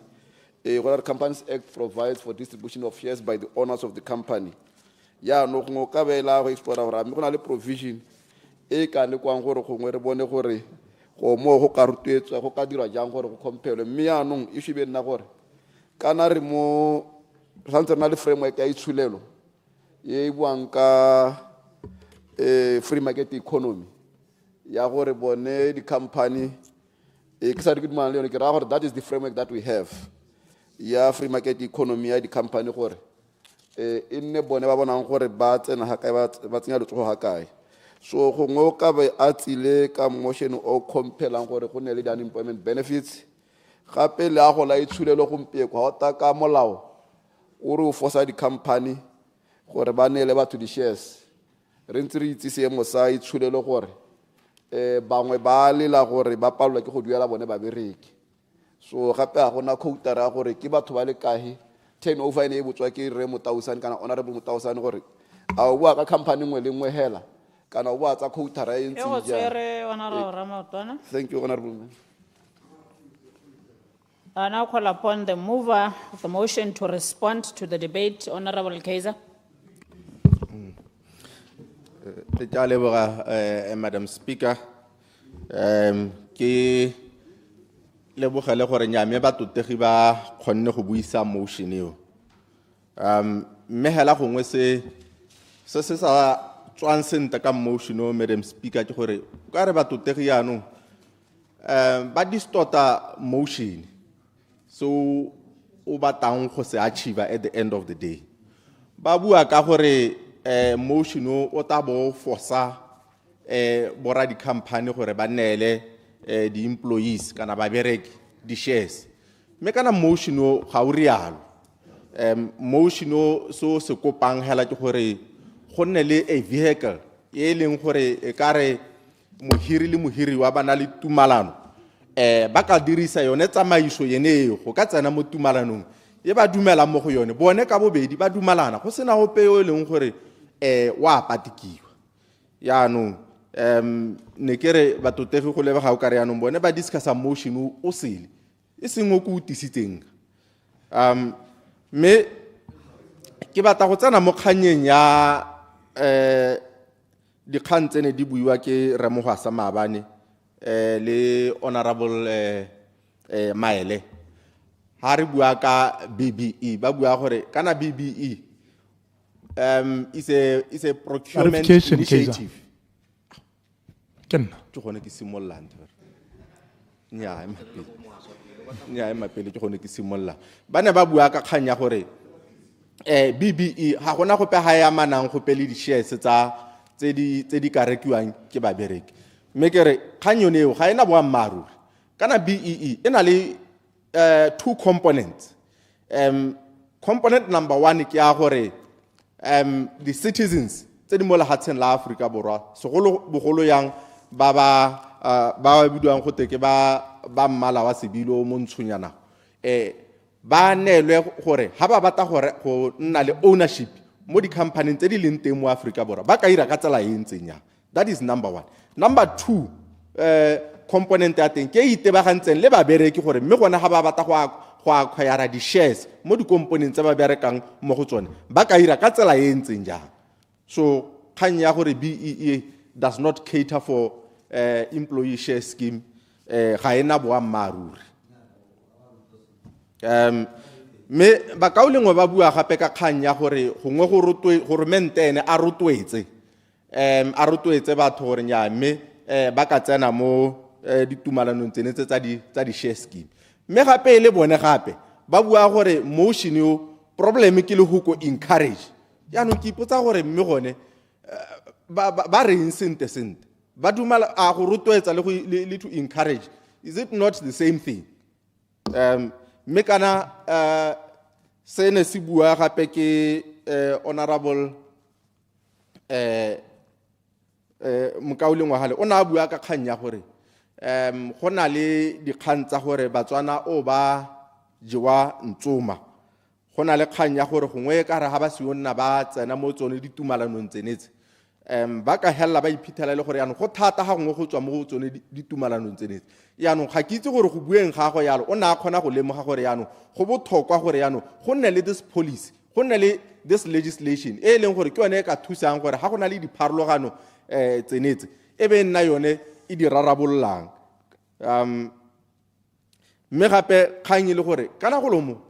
go na le Companies Act provides for distribution of shares by the owners of the company ya no go ka bela go explore gore go na le provision e ka le kwang gore gongwe re bone gore go mo go ka rutetswa go ka dirwa jang gore go compare mme ya no e shibe nna gore kana re mo santse na le framework ya itshulelo ye buang ka free market economy ya gore bone di company ke sa di dumana le yone ke ra gore that is the framework that we have ya free market economy ya di company gore e nne bone ba bonang gore ba tsena ha kae ba tsenya letsogo ha kae so go ngo ka ba a tsile ka motion o compelang gore go ne le unemployment benefits gape le a go la itshulelo gompieko ga o ta ka molao o re o forsa di company gore ba ne le batho di shares re ntse re itse seemo sa itshulelo gore bangwe ba lela gore ba palelwa ke go duela bone ba bereki so gape ga gona quota ya gore ke batho ba le kae turnover ene e botswa ke re Mphahlele kana honorable Mphahlele gore a o bua ka company nngwe le nngwe hela kana o bua tsa quota ya e ntse ja thank you honorable. I now call upon the mover of the motion to respond to the debate, Honorable Kaiser. Madam Speaker, ke lebogele gore nyame ba totegi ba kgonne go buisa motion eo mme hela gongwe se sa tswang sente ka motion o Madam Speaker ke gore ka re ba totegi yaanong ba distorta motion so o batang go se achieve at the end of the day ba bua ka gore motion o ta bo forsa bora di company gore ba nele di employees kana ba bereki di shares me kana motion o ga o rialo motion o so se kopang hela ke gore go nne le a vehicle e leng gore e kare mohiri le mohiri wa bana le tumalano ba ka dirisa yone tsamaiso yeneo go ka tsena mo tumalanong e ba dumela mo go yone bone ka bobedi ba dumalana go sena go peo e leng gore wa patikiwa yaanong ne kere ba totegi go leba ga o ka re yaanong bone ba discussa motion o sele e sengwe go utisitseng me ke batla go tsena mo kganyeng ya dikgang tsene di buiwa ke Ramogwasa Maabane le honorable Maele ha re bua ka BBE ba bua gore kana BBE is a procurement initiative Kenna ke gone ke simollang nya mapele ke gone ke simolla ba ne ba bua ka kganya gore BBE ha gona go pe ha ya manang go pele di shares tse di ka rekiwang ke ba bereki me kere kganyo neo ga ena boa mmaruri kana BEE ena le two components component number 1 ke ya gore the citizens tse di mo lehatsheng la Afrika Borwa segolo bogolo yang ba bidiwang go teke ba mmala wa sebilo mo ntshonyana ba nelwe gore ha ba bata gore go nna le ownership mo di company tse di leng teng mo Afrika Borwa ba ka ira ka tsela e ntseng ya that is number 1. Number 2 component ya teng ke itebagantseng le ba bereki gore mme gona ha ba bata go acquire di shares mo di components tse ba berekang mo go tsone ba ka ira ka tsela e ntseng jang so kgang ya gore BEE does not cater for employee share scheme ga ena boammaruri me ba kaulengwe ba bua gape ka kgang ya gore gongwe gore mentene a rotloetse batho gore nya mme ba ka tsena mo ditumalanong tsene tsa di share scheme me gape le bone gape ba bua gore motion yo problem ke le go go encourage yaanong ke ipotsa gore mme gone ba reng sente ba dumela a go rotloetsa le to encourage, is it not the same thing? Me kana se ne se bua gape ke honorable mokauleng wa hale o na bua ka kgang ya gore go na le dikgang tsa gore Batswana o ba jewa ntsoma, go na le kgang ya gore gongwe ka re ha ba sionna ba tsena mo tsone ditumalanong tsenetse ba ka hella ba iphithela le gore yana go thata ga gongwe go tswa mo go tsone ditumalanong tsenetse. Yaanong ga ke itse gore go bueng ga go yalo o na kgona go lemoga gore yaanong go botlhokwa gore yaanong go nne le this policy, go nne le this legislation e leng gore ke yone e ka thusang gore ga go na le dipharologano tsenetse e be nna yone e di rarabollang. Me gape kgang e le gore kana go lomo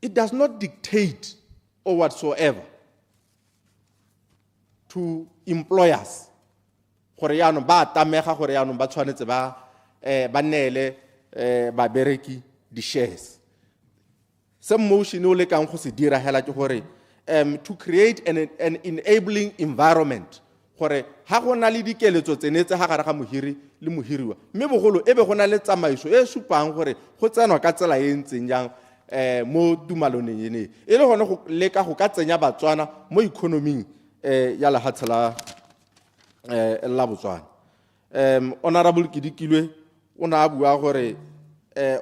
it does not dictate or whatsoever to employers gore yaanong ba tamega gore yaanong ba tshwanetse ba neele babereki di-shares. Some motion o le kang go se dira hela ke gore to create an enabling environment gore ha go na le dikeletso tsenetse ha gare ga mohiri le mohiriwa mme bogolo e be go na le tsamaiso e supang gore go tsenwa ka tsela e ntseng jang mo tumaloneng ene e le gone go leka go ka tsenya Batswana mo economing ya lehatshe la Botswana. Honorable Kidikilwe o na a bua gore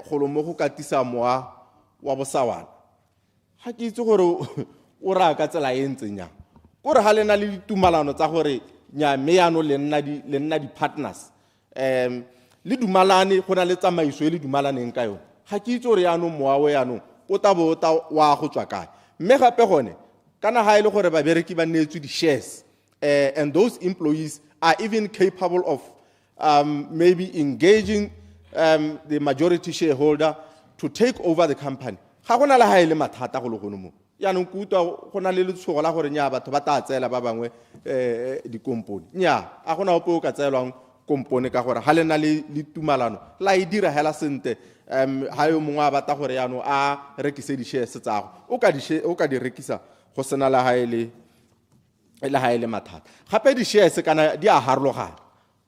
golo mo go katisa moa wa bosawana ga ke itse gore o ra ka tsela e ntseng jang gore ha le na le ditumalano tsa gore nya me yano le nna di partners le dumalane go na le tsamaiso e le dumalaneng ka yone ga ke itse gore yaanong moa we yaanong o ta bo wa go tswa kae mme gape gone kana ha ile gore babereki ba neetswe di-shares and those employees are even capable of maybe engaging the majority shareholder to take over the company. Ga gona le ha ile mathata go le gono mo yaanong ke utlwa go na le letshogo la gore nya batho ba tla tseela ba bangwe dikompone nya a gona ope o ka tseelwang kompone ka gore ha le na le tumalano la e dira hela sente ha yo mongwe a bata gore yaanong a rekise di-shares tsago o ka di rekisa go sena la ha ile mathata gape di-shares kana di a harologana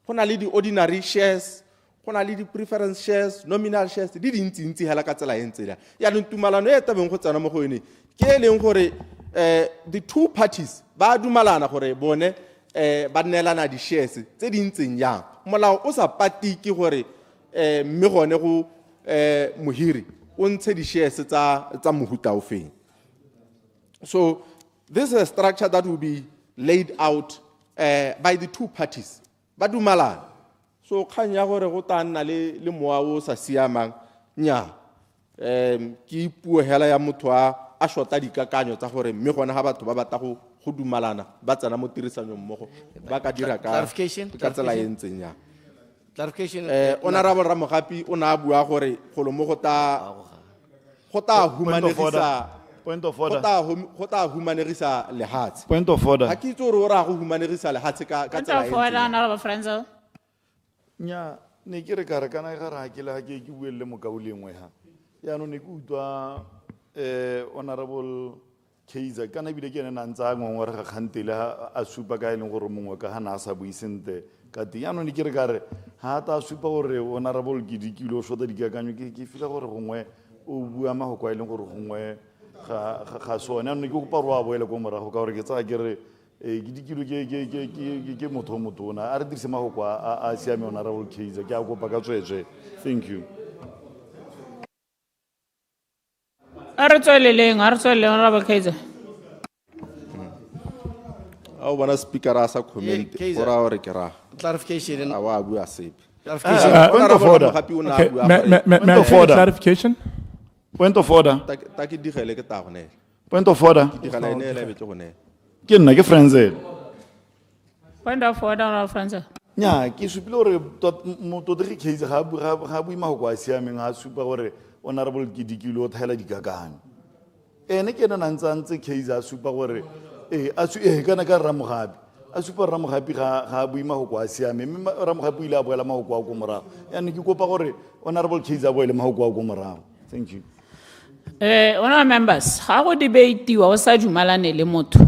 go na le di-ordinary shares go na le di-preference shares, nominal shares di dintsi hela ka tsela e ntsela yaanong tumalano e tabeng go tsena mo go yone ke e leng gore the two parties ba dumalana gore bone ba neelana di-shares tse di ntseng jang molao o sa patike gore mme gone go mohiri o ntshe di-shares tsa mohuta o feng. So this is a structure that will be laid out by the two parties ba dumalana. So kgang ya gore go ta nna le moa o sa siamang nya ke puo hela ya motho a shota dikakanyo tsa gore mme gone ha batho ba bata go dumalana ba tsena mo tirisanong mmogo ba ka dira ka tsela e ntseng ya clarification. Honorable Ramogapi o na bua gore golo mo go ta humanegisa Point of order. go ta humanegisa lehatshe. Point of order. Ha ke itse gore o ra go humanegisa lehatshe ka Point tsela of e order, ntseng. Honorable Frenzel. Nya ne ke re ka re kana ga ra ke le ha ke buelle mokaulengwe ha yaanong ne ke utlwa honorable Kaiser kana bile ke nna ntsa ngwe re ga khantele a supa ka ileng gore mongwe ka hana a sa buisente ka di yaanong ne ke re ka re ha ta supa gore honorable Kidikilwe o shota dikakanyo ke fila gore gongwe o bua ma go kwa ileng gore gongwe ga sone yaanong ne ke go parwa boele go morago ka gore ke tsa ke re Kidikilwe ke motho o motona a re dirise magoko a siame honorable Kaiser ke a kopa ka tswetswe. Thank you. A re tsweleleng Honorable Kaiser. A o bona speaker a sa comment Kaiser. ora ore ke ra Clarification. a wa bua sepe. Point of order. Point of order. Clarification. Point of order. Ta ke digele ke ta go ne. Point of order. Digela ene le betse go ne. Ke nna ke Frenzel. Point of order, Honorable Frenzel. Nya ke supile gore motho de case ga bui magoko a siameng ga supa gore honorable Kidikilwe o thela dikakanyo ene ke nna ntsantse case a supa gore kana ka Ramogapi a supa Ramogapi ga bui magoko a siame mme Ramogapi ile a boela magoko a go morago yaanong ke kopa gore honorable case a boele magoko a go morago. Thank you. Honorable members, ga go debateiwa o sa dumalane le motho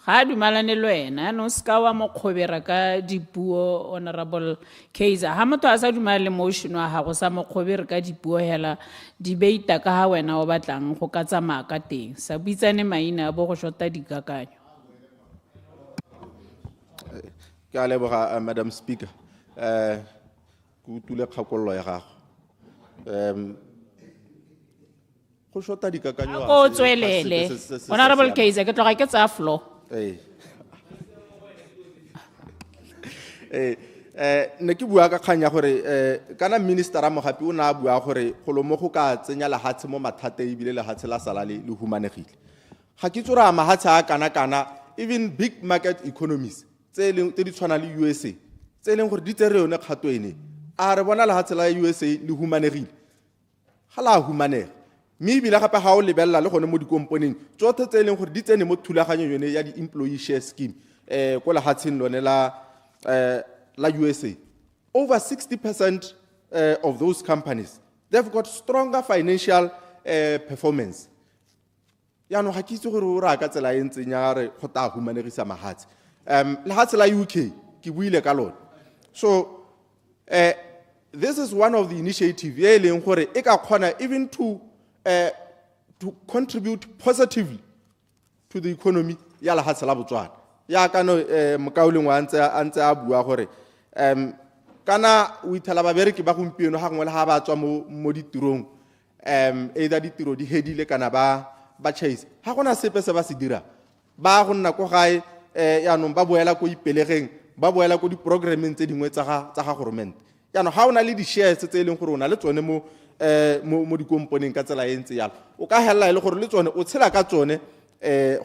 ga a dumalane le wena no ska wa mo kgobera ka dipuo honorable Kaiser ha motho a sa dumala le motion wa gago sa mo kgobere ka dipuo hela debate ka ha wena o batlang go ka tsamaya ka teng sa bitsane maina a bo go shota dikakanyo. Ke a leboga Madam Speaker ke utule kgakollo ya gago go shota dikakanyo go tswelele honorable Kaiser ke tloga ke tsa floor ne ke bua ka kganya gore kana minister a mogapi o na a bua gore go lo mo go ka tsenya lehatshe mo mathate ebile lehatshe la sala le humanegile ga ke tsora mahatshe a kana even big market economies tse di tshwana le USA tse leng gore di tsere yone kgato ene a re bona lehatshe la USA le humanegile ga la humanega mme ebile gape ga o lebella le gone mo dikomponeng tsotlhe tse leng gore di tsene mo thulaganyong yone ya di-employee share scheme ko lehatsheng lone la USA. Over 60% of those companies, they've got stronger financial performance. Yaanong ga ke itse gore o ra ka tsela e ntseng ya re go ta humanegisa mahatshe lehatshe la UK ke buile ka lone. So this is one of the initiatives e leng gore e ka kgona even to contribute positively to the economy ya lehatshe la Botswana. Ya ka no mokauleng wa ntse a bua gore kana o ithela babereki ba gompieno ga ngwe le ga ba tswa mo ditirong either ditiro di hedile kana ba chase ga gona sepe se ba se dira ba go nna ko gae yaanong ba boela ko ipelegeng ba boela ko di-programmeng tse dingwe tsa ga government yaanong ga o na le di-shares tse e leng gore o na le tsone mo dikomponeng ka tsela e ntse yalo o ka helela e le gore le tsone o tshela ka tsone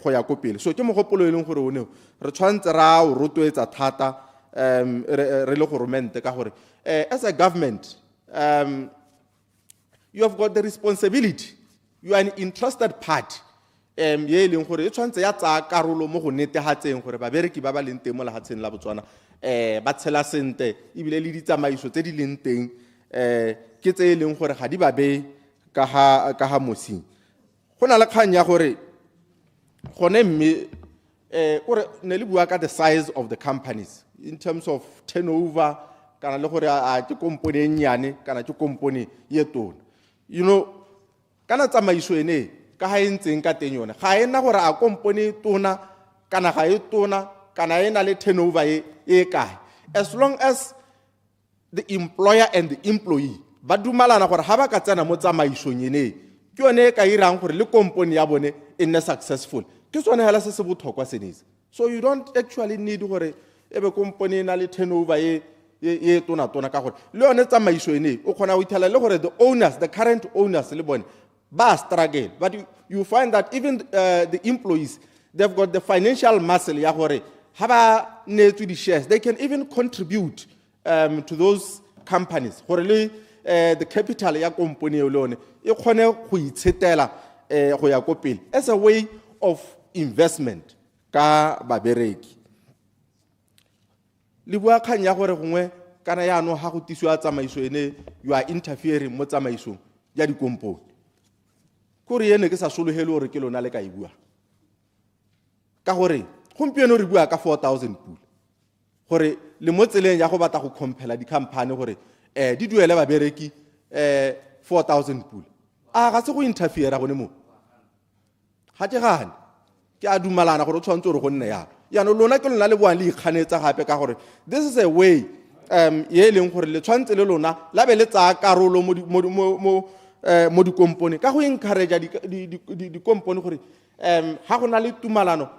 go ya ko pele so ke mogopolo e leng gore o neo re tshwantse ra o rotloetsa thata re le government ka gore as a government you have got the responsibility you are an interested party ye leng gore e tshwantse ya tsaya karolo mo go netegatseng gore babereki ba ba leng teng mo lehatsheng la Botswana ba tshela sente ebile le ditsamaiso tse di leng teng ke tse e leng gore ga di ba be ka ga mosing go na le kgang ya gore gone mme gore ne le bua ka the size of the companies in terms of turnover kana le gore a ke kompone e nnyane kana ke kompone ye tona you know kana tsamaiso ene ka ha e ntseng ka teng yone ga ena gore a kompone tona kana ga e tona kana e na le turnover e kae as long as the employer and the employee ba dumalana gore ha ba ka tsena mo tsamaisong ene ke yone ka irang gore le kompone ya bone e nne successful ke tsone hela se botlhokwa senese so you don't actually need gore ebe kompone na le turnover ye tona ka gore le yone tsamaiso ene o kgona go ithela le gore the current owners le bone ba struggle but you find that even the employees they've got the financial muscle ya gore ha ba neetswe di-shares they can even contribute to those companies gore le the capital ya kompone eo le yone e kgone go itshetela go ya ko pele as a way of investment ka babereki le bua kgang ya gore gongwe kana yaanong ga go tisiwa tsamaiso ene you are interfering mo tsamaisong ya dikompone kore ene ke sa sologele gore ke lona le ka e bua ka gore gompieno re bua ka 4,000 pula gore le mo tseleng ya go batla go compela di-company gore di duele babereki 4,000 pula a ga se go interfere gone mo ga ke gane ke a dumalana gore o tshwanetse gore go nne yalo yaanong lona ke lona le boang le ikganetsa gape ka gore this is a way ye e leng gore le tshwanetse le lona la be le tsaya karolo mo dikompone ka go encouragea dikompone gore ga go na le tumalano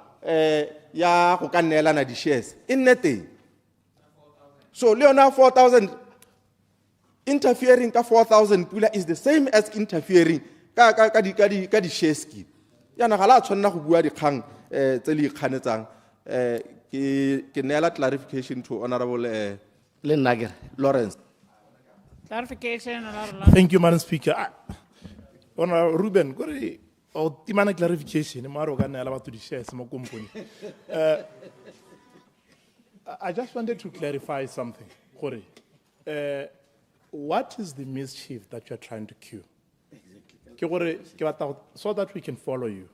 ya go ka neelana di-shares e nne teng so le yona 4,000 interfering ka 4,000 pula is the same as interfering ka di-share scheme yana ga la tshwanela go bua dikgang tse le ikganetsang ke neela clarification to honorable Lawrence. Clarification. Thank you, Madam Speaker. Honorable Ruben, go ahead. Clarification. I just wanted to clarify something. What is the mischief that you are trying to cure? So that we can follow you.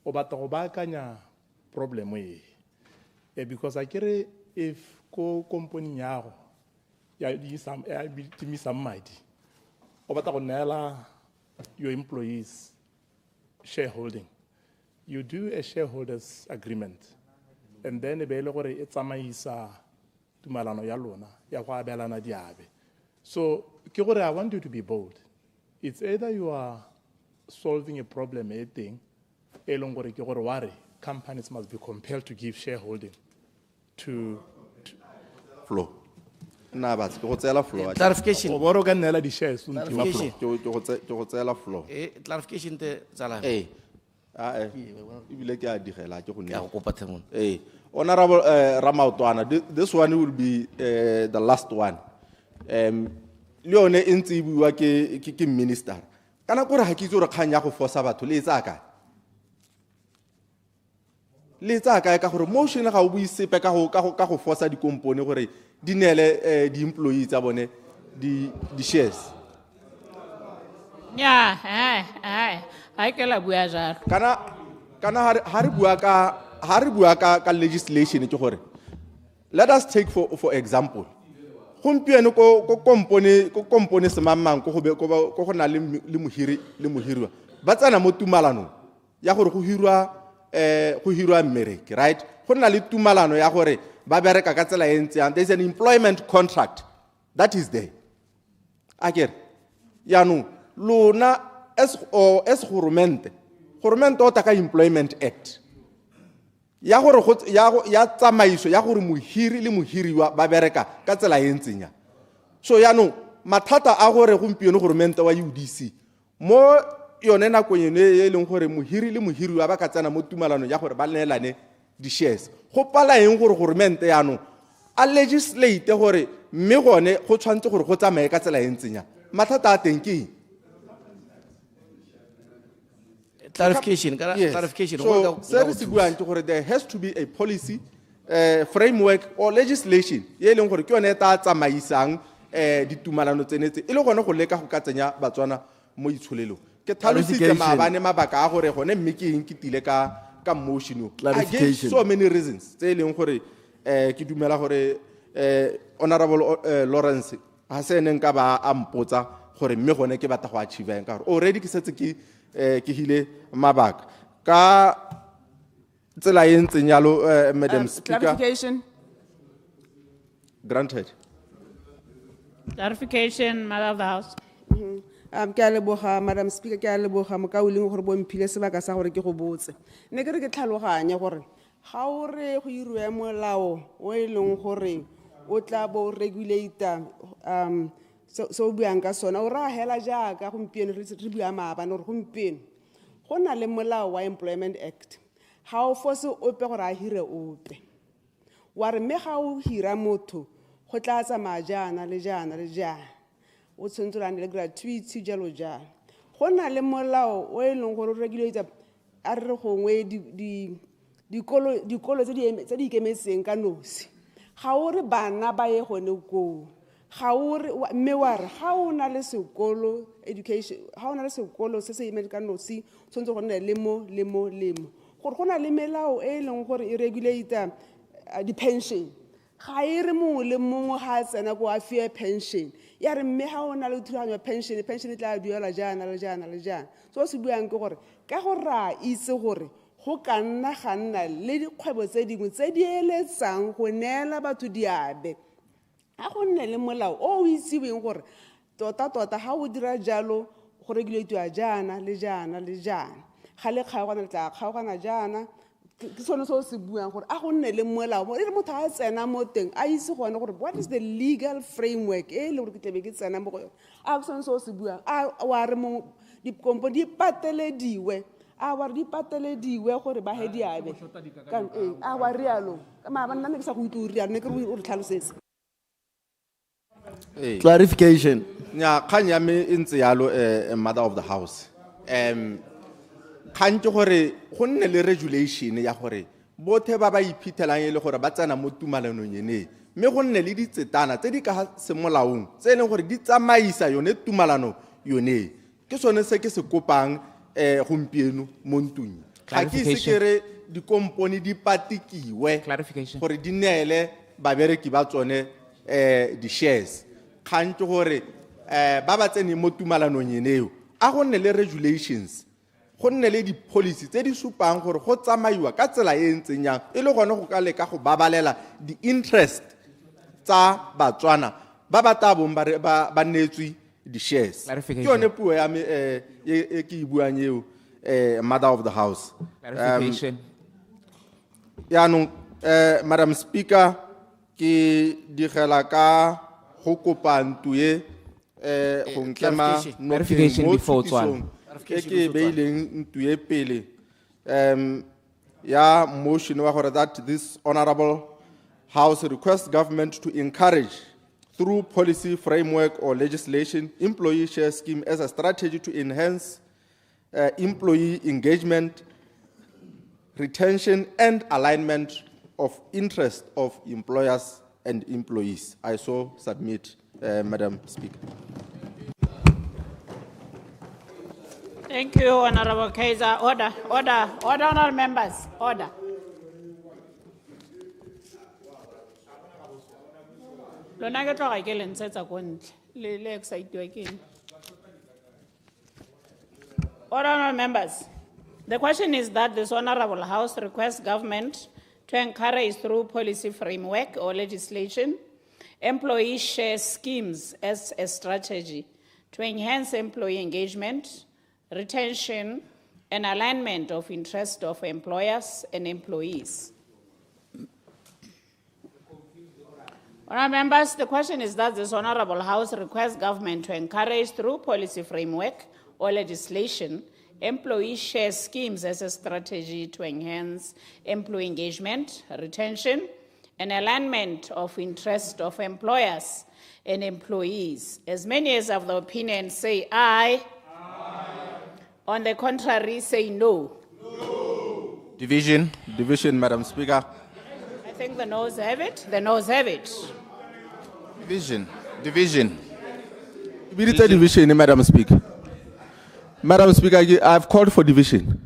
o batla go baakanya problem e because I kere if ko company ya go ya timisang madi o batla go neela your employees shareholding, you do a shareholders agreement and then e be le gore e tsamaisa tumalano ya lona ya go abelana diabe. So ke gore I want you to be bold. It's either you are solving a problem thing, companies must be compelled to give shareholding to flow. Na ba go tsela flow. Clarification. O boro ka nela di shares Clarification. Go tsela flow. Clarification te tsala. Ibile ke a digela ke go ne. Ke go kopa themon. Honorable Ramaotwana, this one will be the last one. Leone intsi bua ke minister. Kana gore ha ke itse re kganya go forsa batho le tsaka. Le tsaka ka gore motion ga o buisepe ka go forsa di company gore di nele di employees tsa bone di shares. Yeah, ai ke la bua jalo. Kana ha re bua ka legislation ke gore let us take for example. Gompieno ko company se mamang ko go na le mohiri ba tsana mo tumalano ya gore go hirwa mmereki, right? Go na le tumalano ya gore ba bereka ka tsela e ntseng. There's an employment contract that is there. Akere yaanong lona as government o ta ka employment act ya gore ya tsamaiso ya gore mohiri le mohiriwa ba bereka ka tsela e ntseng. So yaanong mathata a gore gompieno government wa UDC mo yone nako yene e leng gore mohiri le mohiriwa ba ka tsena mo tumalano ya gore ba neelane di shares. Go pala eng gore government yaanong a legislate gore mme gone go tshwantse gore go tsamaye ka tsela e ntseng. Mathata a teng ke clarification. So there has to be a policy, framework or legislation. Ye leng gore ke yone ta tsamaisang ditumalano tsenetse e le gone go leka go ka tsenya batswana mo itsholelo. Ke tlhalositse maabane mabaka a gore gone mme ke eng ke tile ka motion. I gave so many reasons tse leng gore ke dumela gore Honorable Lawrence ha se neng ka ba ampotsa gore mme gone ke batla go achieve eng ka gore already ke setse ke hile mabaka ka tsela e ntseng yalo. Madam Speaker, Clarification. Granted. Clarification, Mother of the House. Ke a leboga Madam Speaker, ke a leboga mokauleng gore bo mphile sebaka sa gore ke go botse. Ne ke re ke tlhaloganya gore ga o re go irwe molao o e leng gore o tla bo regulator so buang ka sona o ra hela jaaka gompieno re bua maabane gore gompieno go na le molao wa Employment Act. Ga o force ope gore a hire ope wa re me ga o hira motho go tla tsamaya jaana le jaana le jaana o tshwanetse ra le gratuity jalo jalo. Go na le molao o e leng gore o regulator a re gongwe dikolo tse di ikemetseng ka nosi ga o re bana ba ye gone koo ga o re mme wa re ga o na le sekolo education ga o na le sekolo se se imedi ka nosi tshwanetse go nna le mo gore go na le melao e leng gore e regulator di-pension ga e re mongwe le mongwe ga a tsena ko a fie pension ya re mme ga o na le thulaganyo ya pension e tla duela jaana le jaana le jaana. So se buang ke gore ka go ra itse gore go ka nna ga nna le dikgwebo tse dingwe tse di eletsang go neela batho diabe a go nne le molao o itseweng gore tota ga o dira jalo go regulatiwa jaana le jaana le jaana ga le kgaogana le tla kgaogana jaana ke sone se se buang gore a go nne le molao e re motho a tsena mo teng a itse gone gore what is the legal framework e le gore ke tlebe ke tsena mo go yone a go sone se se buang a wa re mo dikompo di patelediwe a wa re di patelediwe gore ba he diabe a wa rialo ka maabane nna ke sa go itse o rialo ne ke re o re tlhalosetse. Clarification. Nya kanya me intse yalo Mother of the House. Kantse gore go nne le regulation ya gore bothe ba iphithelang e le gore ba tsena mo tumalanong yene me go nne le ditsetana tse di ka semolaong tse e leng gore di tsamaisa yone tumalano yone ke sone se ke se kopang gompieno mo ntweng. Clarification. Ga ke ise ke re dikompone di patikiwe gore di neele babereki ba tsone di-shares. Kgang ke gore ba ba tseneng mo tumalanong eneo a go nne le regulations, go nne le di-policy tse di supang gore go tsamaiwa ka tsela e ntseng yang e le gone go ka leka go babalela di-interest tsa batswana ba ba tla bong ba neetswe di-shares. Ke yone puo ya me e ke e buang eo, mother of the house. Clarification. Yaanong Madam Speaker, ke digela ka go kopa ntwe go nkema Clarification before Tswana. ke beileng ntwe pele ya motion wa gore that this honorable house requests government to encourage through policy framework or legislation employee share scheme as a strategy to enhance employee engagement, retention and alignment of interest of employers and employees. I so submit, Madam Speaker. Thank you, Honorable Kaiser. Order, honorable members, order. Lona ke tloga ke le ntshetsa ko ntle, le excite-iwa ke eng. Honorable members, the question is that this Honorable House requests government to encourage through policy framework or legislation employee share schemes as a strategy to enhance employee engagement, retention, and alignment of interest of employers and employees. Honourable members, the question is that this Honourable House requests government to encourage through policy framework or legislation employee share schemes as a strategy to enhance employee engagement, retention, and alignment of interest of employers and employees. As many as of the opinion say aye. On the contrary, say no. Division, Madam Speaker. I think the noes have it. The noes have it. Division. Division, Madam Speaker. Madam Speaker, I've called for division.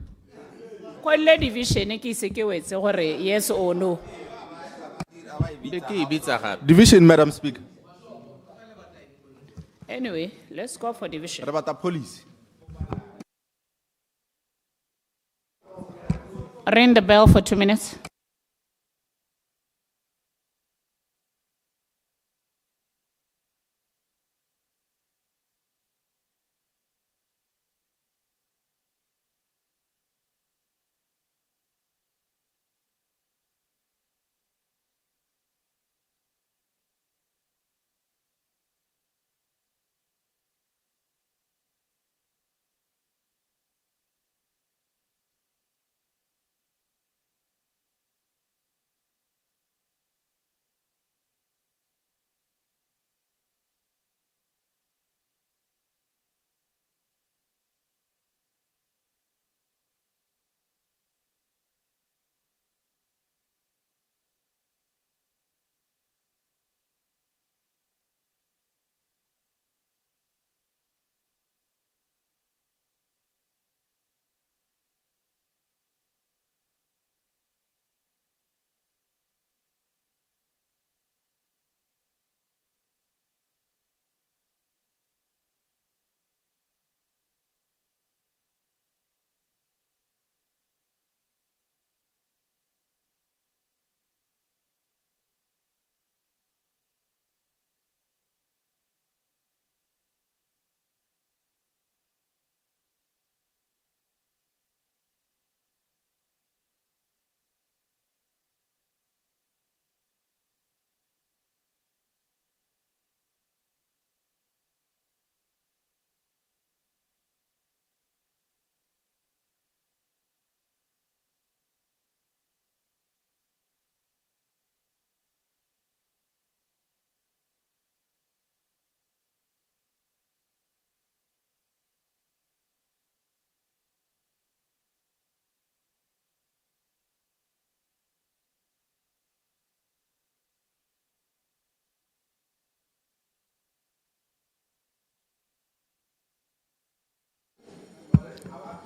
Kwele division ke se ke wetse gore yes or no. Division, Madam Speaker. Anyway, let's go for division. What about the police? Ring the bell for 2 minutes.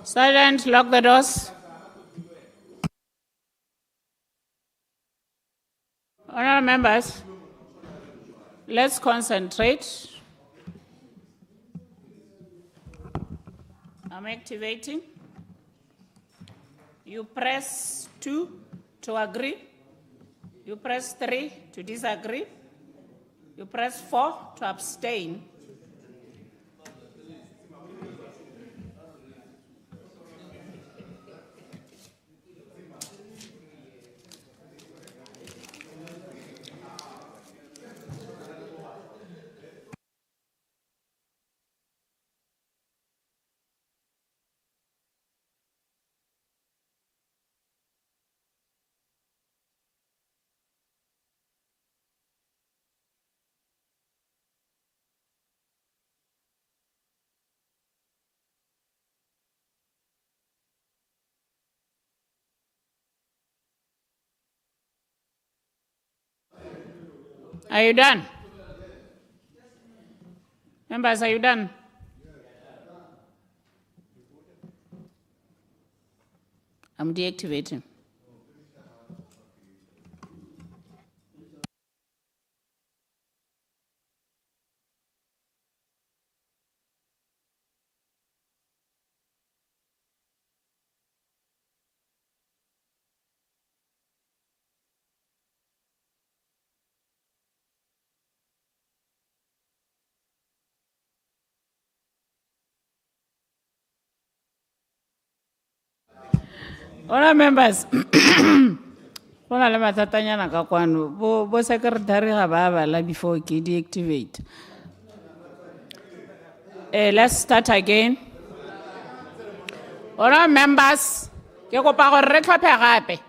Sergeant, lock the doors. Honourable members, let's concentrate. I'm activating. You press 2 to agree. You press 3 to disagree. You press 4 to abstain. Are you done? Members, are you done? I'm deactivating. Honourable members, go na le mathatanyana ka kwano bo secretary ga ba bala before ke deactivate. Let's start again. Honourable members, ke kopa gore re tlhophe gape.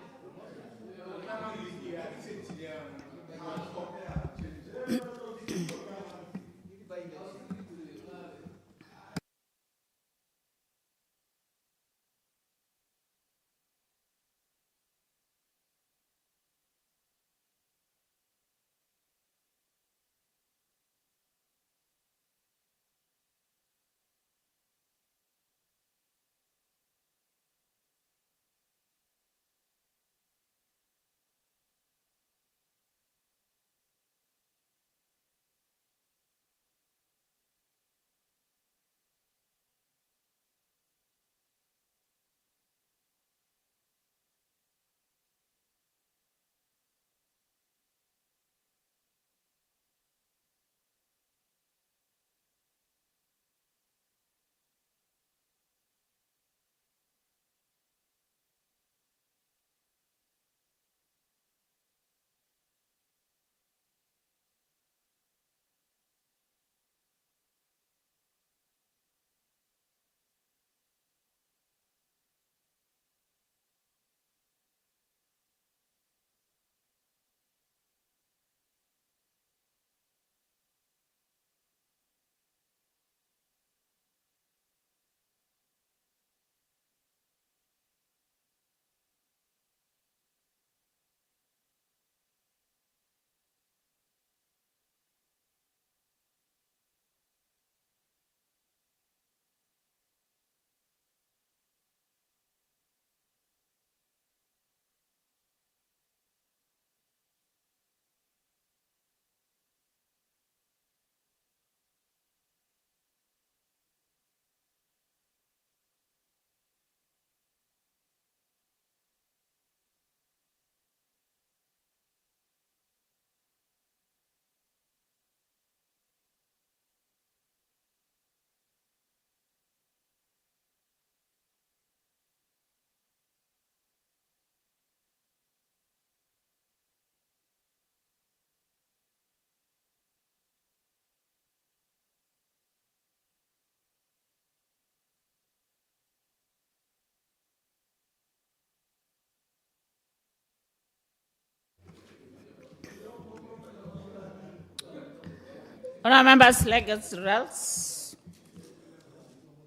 Honourable members, let's get the results.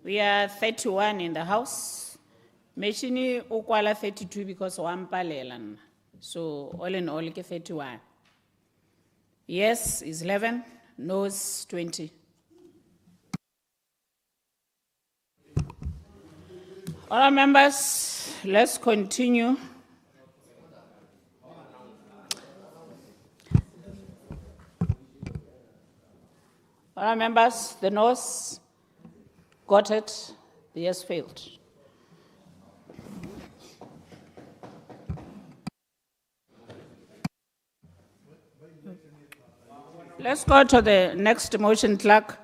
We are 31 in the House. Meshini ukwala 32 because one palelan. So all in all, 31. Yes is 11, no's 20. Honourable members, let's continue. Honourable members, the noes got it, the yes failed. Let's go to the next motion, clerk.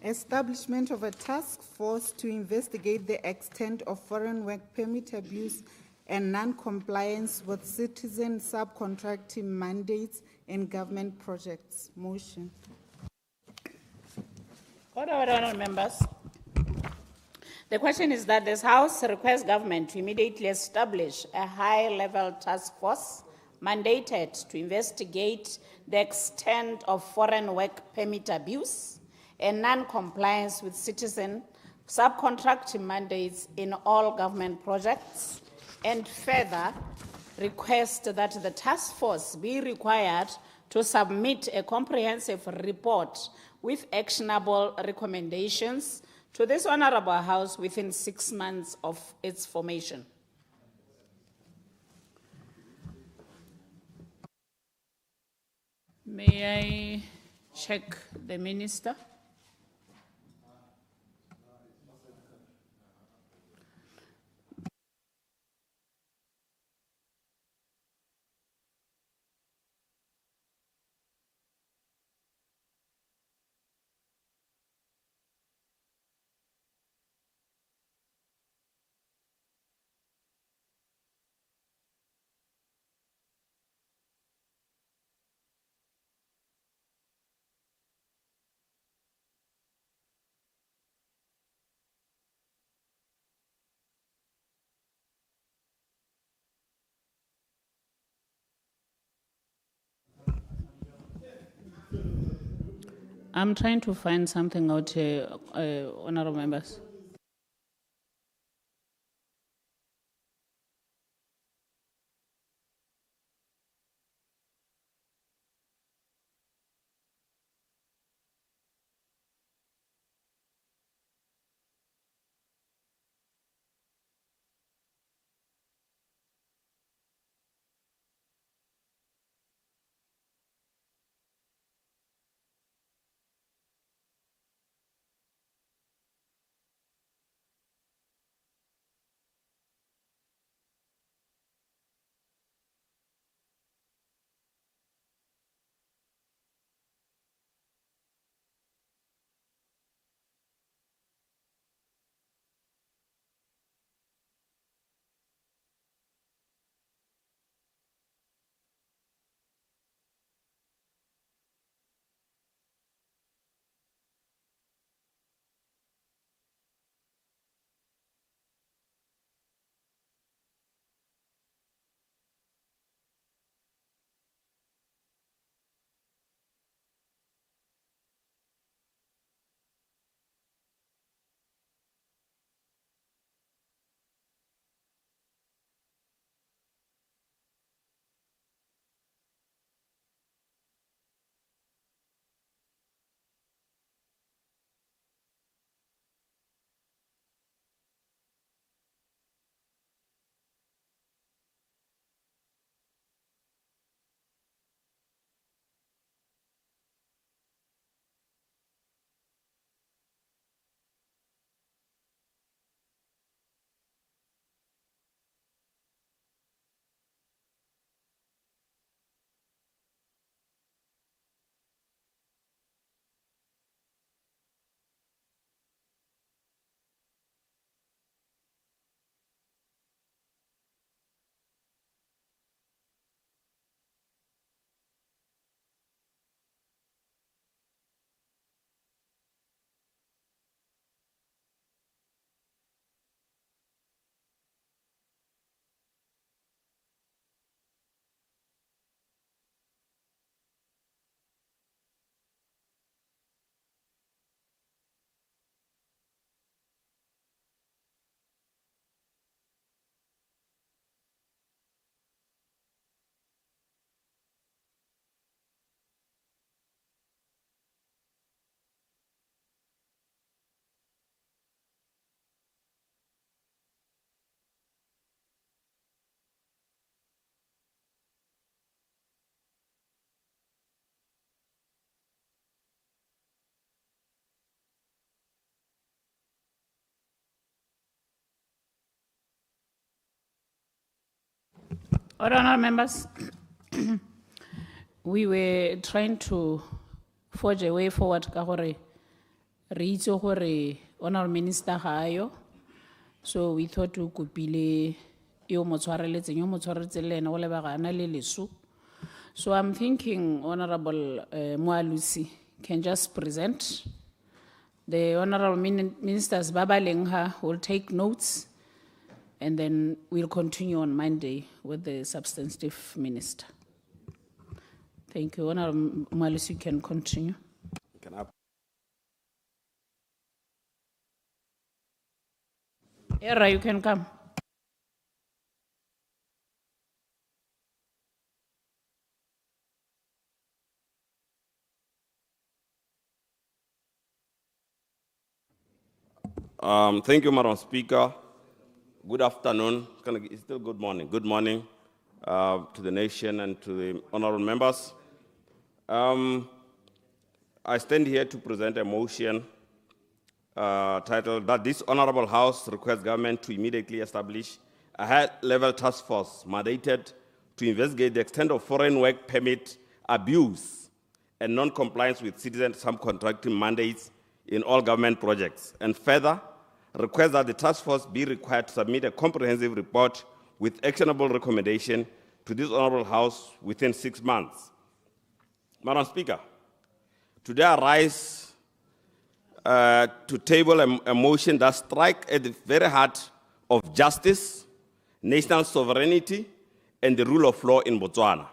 Establishment of a task force to investigate the extent of foreign work permit abuse and non-compliance with citizen subcontracting mandates in government projects. Motion. Order, members. The question is that this House requests government to immediately establish a high-level task force mandated to investigate the extent of foreign work permit abuse and non-compliance with citizen subcontracting mandates in all government projects, and further request that the task force be required to submit a comprehensive report with actionable recommendations to this Honourable House within 6 months of its formation. May I check the Minister? I'm trying to find something out here, honourable members. Honourable members, we were trying to forge a way forward ka gore re itse gore honourable minister ga ayo, so we thought we kopile yo mo tshwareletseng yo mo tshwareletseng le ena go lebagana le leso. So I'm thinking Honourable Mpho can just present. The Honourable Ministers Baba Lengha will take notes, and then we'll continue on Monday with the substantive minister. Thank you. Honourable Mpho, you can continue. Era, you can come. Thank you, Madam Speaker. Good afternoon. It's still good morning. Good morning to the nation and to the honorable members. I stand here to present a motion titled that this honorable House requests government to immediately establish a high-level task force mandated to investigate the extent of foreign work permit abuse and non-compliance with citizen subcontracting mandates in all government projects, and further request that the task force be required to submit a comprehensive report with actionable recommendation to this honorable House within 6 months. Madam Speaker, today I rise to table a motion that strikes at the very heart of justice, national sovereignty, and the rule of law in Botswana.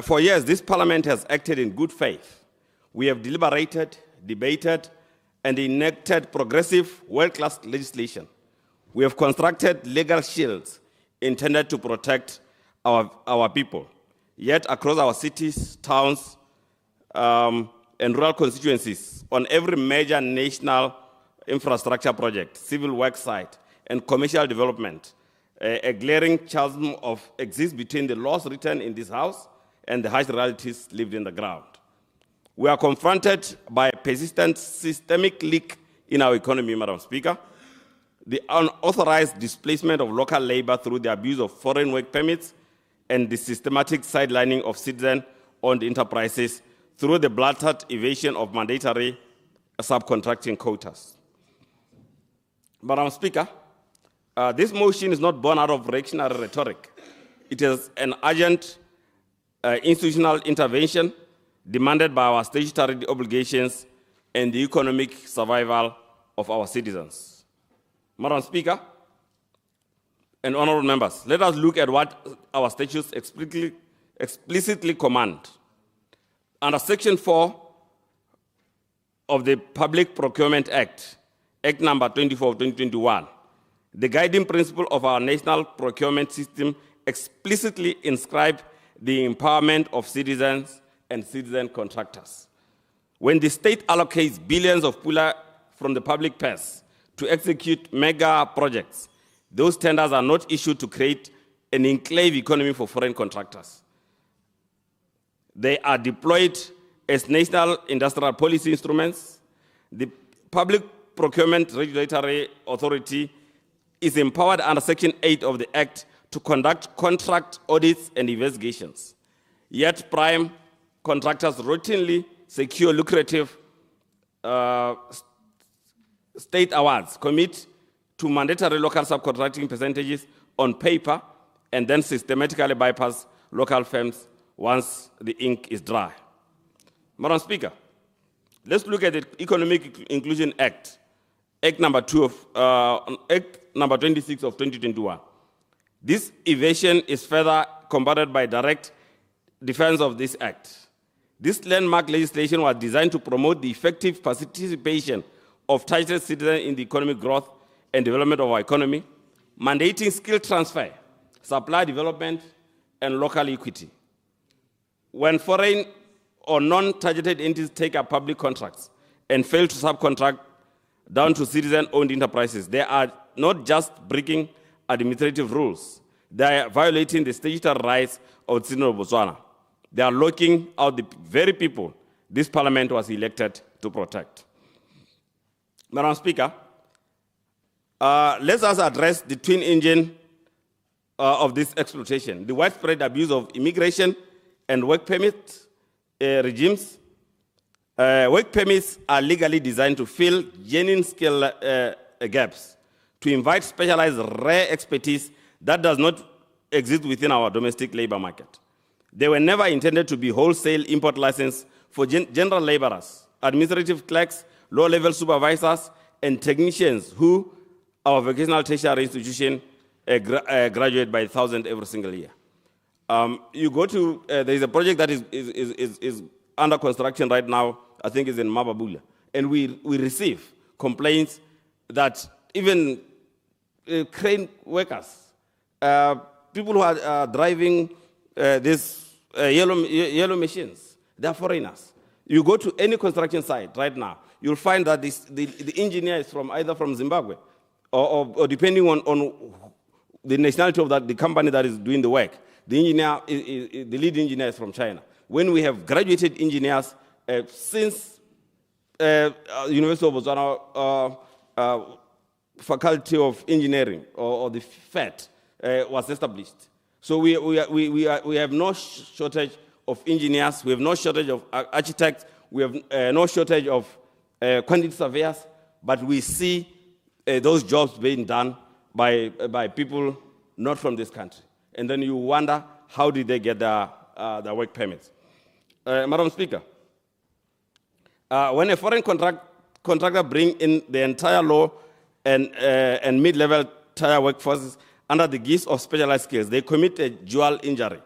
For years, this parliament has acted in good faith. We have deliberated, debated, and enacted progressive, world-class legislation. We have constructed legal shields intended to protect our people. Yet across our cities, towns, and rural constituencies, on every major national infrastructure project, civil work site, and commercial development, a glaring chasm exists between the laws written in this House and the harsh realities lived in the ground. We are confronted by a persistent systemic leak in our economy, Madam Speaker. The unauthorized displacement of local labor through the abuse of foreign work permits and the systematic sidelining of citizen-owned enterprises through the blatant evasion of mandatory subcontracting quotas. Madam Speaker, this motion is not born out of reactionary rhetoric. It is an urgent institutional intervention demanded by our statutory obligations and the economic survival of our citizens. Madam Speaker and honorable members, let us look at what our statutes explicitly command. Under Section 4 of the Public Procurement Act, Act number 24 of 2021, the guiding principle of our national procurement system explicitly inscribes the empowerment of citizens and citizen contractors. When the state allocates billions of pula from the public purse to execute mega projects, those tenders are not issued to create an enclave economy for foreign contractors. They are deployed as national industrial policy instruments. The Public Procurement Regulatory Authority is empowered under Section 8 of the Act to conduct contract audits and investigations. Yet prime contractors routinely secure lucrative state awards, commit to mandatory local subcontracting percentages on paper, and then systematically bypass local firms once the ink is dry. Madam Speaker, let's look at the Economic Inclusion Act, Act number 26 of 2021. This evasion is further combated by direct defense of this act. This landmark legislation was designed to promote the effective participation of targeted citizens in the economic growth and development of our economy, mandating skill transfer, supply development, and local equity. When foreign or non-targeted entities take up public contracts and fail to subcontract down to citizen-owned enterprises, they are not just breaking administrative rules, they are violating the statutory rights of the citizens of Botswana. They are locking out the very people this parliament was elected to protect. Madam Speaker, let us address the twin engine of this exploitation, the widespread abuse of immigration and work permit regimes. Work permits are legally designed to fill genuine skill gaps, to invite specialized rare expertise that does not exist within our domestic labor market. They were never intended to be wholesale import license for general laborers, administrative clerks, low-level supervisors, and technicians who our vocational tertiary institution graduate by 1,000 every single year. You go to, there is a project that is under construction right now, I think it's in Mababula, and we receive complaints that even crane workers, people who are driving these yellow machines, they are foreigners. You go to any construction site right now, you'll find that the engineer is from either from Zimbabwe or depending on the nationality of the company that is doing the work. The engineer, the lead engineer is from China. When we have graduated engineers since University of Botswana Faculty of Engineering or the FET was established. So we have no shortage of engineers, we have no shortage of architects, we have no shortage of quantity surveyors, but we see those jobs being done by people not from this country. And then you wonder, how did they get their work permits? Madam Speaker, when a foreign contractor brings in the entire low and mid-level tier workforces under the guise of specialized skills, they commit a dual injury.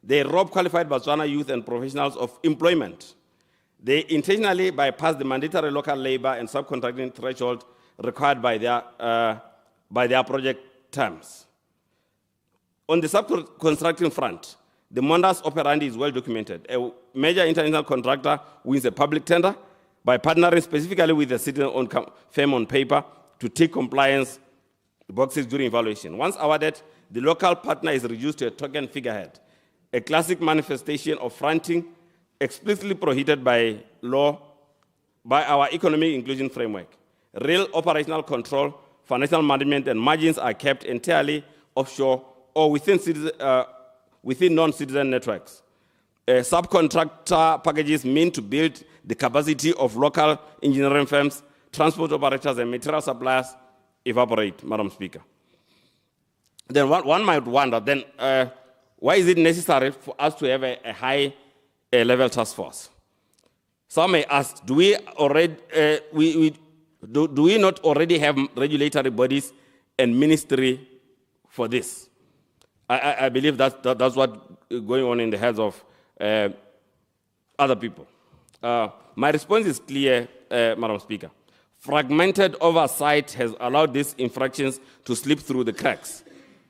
They rob qualified Botswana youth and professionals of employment. They intentionally bypass the mandatory local labor and subcontracting threshold required by their project terms. On the subcontracting front, the modus operandi is well documented. A major international contractor wins a public tender by partnering specifically with a citizen-owned firm on paper to tick compliance boxes during evaluation. Once awarded, the local partner is reduced to a token figurehead, a classic manifestation of fronting explicitly prohibited by law by our economic inclusion framework. Real operational control, financial management, and margins are kept entirely offshore or within non-citizen networks. Subcontractor packages mean to build the capacity of local engineering firms, transport operators, and material suppliers evaporate, Madam Speaker. Then one might wonder, then why is it necessary for us to have a high-level task force? Some may ask, do we not already have regulatory bodies and ministry for this? I believe that's what's going on in the heads of other people. My response is clear, Madam Speaker. Fragmented oversight has allowed these infractions to slip through the cracks.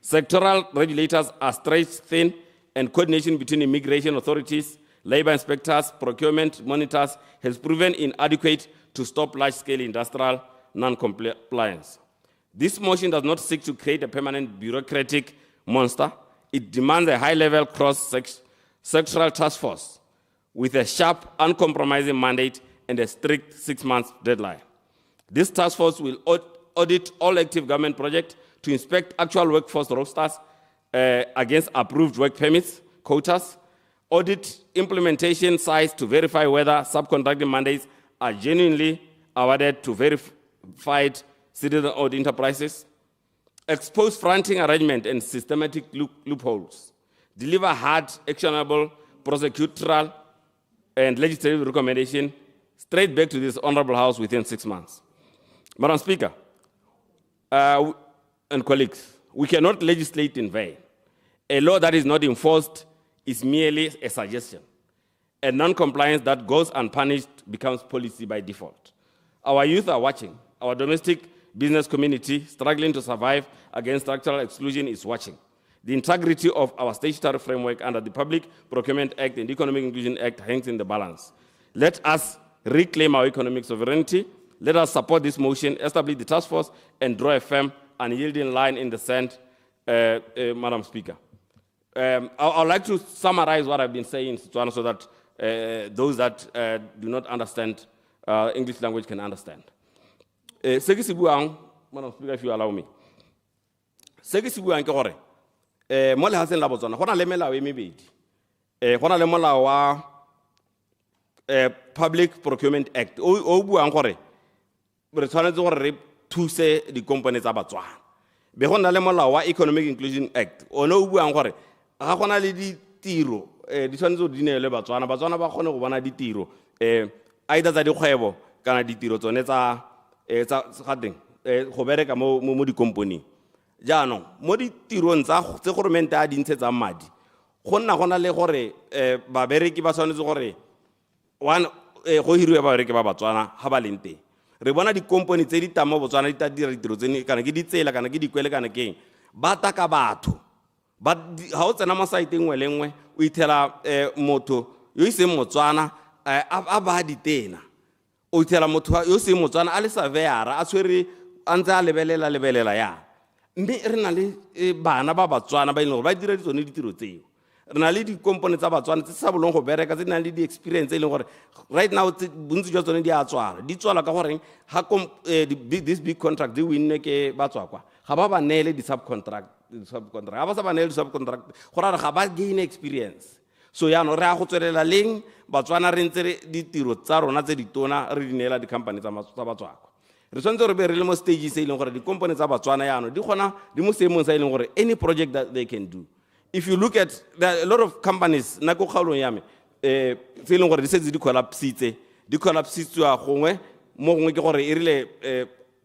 Sectoral regulators are stretched thin, and coordination between immigration authorities, labor inspectors, procurement monitors has proven inadequate to stop large-scale industrial non-compliance. This motion does not seek to create a permanent bureaucratic monster. It demands a high-level cross-sectoral task force with a sharp, uncompromising mandate and a strict 6-month deadline. This task force will audit all active government projects to inspect actual workforce rosters against approved work permits, quotas, audit implementation sites to verify whether subcontracting mandates are genuinely awarded to verified citizen-owned enterprises, expose fronting arrangement and systematic loopholes, deliver hard, actionable, prosecutorial, and legislative recommendation straight back to this honorable House within 6 months. Madam Speaker, and colleagues, we cannot legislate in vain. A law that is not enforced is merely a suggestion. And non-compliance that goes unpunished becomes policy by default. Our youth are watching. Our domestic business community, struggling to survive against structural exclusion, is watching. The integrity of our statutory framework under the Public Procurement Act and Economic Inclusion Act hangs in the balance. Let us reclaim our economic sovereignty. Let us support this motion, establish the task force, and draw a firm and yielding line in the sand, Madam Speaker. I would like to summarize what I've been saying, so that those that do not understand English language can understand. Madam Speaker, if you allow me. mo lehatsheng la Botswana go na le melao e mebedi. Go na le molao wa Public Procurement Act o buang gore re tshwanetse gore re thuse di-company tsa Batswana. Be go na le molao wa Economic Inclusion Act o no o buang gore ga go na le ditiro di tshwanetse go di neelwe Batswana ba kgone go bona ditiro either tsa dikgwebo kana ditiro tsone tsa gateng go bereka mo di-company. Jaanong mo ditirong tse goromente a di ntshetsang madi go na le gore babereki ba tshwanetse gore go hiriwe babereki ba Batswana ga ba leng teng. Re bona di-company tse di tamo Botswana di ta dira ditiro tsene kana ke ditsela kana ke dikwele kana keng ba taka batho ga o tsena mo site nngwe le nngwe o ithela motho yo iseng Motswana a ba ditena o ithela motho yo iseng Motswana a le surveyor a tshwere a ntse a lebelela ya mme re na le bana ba Batswana ba ile ba dira tsone ditiro tseo. Re na le di-company tsa Batswana tse sa bolong go bereka tse nang le di-experience e leng gore right now bontsi jwa tsone di a tswala ka gore ha this big contract di winne ke Batswakwa ga ba neele di-subcontract ga ba sa ba neele di-subcontract go rara ga ba gain experience. So yaanong re a go tswelela leng Batswana re ntse ditiro tsa rona tse ditona re di neela di-company tsa Batswakwa. Re tshwanetse re be re le mo stage se e leng gore di-company tsa Batswana yaanong di mo seemong sa e leng gore any project that they can do. If you look at, there are a lot of companies na go kgaolong ya me tse e leng gore di setse di collapsitswa gongwe mo gongwe ke gore e rile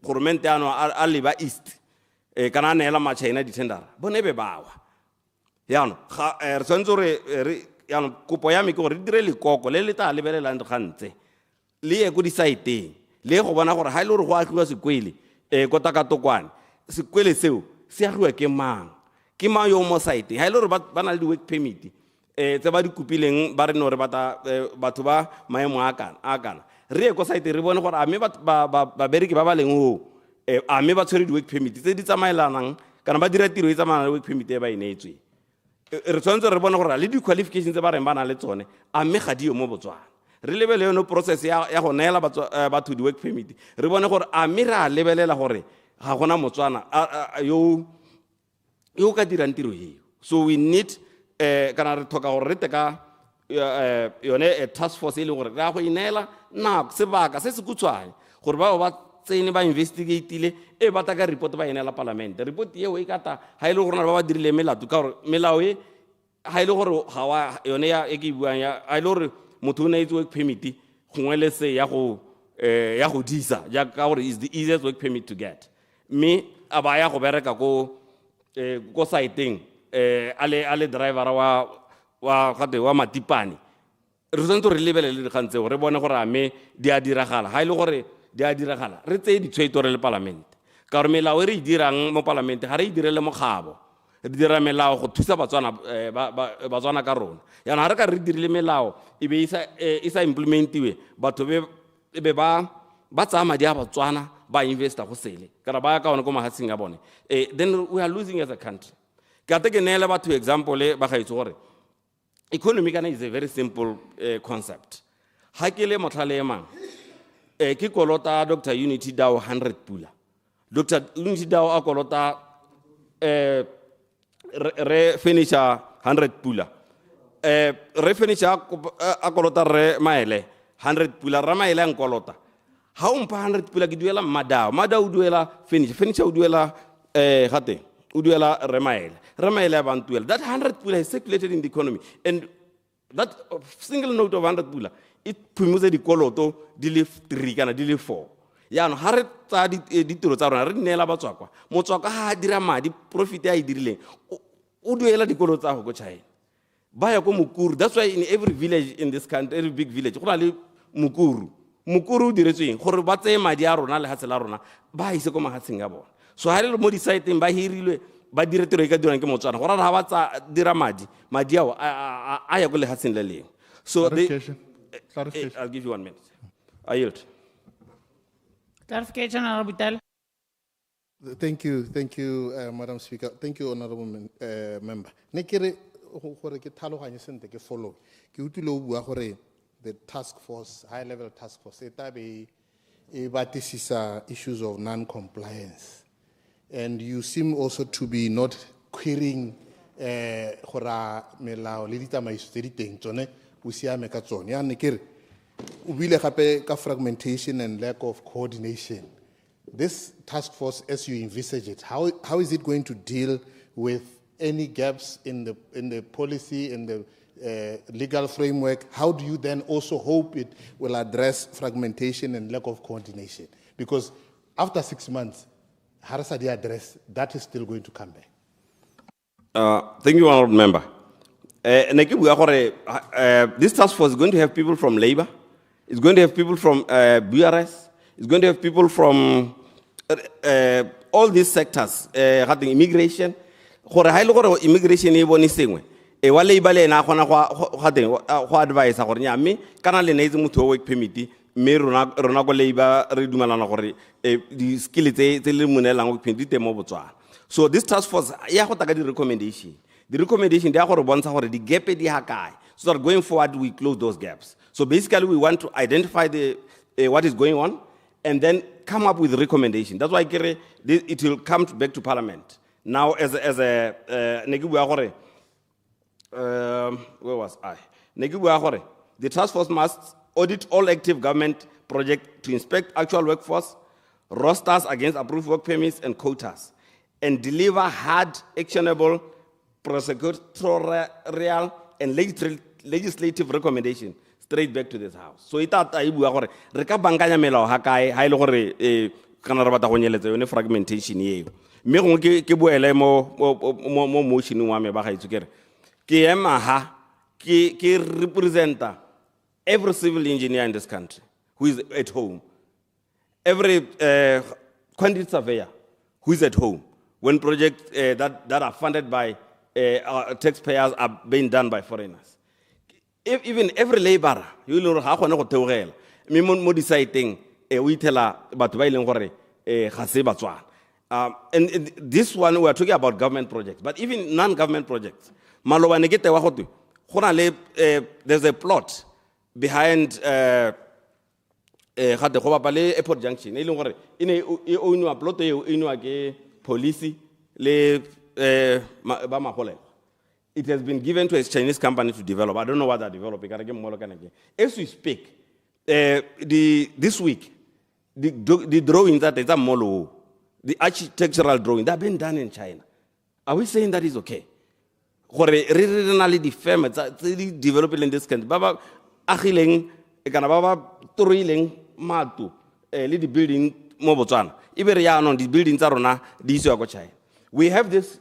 goromente ano a leba east kana a neela ma-China di-tendera bone be bawa. Yaanong re tshwanetse gore yaanong kopo ya me ke gore re dire lekoko le le tla lebelelang dikgantse le ye ko di-saeteng le go bona gore ga e le gore go agiwa sekwele ko Takatokwane sekwele seo se agiwa ke mang yo mo site ha ile re ba na le di-work permit tse ba di kopileng ba re no re batho ba maemo a kana re ye ko site re bone gore a me ba bereki ba leng ho a me ba tshwere di-work permit tse di tsamaelanang kana ba dira tiro e tsamayana le work permit e ba ineetswe. Re tshwanetse re bone gore le di-qualifications tse ba reng ba na le tsone a me ga di yo mo Botswana. Re lebele yone process ya go neela batho di-work permit re bone gore a me re a lebelela gore ga gona Motswana yo ka dirang tiro eo. So we need kana re tlhoka gore re teka yone a task force e leng gore re a go ineela sebaka se se khutshwane gore ba tsene ba investigateile ba ta ka report ba ineela parliament. Report eo e kata ha ile gore ba dirile melato ka gore melao e ha ile gore ga wa yone ya e ke buang ya ha ile gore motho o ne itse work permit gongwe le se ya go disa ja ka gore is the easiest work permit to get. Me aba ya go bereka ko saiteng ale driver wa matipane re tshwanetse re lebelele dikgang tseo re bone gore a me di a diragala ga e le gore di a diragala re tseye ditshwetso re le parlamente ka gore melao e re e dirang mo parlamente ga re e direle mokgabo re dira melao go thusa Batswana ka rona. Yaanong ga re ka re dirile melao e be e sa implementiwe batho be ba tsaya madi a Batswana ba investa go sele kana ba ka ona ko mahatsheng a bone then we are losing as a country. Ka te ke neela batho example ba gaitse gore economy kana is a very simple concept. Ha ke le motlhale mang ke kolota Dr. Unity Dao 100 pula. Dr. Unity Dao a kolota re finisha 100 pula re finisha a kolota re maele 100 pula ra maele a nkolota ha o mpa 100 pula ke duela Madao o duela finish o duela gate o duela re maele a bantuela. That 100 pula is circulated in the economy and that single note of 100 pula it phumutse dikoloto di le 3 kana di le 4. Yaanong ha re tsa ditiro tsa rona re neela Batswakwa Motswakwa ha dira madi profit ya e dirileng o duela dikoloto tsa go China ba ya ko Mukuru. That's why in every village in this country, every big village go na le Mukuru o diretsweng gore ba tseye madi a rona le hatse la rona ba ise ko mahatsheng a bona. So ha le mo di-siteng ba hirilwe ba dire tiro e ka dirang ke Motswana go rara ha ba tsa dira madi ao a ya go le hatseng le leng. So I'll give you 1 minute. I yield. Clarification, Honorable Tel. Thank you, Madam Speaker. Thank you, Honorable Member. Nekere gore ke tlhaloganye sente ke follow. Ke utlwile o bua gore the task force, high level task force, e batisisa issues of non-compliance. And you seem also to be not querying gore melao le ditsamaiso tse di teng tsone o siame ka tsone ya ne kere o buile gape ka fragmentation and lack of coordination. This task force, as you envisage it, how is it going to deal with any gaps in the policy, in the legal framework? How do you then also hope it will address fragmentation and lack of coordination? Because after 6 months, Harasadi address, that is still going to come back. Thank you, Honourable Member. This task force is going to have people from labor, it's going to have people from BRS, it's going to have people from all these sectors, immigration. Immigration is one thing. Wa labor le na khona go advise gore nya me kana le ne itse motho work permit me rona go labor re dumelana gore di skill tse le monelang work permit te mo Botswana. So this task force ya go taka di recommendation. The recommendation they are going to bontsha gore di gap di ha kae, so that going forward we close those gaps. So basically we want to identify the what is going on and then come up with a recommendation. That's why it will come back to Parliament. Now as a where was I? The task force must audit all active government projects to inspect actual workforce, rosters against approved work permits and quotas, and deliver hard, actionable, prosecutorial and legislative recommendations straight back to this House. So ita ta ibua gore re ka bankanya melao ha kae ha ile gore kana re batla go nyeletsa yone fragmentation eo. Me go ke boele mo motion wa me ba ga itse kere ke ema ha ke representa every civil engineer in this country who is at home, every quantity surveyor who is at home when projects that are funded by taxpayers are being done by foreigners. Even every laborer, you know how to tell me mo deciding we tell batho ba ileng gore ga se Batswana. And this one we are talking about government projects, but even non-government projects. Maloba ne ke te wa go twe go na le there's a plot behind ga te go bapa le airport junction e leng gore ine e ownwa plot e ownwa ke police le ba maholela. It has been given to a Chinese company to develop. I don't know what they're developing. As we speak, this week, the drawings that is a molo, the architectural drawing, that have been done in China. Are we saying that is okay? Regionally, the firm developing in this country, Baba Achileng, Ekanababa, Turileng, Matu, the building Mobotswana. Iberian on the buildings are on this China. We have this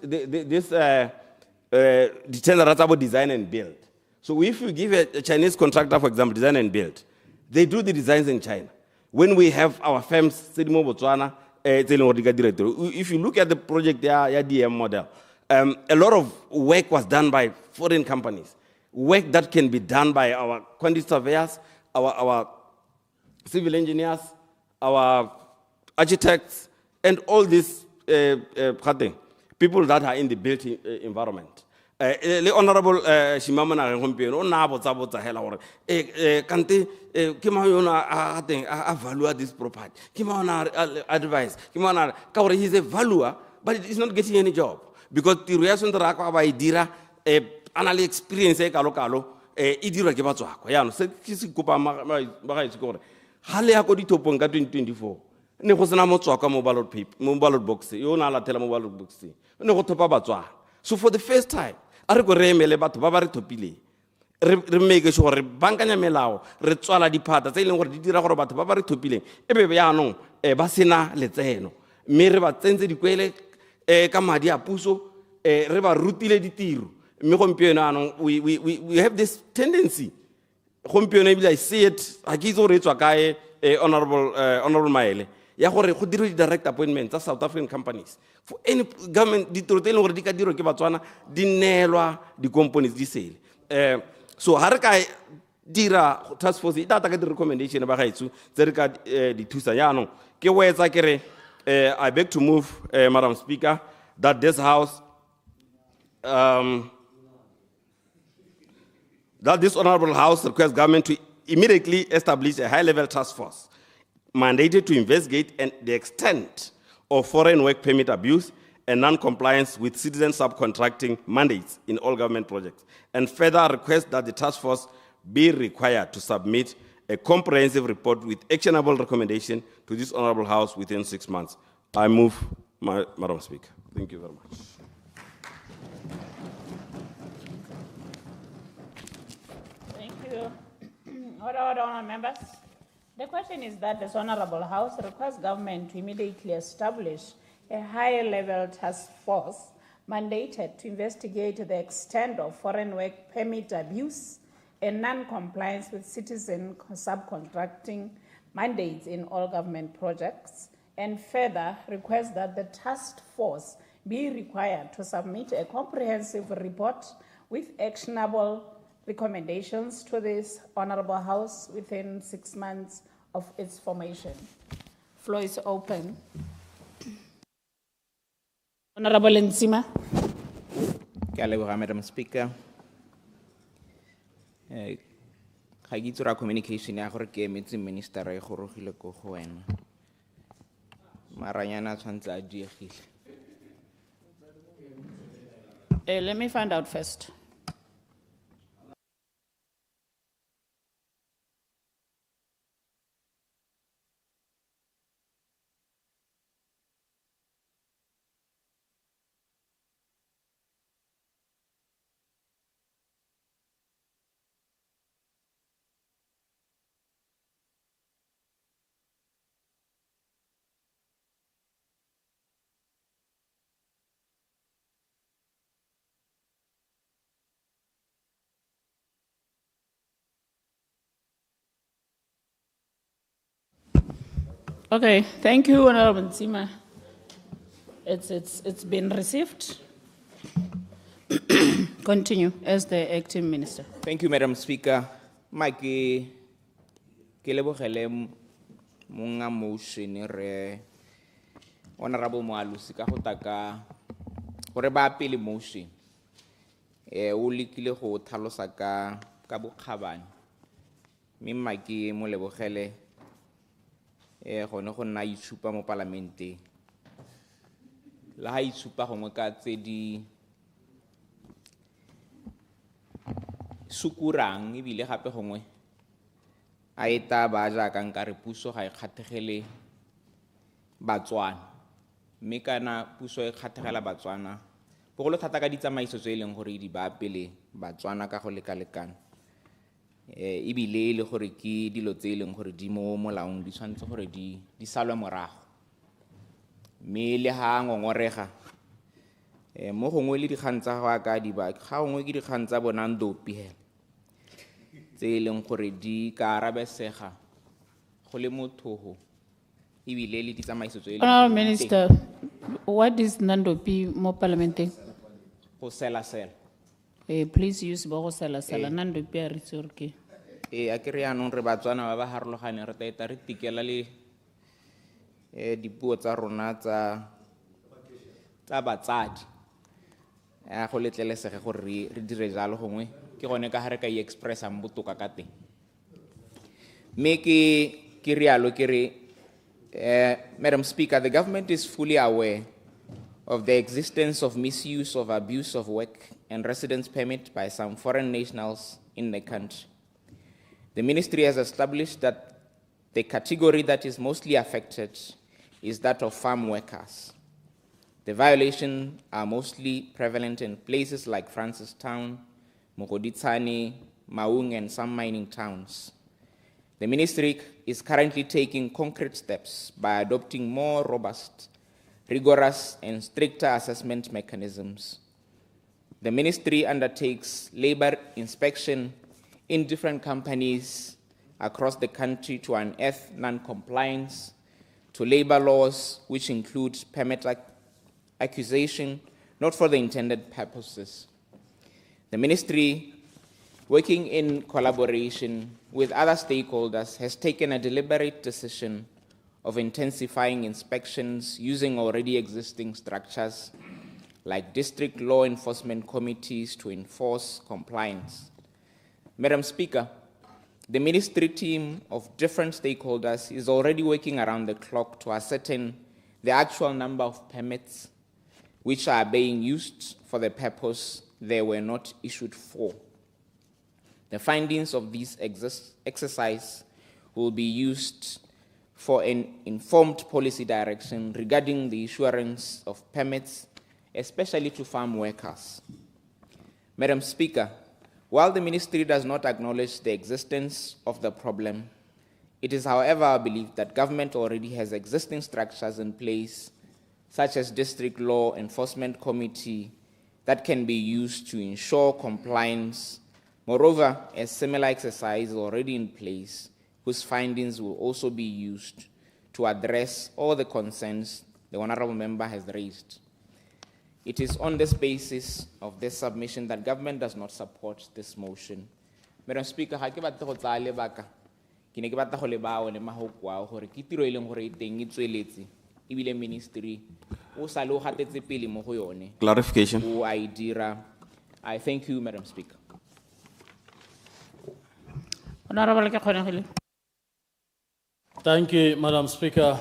about design and build. So if you give a Chinese contractor, for example, design and build, they do the designs in China. When we have our firms, Botswana, if you look at the project there, DM model, a lot of work was done by foreign companies. Work that can be done by our quantity surveyors, our civil engineers, our architects, and all these people that are in the built environment. The Honorable Shimamana Hompion, na botsa hela hore kante ke ma yona a teng a value this property. Ke ma ona advice. Ke ma ona ka hore he's a valuer, but he's not getting any job because the reason that ba idira anali experience e kalo e dira ke batswako. Ya no se ke se kopa ba ga itse gore ha le ya go ditopong ka 2024 ne go sena motswako mo ballot box yo na latela mo ballot box ne go thopa batswa. So for the first time a re go re emele batho ba ba re thopile re make sure re bankanya melao re tswala diphata tse ileng gore di dira gore batho ba ba re thopileng ebe ya no ba sena letseno mme re ba tsentse dikwele ka madi a puso re ba rutile ditiro mme gompieno anong we have this tendency gompieno e I see it a ke itse re tswa kae honorable Maele ya gore go dirwe direct appointments tsa South African companies for any government ditiro tse ileng gore di ka dirwa ke Batswana di neelwa di companies di sele so ha re ka dira task force e tata ka di recommendation ba gaetsu tse re ka di thusa yaanong ke wetsa ke re I beg to move Madam Speaker that this house that this honorable house requests government to immediately establish a high-level task force mandated to investigate the extent of foreign work permit abuse and non-compliance with citizen subcontracting mandates in all government projects, and further request that the task force be required to submit a comprehensive report with actionable recommendation to this Honorable House within 6 months. I move, Madam Speaker. Thank you very much. Thank you. Order, members. The question is that this Honorable House requests government to immediately establish a higher-level task force mandated to investigate the extent of foreign work permit abuse and non-compliance with citizen subcontracting mandates in all government projects, and further request that the task force be required to submit a comprehensive report with actionable recommendations to this Honorable House within 6 months of its formation. Floor is open. Honorable Nsima. Madam Speaker. Ga ke itse ra communication ya gore ke emetse minister e gorogile go go wena. Maranyana tshwantse a diegile. Let me find out first. Okay, thank you, Honorable Nsima. It's been received. Continue as the acting minister. Thank you, Madam Speaker. Mike, ke lebogele monga motion re Honorable Moalusi ka go taka gore ba pele motion. O likile go tlhalosa ka bokgabane. Mme Mike mo lebogele gone go nna itshupa mo parlamente la ha itshupa gongwe ka tse di sukurang ebile gape gongwe a eta ba jaaka nka re puso ga e kgathegele Batswana mme kana puso e kgathegela Batswana bogolo thata ka ditsamaiso tse e leng gore di ba pele Batswana ka go lekalekana ibile le gore ke dilo tse leng gore di mo molaong di tshwantse gore di salwe morago mme le ha ngongorega mo gongwe le dikgantsa go ka di ba ga ngwe ke dikgantsa bonang dopi he tse leng gore di ka arabesega go le motho ibile le ditsamaiso tse Honorable Minister, what is Nandopi mo parliamenting? go sela. Please use bo go sela Nandopi a ritsorke. A ke re anong re Batswana ba ba harologane re taeta re tikela le dipuo tsa rona tsa batsadi go letlelesege gore re dire jalo gongwe ke gone ka hare ka e expressa mbotoka ka teng mme ke rialo ke re Madam Speaker, the government is fully aware of the existence of misuse of abuse of work and residence permit by some foreign nationals in the country. The ministry has established that the category that is mostly affected is that of farm workers. The violations are mostly prevalent in places like Francistown, Mogoditsane, Maung, and some mining towns. The ministry is currently taking concrete steps by adopting more robust, rigorous, and stricter assessment mechanisms. The ministry undertakes labor inspection in different companies across the country to unearth non-compliance to labor laws, which include permit accusation, not for the intended purposes. The ministry, working in collaboration with other stakeholders, has taken a deliberate decision of intensifying inspections using already existing structures like district law enforcement committees to enforce compliance. Madam Speaker, the ministry team of different stakeholders is already working around the clock to ascertain the actual number of permits which are being used for the purpose they were not issued for. The findings of this exercise will be used for an informed policy direction regarding the issuance of permits, especially to farm workers. Madam Speaker, while the Ministry does not acknowledge the existence of the problem, it is, however, our belief that government already has existing structures in place, such as District Law Enforcement Committee, that can be used to ensure compliance. Moreover, a similar exercise is already in place, whose findings will also be used to address all the concerns the Honourable Member has raised. It is on this basis of this submission that government does not support this motion. Madam Speaker, ha ke batla go tsaya lebaka ke ne ke batla go leba one mahoko a gore ke tiro e leng gore e teng e tsweletse ebile ministry o sa le o gatetse pele mo go yone. Clarification. O a e dira. I thank you, Madam Speaker. Honorable ke kgonegile. Thank you, Madam Speaker.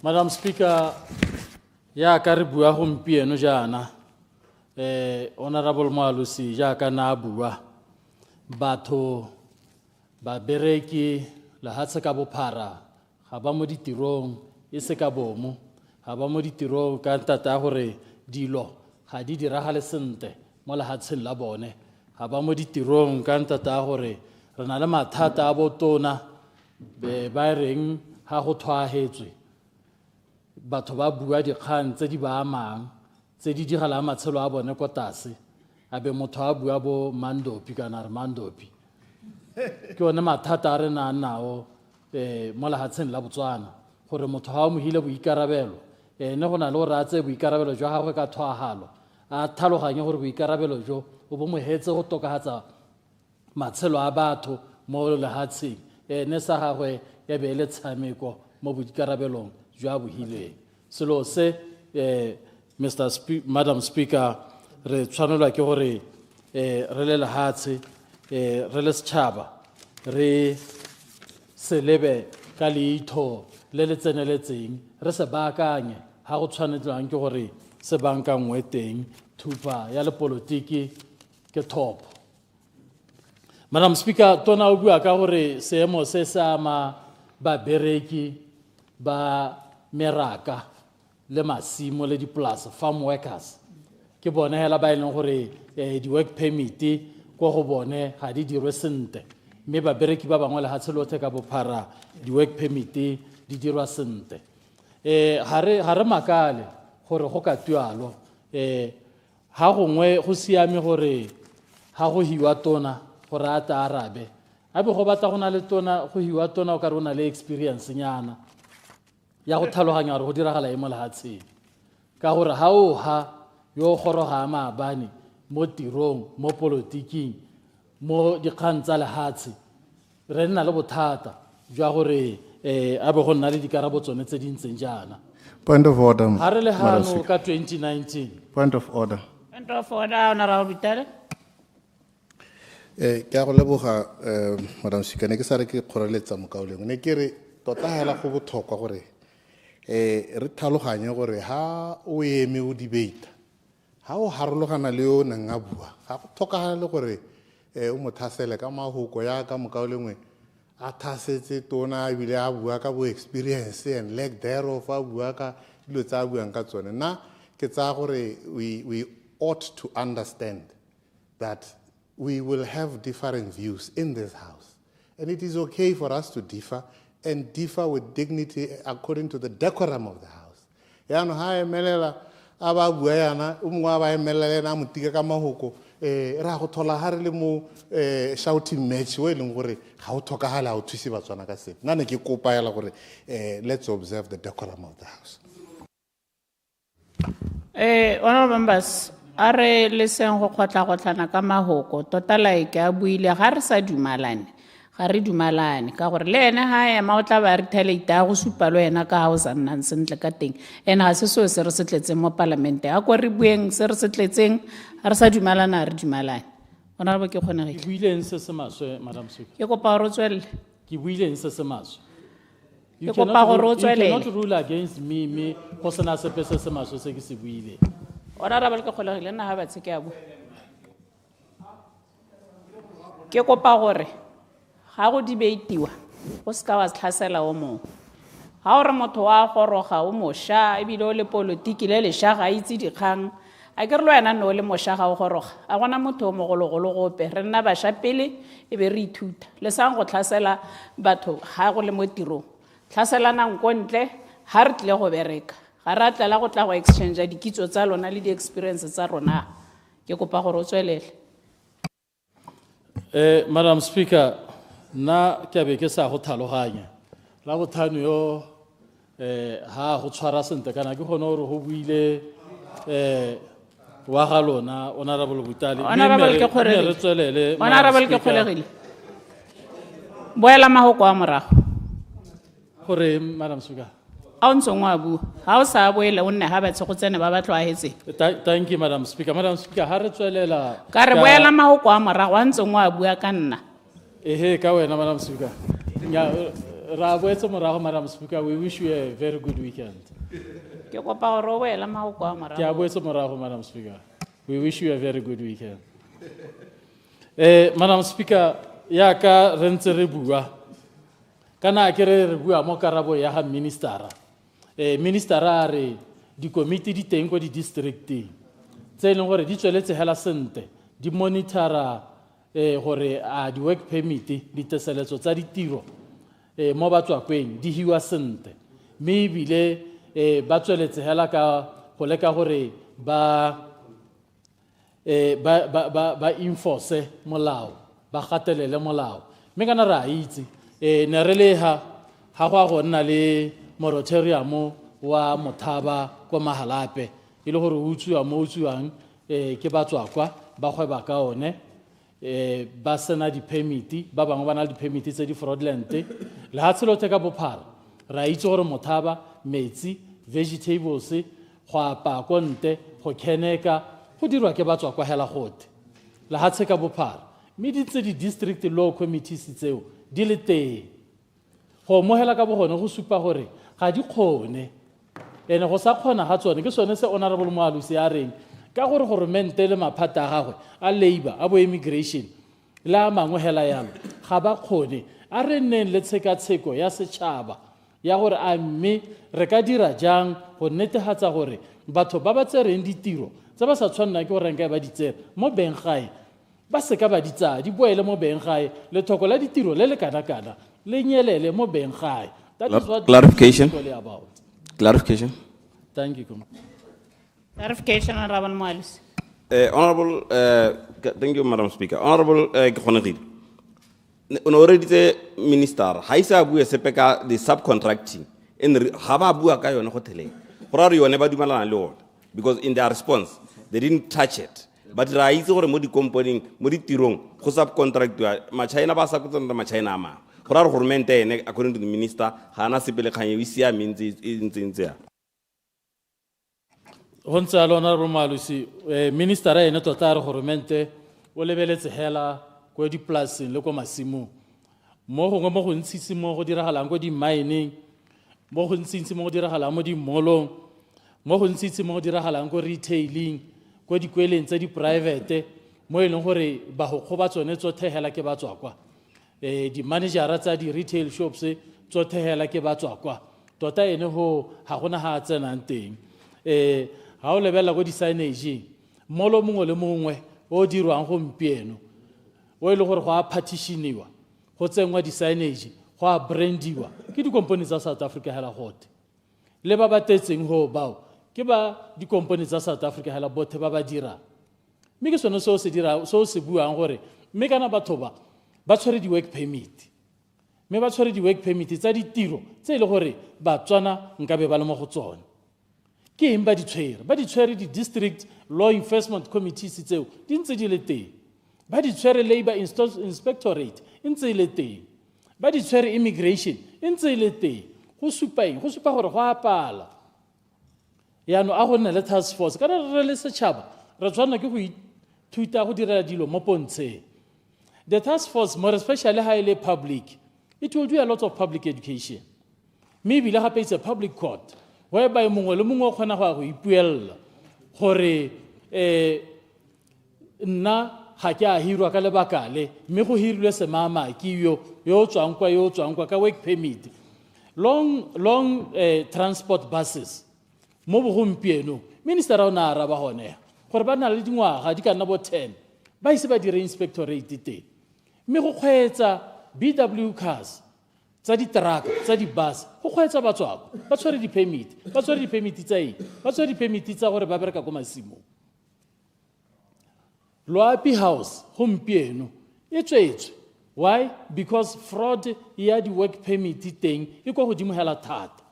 Madam Speaker, ya ka re bua gompieno jaana Honorable Moalusi ja ka na bua batho ba bereki la hatse ka bophara ga ba mo ditirong e se ka bomo ga ba mo ditirong ka ntata gore dilo ga di diragale sente mo la hatseng la bone ga ba mo ditirong ka ntata gore re na le mathata a botona ba reng ha go thwahetswe batho ba bua dikgang tse di ba amang tse di digala matshelo a bone ko tase a be motho a bua bo mandopi kana re mandopi ke one mathata a re na nao mo lehatsheng la Botswana gore motho ha o mo hile boikarabelo ne go na le gore a tse boikarabelo jwa gagwe ka thwagalo a thaloganye gore boikarabelo jo o bo mo hetse go tokahatsa matshelo a batho mo lehatsheng ne sa gagwe ya be le tshameko mo boikarabelong jwa bohileng selo se Madam Speaker re tshwanelwa ke gore re le lehatshe re le setšhaba re se lebe ka leitho le le tseneletseng re se baakanye ga go tshwanetswang ke gore se bankangwe teng thupa ya lepolotiki ke top. Madam Speaker, tona o bua ka gore seemo se sa ama babereki ba meraka le masimo le dipolase farm workers ke bone hela ba ileng gore di work permit go go bone ga di dirwe sente mme babereki ba bangwe le hatshelothe ka bophara di work permit di dirwa sente ha re makale gore go ka tualo ha gongwe go siame gore ha go hiwa tona gore a ta arabe a be go batla go na le tona go hiwa tona o ka re o na le experience nyana ya go thaloganya gore go diragala mo lehatsheng ka gore ha o ha yo goroga maabane mo tirong mo politiking mo dikgang tsa lehatshe re nna le bothata jwa gore a be go nna le dikarabo tsone tse di ntseng jaana. Point of order. Ha re le hano ka 2019. Point of order. Point of order, Honorable Bitale. Ke a go leboga Madam Speaker ne ke sa re ke kgoreletsa mokaoleng ne ke re tota hela go botlhokwa gore re tlhaloganye gore ha o eme o debate ha o harologana le yo nang a bua ga go tlhokagale gore o mo thasele ka mahoko ya ka mokaolengwe a thasetse tona a bile a bua ka bo experience and lack thereof a bua ka dilo tsa buang ka tsone nna ke tsa gore we ought to understand that we will have differing views in this house and it is okay for us to differ and differ with dignity according to the decorum of the house. Yano ha emelela aba bua yana o mongwe ba emelela na motika ka mahoko ra go thola ha re le mo shouting match we leng gore ga o thokagala o thusi batswana ka se nna ne ke kopa yala gore let's observe the decorum of the house. Honorable members, are leseng go khotla ka mahoko tota like a buile ga re sa dumalane ga re dumalane ka gore le ene ha ya ma o tla ba re theleta go supa lo ena ka ha o sa nna sentle ka teng ene ha se so se re setletseng mo parlamente a go re bueng se re setletseng a re sa dumalana re dumalane ona re ke kgone ke buileng se se maswe Madam Speaker ke kopa re tswelle ke buileng se se maswe You Ke kopa gore o you cannot tswelele. rule against me, go sena sepe se se maswe se ke se buileng. Honorable ke kgolegile nna ha batse ke a bua. Ke kopa gore ga go debate-iwa go ska wa tlhasela o mongwe. Ha o re motho wa goroga o mosha ebile o le politiki le lesha ga itse dikgang a ke re le wena no le mosha ga o goroga a gona motho o mogologolo gope re nna basha pele e be re ithuta le sang go tlhasela batho ga go le mo tirong tlhaselana nko ntle ha re tle go bereka ga ra tlela go tla go exchange dikitso tsa lona le di-experience tsa rona ke kopa gore o tswelele. Madam Speaker, na ke be ke sa go tlhaloganya. La bothano yo ha go tshwara sente kana ke gone gore go buile wa ga lona Honorable Butali. Honorable ke kgoregile. Re tswelele. Honorable ke kgolegile. Boela mahoko a morago. Gore Madam Speaker. A o ntse ngwa bua ha o sa boela o nne ha ba tsego tsene ba ba tlwaetse. Thank you Madam Speaker. Madam Speaker, ha re tswelela. Ka re boela mahoko a morago a ntse ngwa bua ka nna. Ehe ka wena Madam Speaker. Ra boetse morago Madam Speaker, we wish you a very good weekend. Ke kopa gore o boela mahoko a morago. Ke a boetse morago Madam Speaker. We wish you a very good weekend. Madam Speaker, ya ka re ntse re bua. Kana ke re bua mo karabo ya ha ministera. Ministera re di committee di teng go di districting. Tse leng gore di tsweletse hela sente, di monitora gore a di work permit di teseletso tsa ditiro mo batswakweng di hiwa sente. Me bile ba tsweletse hela ka go leka gore ba enforce molao, ba gatelele molao. Me kana ra itse ne re le ha go nna le moratorium wa Mothaba kwa Mahalape ile gore o utswa mo utswang ke batswakwa ba gweba ka one ba sena di permit ba bangwe ba na di permit tse di fraudulent le ha tselo teka bophara ra itse gore Mothaba metsi vegetables go apa konte go keneka go dirwa ke batswakwa hela gote le ha tseka bophara me ditse di district law committees tseo di le teng go mohela ka bogone go supa gore ga di kgone ene go sa kgona ga tsone ke sone se Honorable Moalusi a reng ka gore goromente le maphata a gagwe a labor a bo immigration la mangwe hela yalo ga ba kgone a re nneng le tshekatsheko ya setšhaba ya gore a mme re ka dira jang go netefatsa gore batho ba ba tsereng ditiro tse ba sa tshwanela ke gore nka ba di tsere mo beng gae ba se ka ba di tsaya di boele mo beng gae le thoko la ditiro le le kana-kana le nyelele mo beng gae. That is what Clarification. it's really about. Clarification. Thank you. Clarification, Honorable Moalusi. Honorable, thank you, Madam Speaker. Honorable Ghonegile, on already the minister, Haisa Bua Sepeka, the subcontracting, and Haba Bua Kayo Hotele. Probably you never do Malan Lord, because in their response, they didn't touch it. But Raisa or Modi Company, Modi Tirong, who subcontract Machina Basakutan, Machina Ma. According to the minister, Hana Sipele Kanyavisia means in there. Honsa Honorable Malusi, minister e ne tota re goromente o lebeletse hela go di plasing le go masimo mo gongwe mo go ntshitse mo go diragalang go di mining mo go ntshitse mo go diragalang mo di molong mo go ntshitse mo go diragalang go retailing go di kweleng tse di private mo e leng gore ba go khoba tsone tsotlhe hela ke batswakwa di managera tsa di retail shops tsotlhe hela ke batswakwa tota ene ho ha gona ha tsenang teng ha o lebella go di signage molo mongwe le mongwe o dirwang gompieno o ile gore go a partitioniwa go tsengwa di signage go a brandiwa ke di company tsa South Africa hela gote le ba ba tetseng ho bao ke ba di company tsa South Africa hela bothe ba ba dira mme ke sone so se dira so se buang gore mme kana batho ba tshwere di work permit mme ba tshwere di work permit tsa ditiro tse ile gore ba tswana nka be ba le mo go tsone ke eng ba di tshwere di district law enforcement committees tseo di ntse di le teng ba di tshwere labor inspectorate ntse le teng ba di tshwere immigration ntse le teng go supa gore go a pala yaano a go nna le task force kana re le setšhaba re tshwanela ke go ithuta go dira dilo mo pontsheng. The task force, more especially highly public, it will do a lot of public education. maybe gape it's a public court whereby mongwe le mongwe o kgona go ipuella gore nna ga ke a hirwa ka lebaka le mme go hirilwe semamaki yo o tswang kwa ka work permit long transport buses mo bogompieno minister o ne a araba gone gore ba na le dingwaga di ka nna bo 10 ba ise ba dire inspectorate teng mme go kgweetsa BW cars tsa diteraka tsa dibus go kgweetsa batswako ba tshwere di-permit tsa eng ba tshwere di-permit tsa gore ba bereka ko masimong Loapi House gompieno e tswetswe why because fraud ya di-work permit teng e kwa godimo hela thata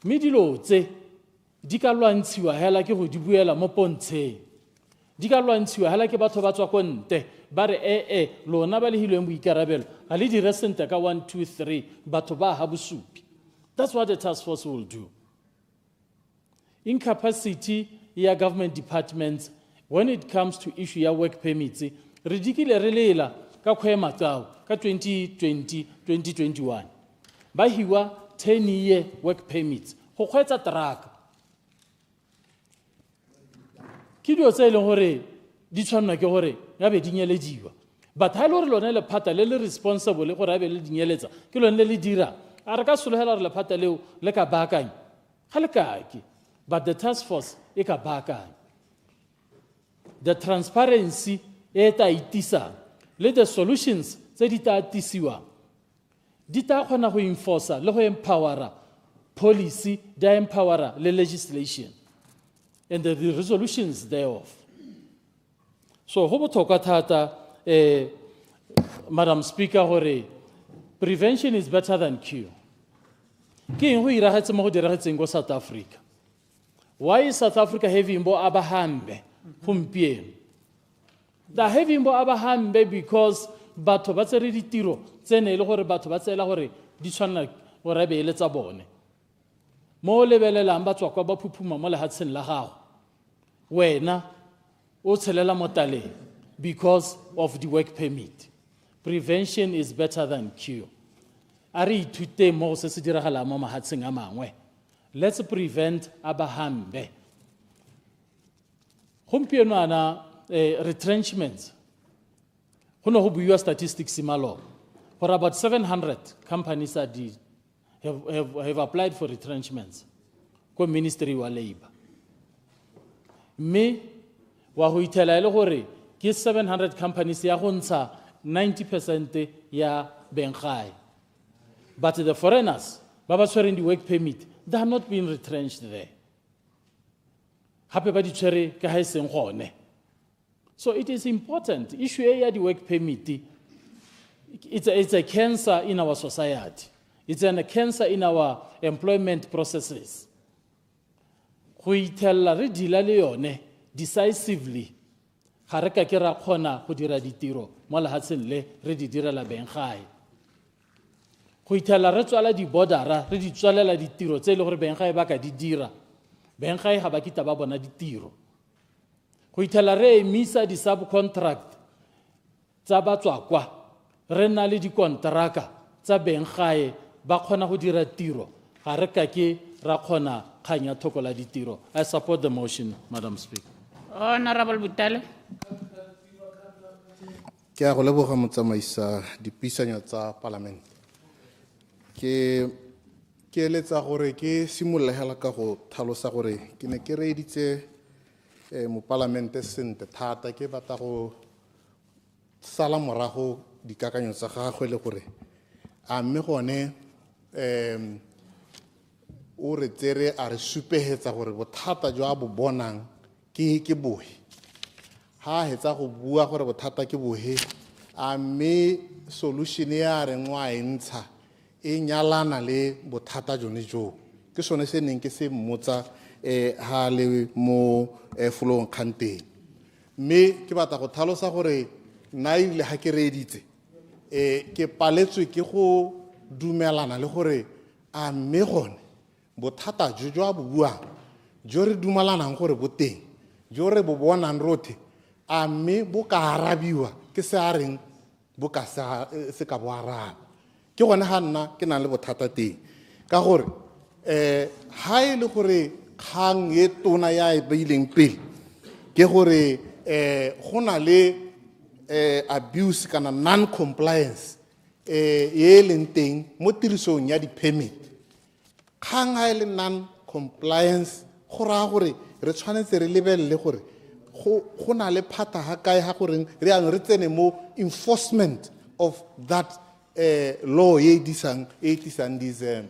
mme dilo tse di ka lwantshiwa hela ke go di buela mo pontsheng di ka lwantshiwa hela ke batho ba tswa ko nte ba re lona ba lehilweng boikarabelo ga le dire sente ka 1 2 3 batho ba ha bosupi. That's what the task force will do. Incapacity ya government departments when it comes to issue ya work permits re dikile re lela ka 𝗦𝗡𝗏 ka 2020 2021 ba hiwa 10-year work permits go kgweetsa truck ke dio tse leng gore di tshwanna ke gore ya be di nyelediwa but ha ile gore lone le phata le responsible gore a be le dinyeletsa ke lone le dira a re ka solohela re le phata leo le ka baakanya ga le kake but the task force e ka baakanya the transparency e ta itisa le the solutions tse di ta tisiwa di ta kgona go enforce le go empowera policy da empowera le legislation and the resolutions thereof. So go botlhokwa thata Madam Speaker gore prevention is better than cure. Ke eng go iragetse mo go diragetseng go South Africa? Why is South Africa having bo abahambe gompieno? The having bo abahambe because batho ba tsere ditiro tsene ile gore batho ba tsela gore di tshwana gore be le tsa bone. Mo lebelelang ba tswa kwa ba phuphuma mo lehatsheng la gago. Wena o tshelela motale because of the work permit. Prevention is better than cure. Ari ithute mo se se diragala mo mahatsheng a mangwe. Let's prevent abahambe. Gompieno ana retrenchments. Go no go buiwa statistics imalo. For about 700 companies have applied for retrenchments. Ko Ministry wa Labor. Me wa go ithela ile gore ke 700 companies ya go ntsha 90% ya bengai. But the foreigners, ba tshwereng di work permit, they have not been retrenched there. Hape ba di tshwere ka ha seng gone. So it is important. Issue ya di work permit, it's a cancer in our society. It's a cancer in our employment processes. Go itella re dila le yone decisively. Ga re ka ke ra kgona go dira ditiro mo lehatsheng le re di direla bengai. Go itella re tswala di bordera re di tswalela ditiro tse ile gore bengai ba ka di dira. Bengai ga ba kita ba bona ditiro. Go itella re emisa di subcontract tsa batswa kwa re na le di kontraka tsa bengai ba kgona go dira tiro ga re ka ke ra kgona khanya thokola ditiro. I support the motion, Madam Speaker. Honorable Butale. Ke a go leboga motsamaisa dipuisano tsa parliament. Ke eletsa gore ke simologela ka go tlhalosa gore ke ne ke reeditse mo parlamente sente thata ke batla go sala morago dikakanyo tsa gagwe le gore a mme gone o re tsere a re supehetsa gore bothata jo a bo bonang ke bohe ha hetsa go bua gore bothata ke bohe a mme solution ya re ngwa entsha e nyalana le bothata jone jo ke sone se neng ke se mmotsa ha le mo folong khanteng mme ke batla go tlhalosa gore nna ile ha ke reeditse ke paletswe ke go dumelana le gore a mme gone bothata jo a bo buang jo re dumelanang gore bo teng jo re bo bonang rothe a mme bo ka arabiwa ke se a reng bo ka se ka bo araba ke gone ha nna ke nang le bothata teng ka gore ha e le gore kgang e tona ya e beileng pele ke gore go na le abuse kana non-compliance e leng teng mo tirisong ya di-permit. Kgang ha e le non-compliance go raya gore re tshwanetse re lebelele gore go na le phata ha kae ha gore re yang re tsene mo enforcement of that law e disang these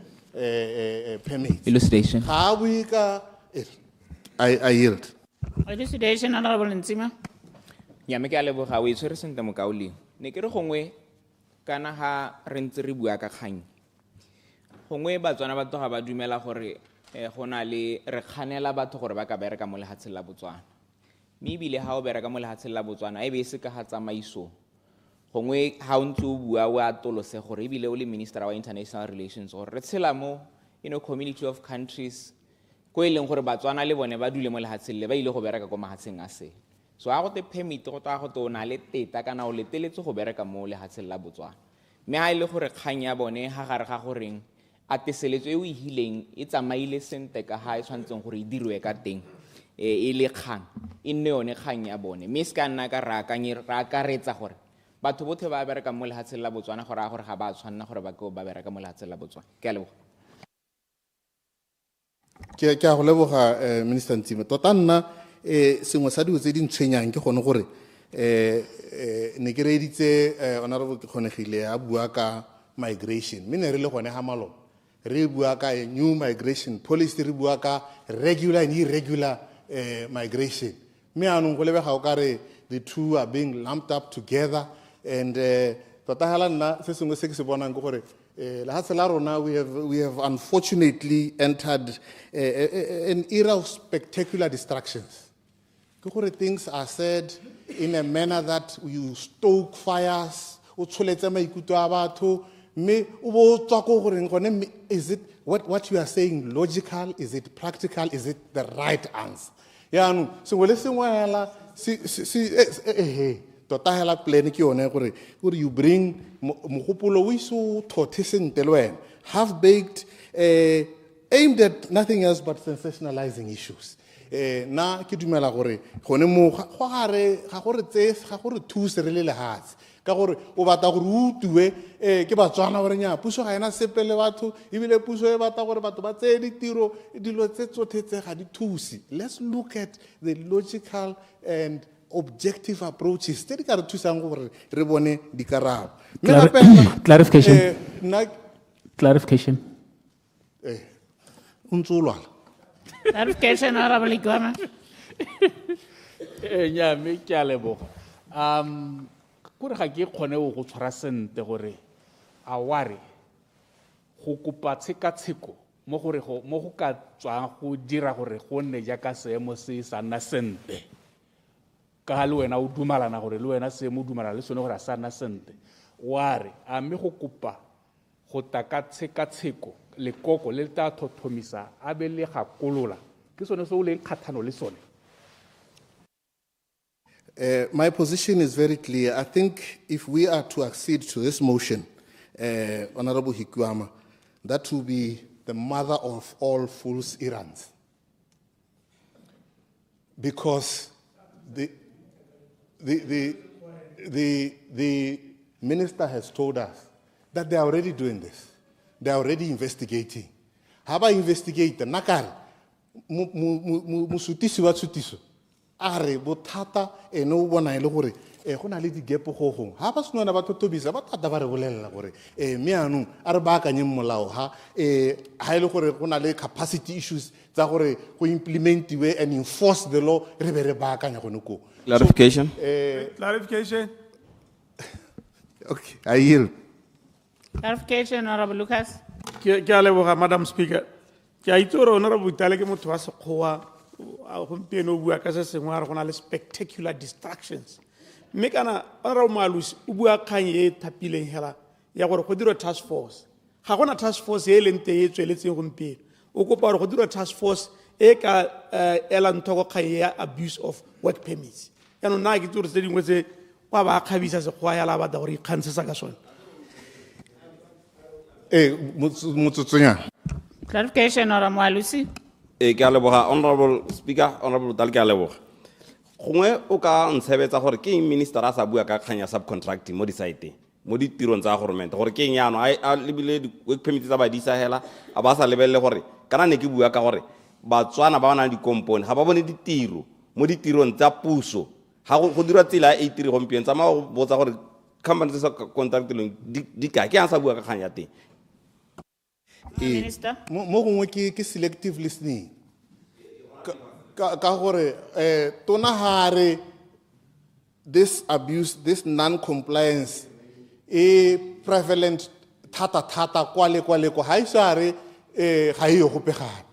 permits. Elucidation. Ha we ka I yield. Elucidation, Honorable Ntsima. Ya me ke a leboga o itshwere sentle mokauli. Ne ke re gongwe kana ha re ntse re bua ka kgang. Gongwe Batswana ba toga ba dumela gore go na le re kganela batho gore ba ka bereka mo lehatsheng la Botswana. Mme ebile ha o bereka mo lehatsheng la Botswana e be se ka ga tsamaiso. Gongwe ha o ntse o bua o atolose gore ebile o le minister wa international relations gore re tshela mo community of countries ko e leng gore Batswana le bone ba dule mo lehatsheng le ba ile go bereka ko mahatsheng a se. So ha go te permit go tla go tona le teta kana o leteletse go bereka mo lehatsheng la Botswana. Mme ha ile gore kgang ya bone ha gare ga goreng a teseletso e o e hileng e tsamaile sente ka ha e tshwantseng gore e dirwe ka teng e le kgang e nne yone kgang ya bone. Mme se ka nna ka ra akaretsa gore batho botlhe ba bereka mo lehatsheng la Botswana gore a gore ga ba tshwanna gore ba go ba bereka mo lehatsheng la Botswana. Ke a leboga. Ke a go leboga Minister Ntsima. Tota nna sengwe sa dilo tse di ntshwenyang ke gone gore ne ke reeditse Honorable Tkgonegile a bua ka migration. Mme ne re le gone ga malo re bua ka new migration policy, re bua ka regular and irregular migration. Mme anong go lebega o kare the two are being lumped up together, and tota hala nna se sengwe se ke se bonang ke gore lehatshe la rona we have unfortunately entered an era of spectacular distractions. Ke gore things are said in a manner that you stoke fires, o tsholetse maikutlo a batho. Is it what you are saying logical? Is it practical? Is it the right answer? Yeah, no. So we listen well. Tota hela plan ke yone gore you bring mogopolo o iso thothiseng telwen half baked aimed at nothing else but sensationalizing issues. Na ke dumela gore gone mo ga gore thuse re le lehatsi ka gore o batla gore o tuwe ke Batswana gore nya puso ga ena sepele batho ebile puso e batla gore batho ba tseye ditiro dilo tse tsothetse ga di thusi. Let's look at the logical and objective approaches tse di ka re thusang gore re bone dikarabo. Clarification. Clarification. Untsulwala. Clarification, Honorable Igwama. Nya me ke a leboga. Gore ga ke kgone go tshwara sente gore a ware go kopa tshekatsheko mo gore mo go ka tswang go dira gore go nne jaaka seemo se sa nna sente ka le wena o dumalana gore le wena seemo dumalana le sone gore a sa nna sente ware a mme go kopa go taka tshekatsheko lekoko le tla thothomisa a be le gakolola ke sone se o leng kgathano le sone. My position is very clear. I think if we are to accede to this motion, Honorable Hikuama, that will be the mother of all fool's errands. Because the minister has told us that they are already doing this. They are already investigating. How about investigate? Nakar, musutisi wa sutiso. Are bothata eno bona ile gore go na le digepo go gong ha ba seno na ba totobisa ba thata ba re bolelela gore me anong a re ba akanye molao ha ile gore go na le capacity issues tsa gore go implement and enforce the law re be re ba akanya gone ko. Clarification. Clarification. Okay, I yield. Clarification, Honorable Lucas. Ke a leboga, Madam Speaker. Ke a itse gore Honorable Itale ke motho wa sekgowa gompieno o bua ka se sengwe a re go na le spectacular distractions. Mme kana Honorable Malusi o bua kgang e thapileng hela ya gore go dirwa task force. Ga gona task force e leng teng e tsweletseng gompieno. O kopa gore go dirwa task force e ka elang thoko kgang ya abuse of work permits. Yaanong nna ke tse gore tse dingwe tse kwa ba kgabisa sekgowa ya la batla gore ikgantshetsa ka sone. Motsotsonyana. Clarification or Mwalusi? Ke a leboga, Honorable Speaker, Honorable Tal, ke a leboga. Gongwe o ka ntshebetsa gore ke minister a sa bua ka kganya subcontracting mo di-site mo ditirong tsa government gore ke eng yaano a lebile work permit tsa badisa hela a ba sa lebelele gore kana ne ke bua ka gore batswana ba bana di-compone ga ba bone ditiro mo ditirong tsa puso ga go dira tsela e itiri gompieno tsa ma go botsa gore company tsa contracting di ka ke a sa bua ka kganya teng. Minister? Mo gongwe ke selective listening. Ka gore tona hare this abuse, this non-compliance prevalent thata kwale ko ha isare ga e go pegana.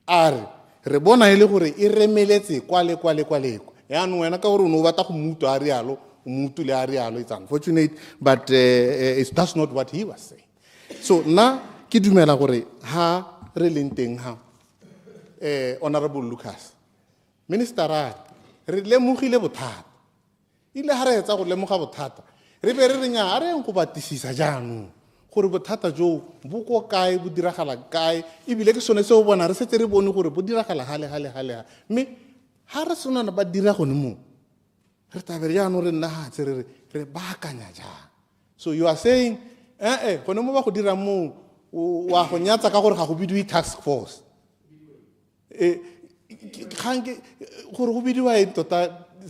Are re bona ile gore e remeletse kwale ko ya no wena ka gore no batla go mutu a rialo mutu le a rialo. It's unfortunate, but that's not what he was saying. So na ki dumela gore ha re lenteng ha Honorable Lucas Minister re lemogile bothata ile ha re etsa go lemoga bothata re be re nya a re go batisisa jaanong gore bothata jo bo ko kae bo diragala kae e bile ke sone se o bona re setse re bone gore bo diragala hale mme ha re sona ba dira go ne mo re tabere jaanong re nna ha tsere re baakanya jang. So you are saying go ne mo ba go dira mo wa go nyatsa ka gore ga go bidwe task force it's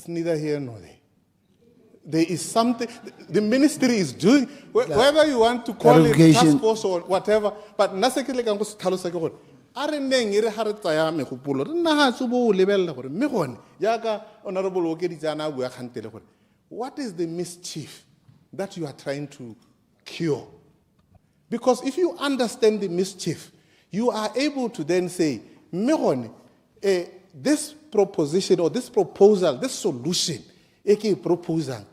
neither here nor there. There is something the ministry is doing, whether you want to call it task force or whatever, but nasekele ka go tlhalosa ke gore a re neng e re ha re tsaya megopolo re nna ha tsubo o lebella gore mme gone jaaka Honorable Okeditsana bua khantele gore what is the mischief that you are trying to cure? Because if you understand the mischief, you are able to then say, this proposition or this proposal, this solution, aka proposal,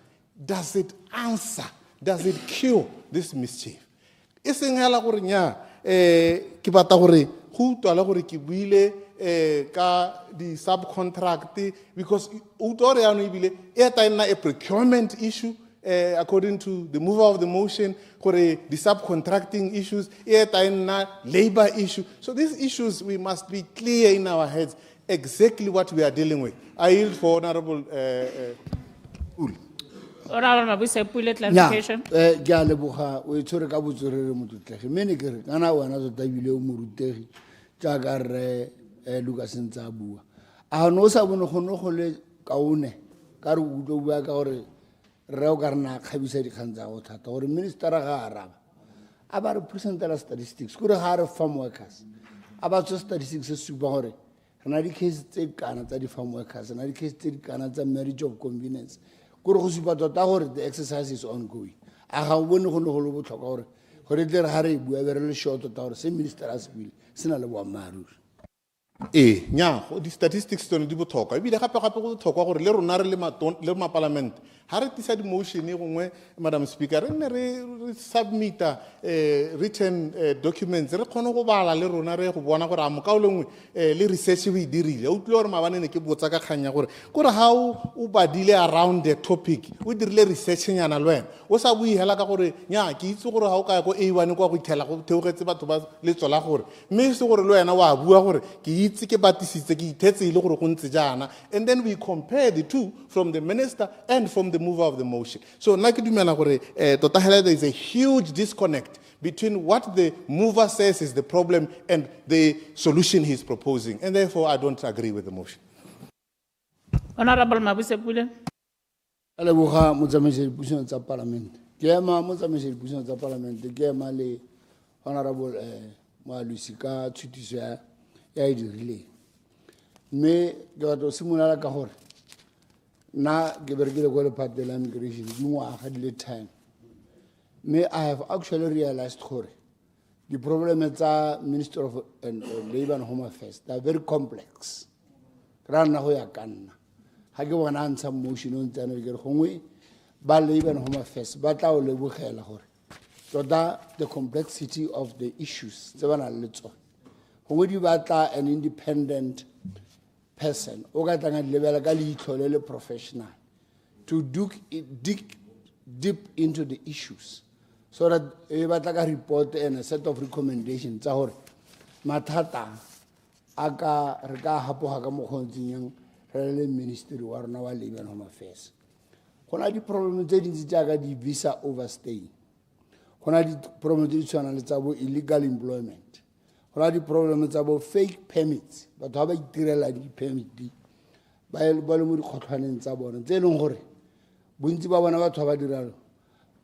does it answer, does it cure this mischief? Eseng hela gore nya ke batla gore go tswala gore ke buile ka di subcontract because o tore ya no ibile e ta nna a procurement issue. According to the mover of the motion, the subcontracting issues, labor issue. So these issues, we must be clear in our heads exactly what we are dealing with. I yield for Honorable Honorable Mabuse, Pule clarification. Gale Buha, we took a butcher Mutu, many girls, and I want to Davilo Murute, Jagar Lucas and Zabua. I know someone who Kaune, Karu Wagore. Reogarna Kabisari Kanza or Minister Arab about present statistics, could have farm workers about statistics of Subore, another case take Canada farm workers, another case take Canada marriage of convenience. Kurusuba, the exercise is ongoing. I have one who talk or there Harry, whoever short of our same minister as will, Sinalawa Maru. The statistics don't do talk. I be the happy talk or little Lema Parliament. Harry decided motion, Madam Speaker, and submit written documents. Reconobala, Leronare, one of Amkaulum, research we did. Outlaw Mavan and Kibotaka Kanya. Could how Ubadile around the topic. We did researching and alone. What's up we Halakore, Yaki, or how I go A1 we tell about little Lahore. Miss or Luana, Buahor, and then we compare the two from the minister and from the mover of the motion. So, there is a huge disconnect between what the mover says is the problem and the solution he's proposing, and therefore I don't agree with the motion. Honorable Mabuse Pule. Alabuha Muzamese Bushon Parliament. Gema Muzamese Bushon Parliament, the Gema le Honorable Malusika Tutisha Yaidi Relay. Me got a similar Kahor. Na Gebergila Golpat de la Migration, you had little time. May I have actually realized the problem is Minister of Labor and Home Affairs. They are very complex. Rana Hoya Kan. Hagawan answer motion on January Home, but Labor and Home Affairs, but our Lebu Helahor. So that the complexity of the issues, Savannah Little. When you bata an independent person, professional, to dig deep into the issues, so that you report and a set of recommendations. mathata aka re ka hapoga ka mokgontsing yang re le ministry wa rona wa Labour and Home Affairs. Gona di problem tse dintsi jaaka di visa overstaying. Gona di problem tse di tshwana le tsa bo illegal employment. Gona di problem tsa bo fake permits. Batho ba ba itirela di permit ba le mo dikgotlhwaneng tsa bona tse leng gore bontsi ba bona batho ba diralo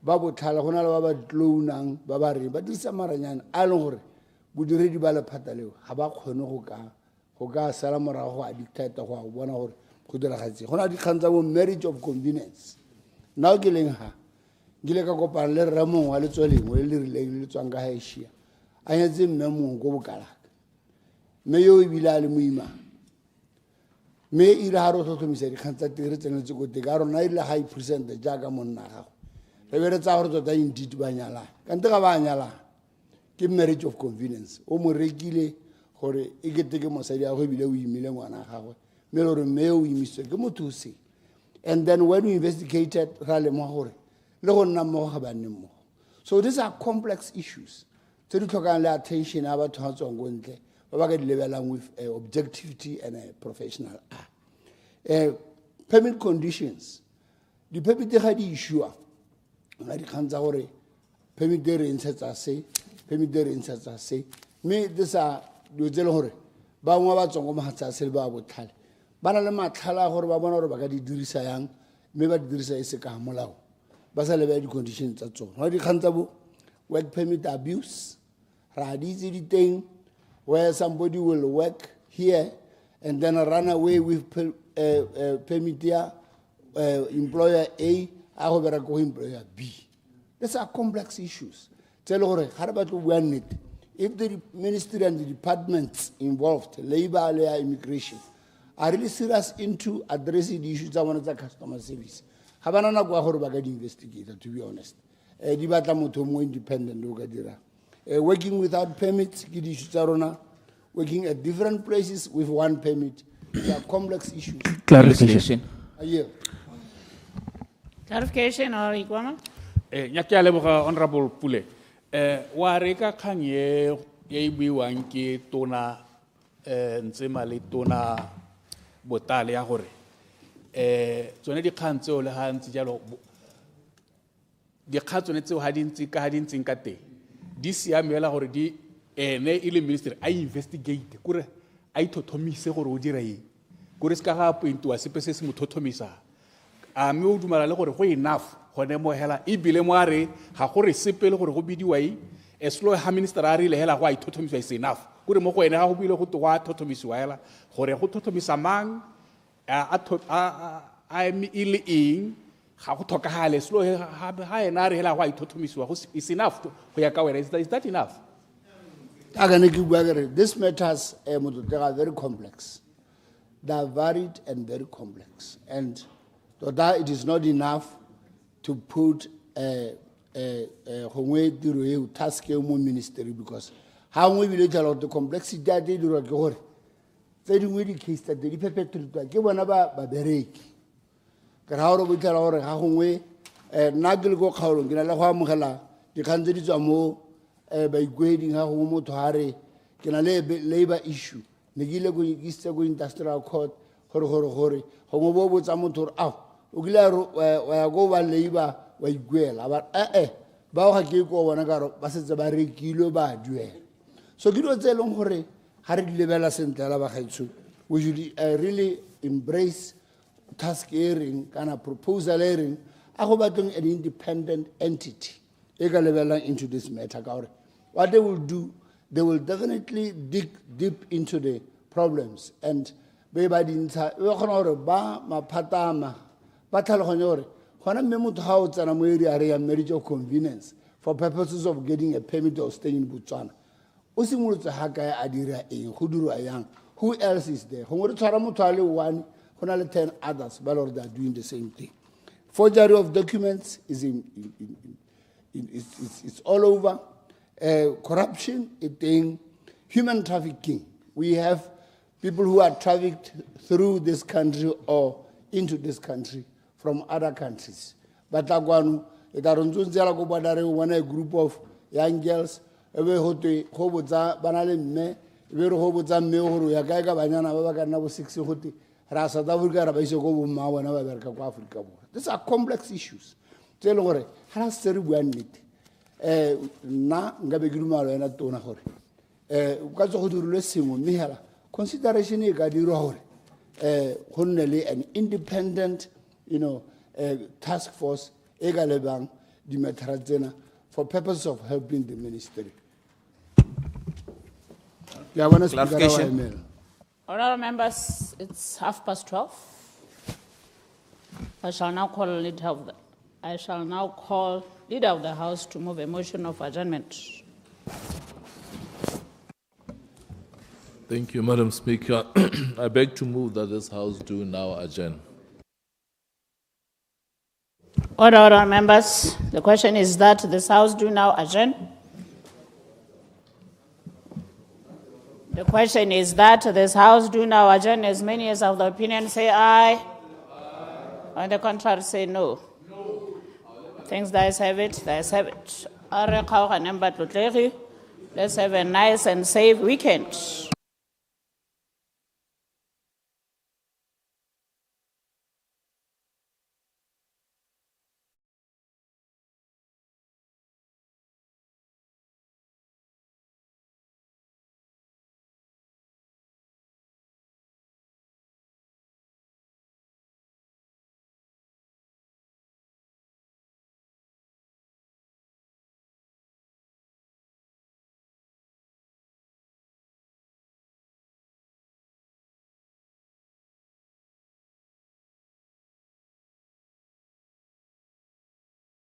ba botlhala gona le ba ba tlounang ba ba re ba dirisa maranyana a leng gore bodiredi ba lephata leo ga ba kgone go ka sala morago go a dictator go a bona gore go diragatse gona dikgang tsa bo marriage of convenience. Now ke leng ha ngile ka kopana le rra mongwe wa letswelengwe le rileng le tswang ka Asia a nyetse mme mongwe go bokalaka mme yo ebile a le moimana mme e re ha re tlhotlhomisa dikgang tsa teng re tsenetse ko teng ka rona e le high percent jaaka monna gago re be re tsa gore tota indeed ba nyalana kante ga ba nyalana ke marriage of convenience o mo rekile gore e kete ke mosadi a go ebile o imile ngwana gagwe mme le gore mme o imisitswe ke motho o se. And then when we investigated ra lemoga gore le go nna mmogo ga ba nne mmogo. So these are complex issues tse di tlhokang le attention a batho ga tswang ko ntle ba ba ka di lebelang with objectivity and a professional eye. Permit conditions di permit ga di issue ga di kgang tsa gore permit re ntshetsa se permit re ntshetsa se mme these are dilo tse le gore bangwe ba tswang go magatsa se le ba botlhale ba na le matlhala gore ba bona gore ba ka di dirisa yang mme ba di dirisa e se ka molao ba sa lebe di conditions tsa tsona ga di kgang tsa bo work permit abuse ra di itse di teng where somebody will work here and then run away with permit ya employer A a go bereka go employer B. These are complex issues. Tell gore ga re batla bua nnete if the ministry and the departments involved, labor, immigration, are really serious into addressing the issues of customer service, have an investigator, to be honest. Independent, working without permits, working at different places with one permit. They are complex issues. Clarification. Clarification or Iguana? Nyakia leboga Honorable Pule. Wa re ka kgang ye buiwang ke tona ntsema le tona botale ya gore tsone dikgang tseo le ga ntse jalo dikgang tsone tseo ga di ntseng ka teng di siamela gore di ene ile ministry a investigate kore a ithothomise gore o dira eng kore se ka ga pointiwa sepe se se mo thothomisa a mme o dumela le gore go enough gone mo hela e bile mo are ga gore sepe le gore go bidiwa eng eslo ha minister a rile hela go a ithothomiswa is enough kore mo go ene ga go bile go to wa thothomisiwa hela gore go thothomisa mang a ile eng ga go thokagale eslo ha ena a re hela go a ithothomiswa is enough go ya ka wena is that enough? These matters are very complex. They are varied and very complex. And so that it is not enough to put a task ministry because how we will tell the complexity that they do not they do really case that they perpetrate give one about Baberek. How we tell our how we Nagel go Kaulung, Gala, the candidates are more by grading how homo to hurry can a labor issue. Negila go industrial court, horror, homo with Amotor out. Ugila go one labor by Guel about Baha Giko Wanagaro, Basset Barry Kilo Ba Duel. So Giro Zelon Hore, Harry Levela Santa we should really embrace task airing, kind of proposal airing, I hope I an independent entity. Into this matter. What they will do, they will definitely dig deep into the problems and by the entire marriage of convenience for purposes of getting a permit of staying in Botswana. Who else is there? 1, 10 others, but they are doing the same thing. Forgery of documents is it's all over. Corruption, human trafficking. We have people who are trafficked through this country or into this country from other countries. But when a group of young girls, be re go botsa mme gore ya kae ka banyana ba ba ka nna bo 6 gote ra South Africa ra ba ise go bomma bona ba bereka kwa Africa borwa. These are complex issues tse le gore ga ra se re bua nnete nna nka be ke dumalo ena tona gore ka tso go dirilwe sengwe mme hela consideration e ka dirwa gore go nne le an independent task force e ka lebang di matters tsena for purpose of helping the ministry. Clarification. Honourable members, it's 12:30. I shall now call leader of the House to move a motion of adjournment. Thank you, Madam Speaker. I beg to move that this House do now adjourn. Order, members. The question is that this House do now adjourn. The question is that this House do now adjourn. As many as of the opinion say aye. On the contrary, say no. Things that have it, let's have it. Let's have a nice and safe weekend.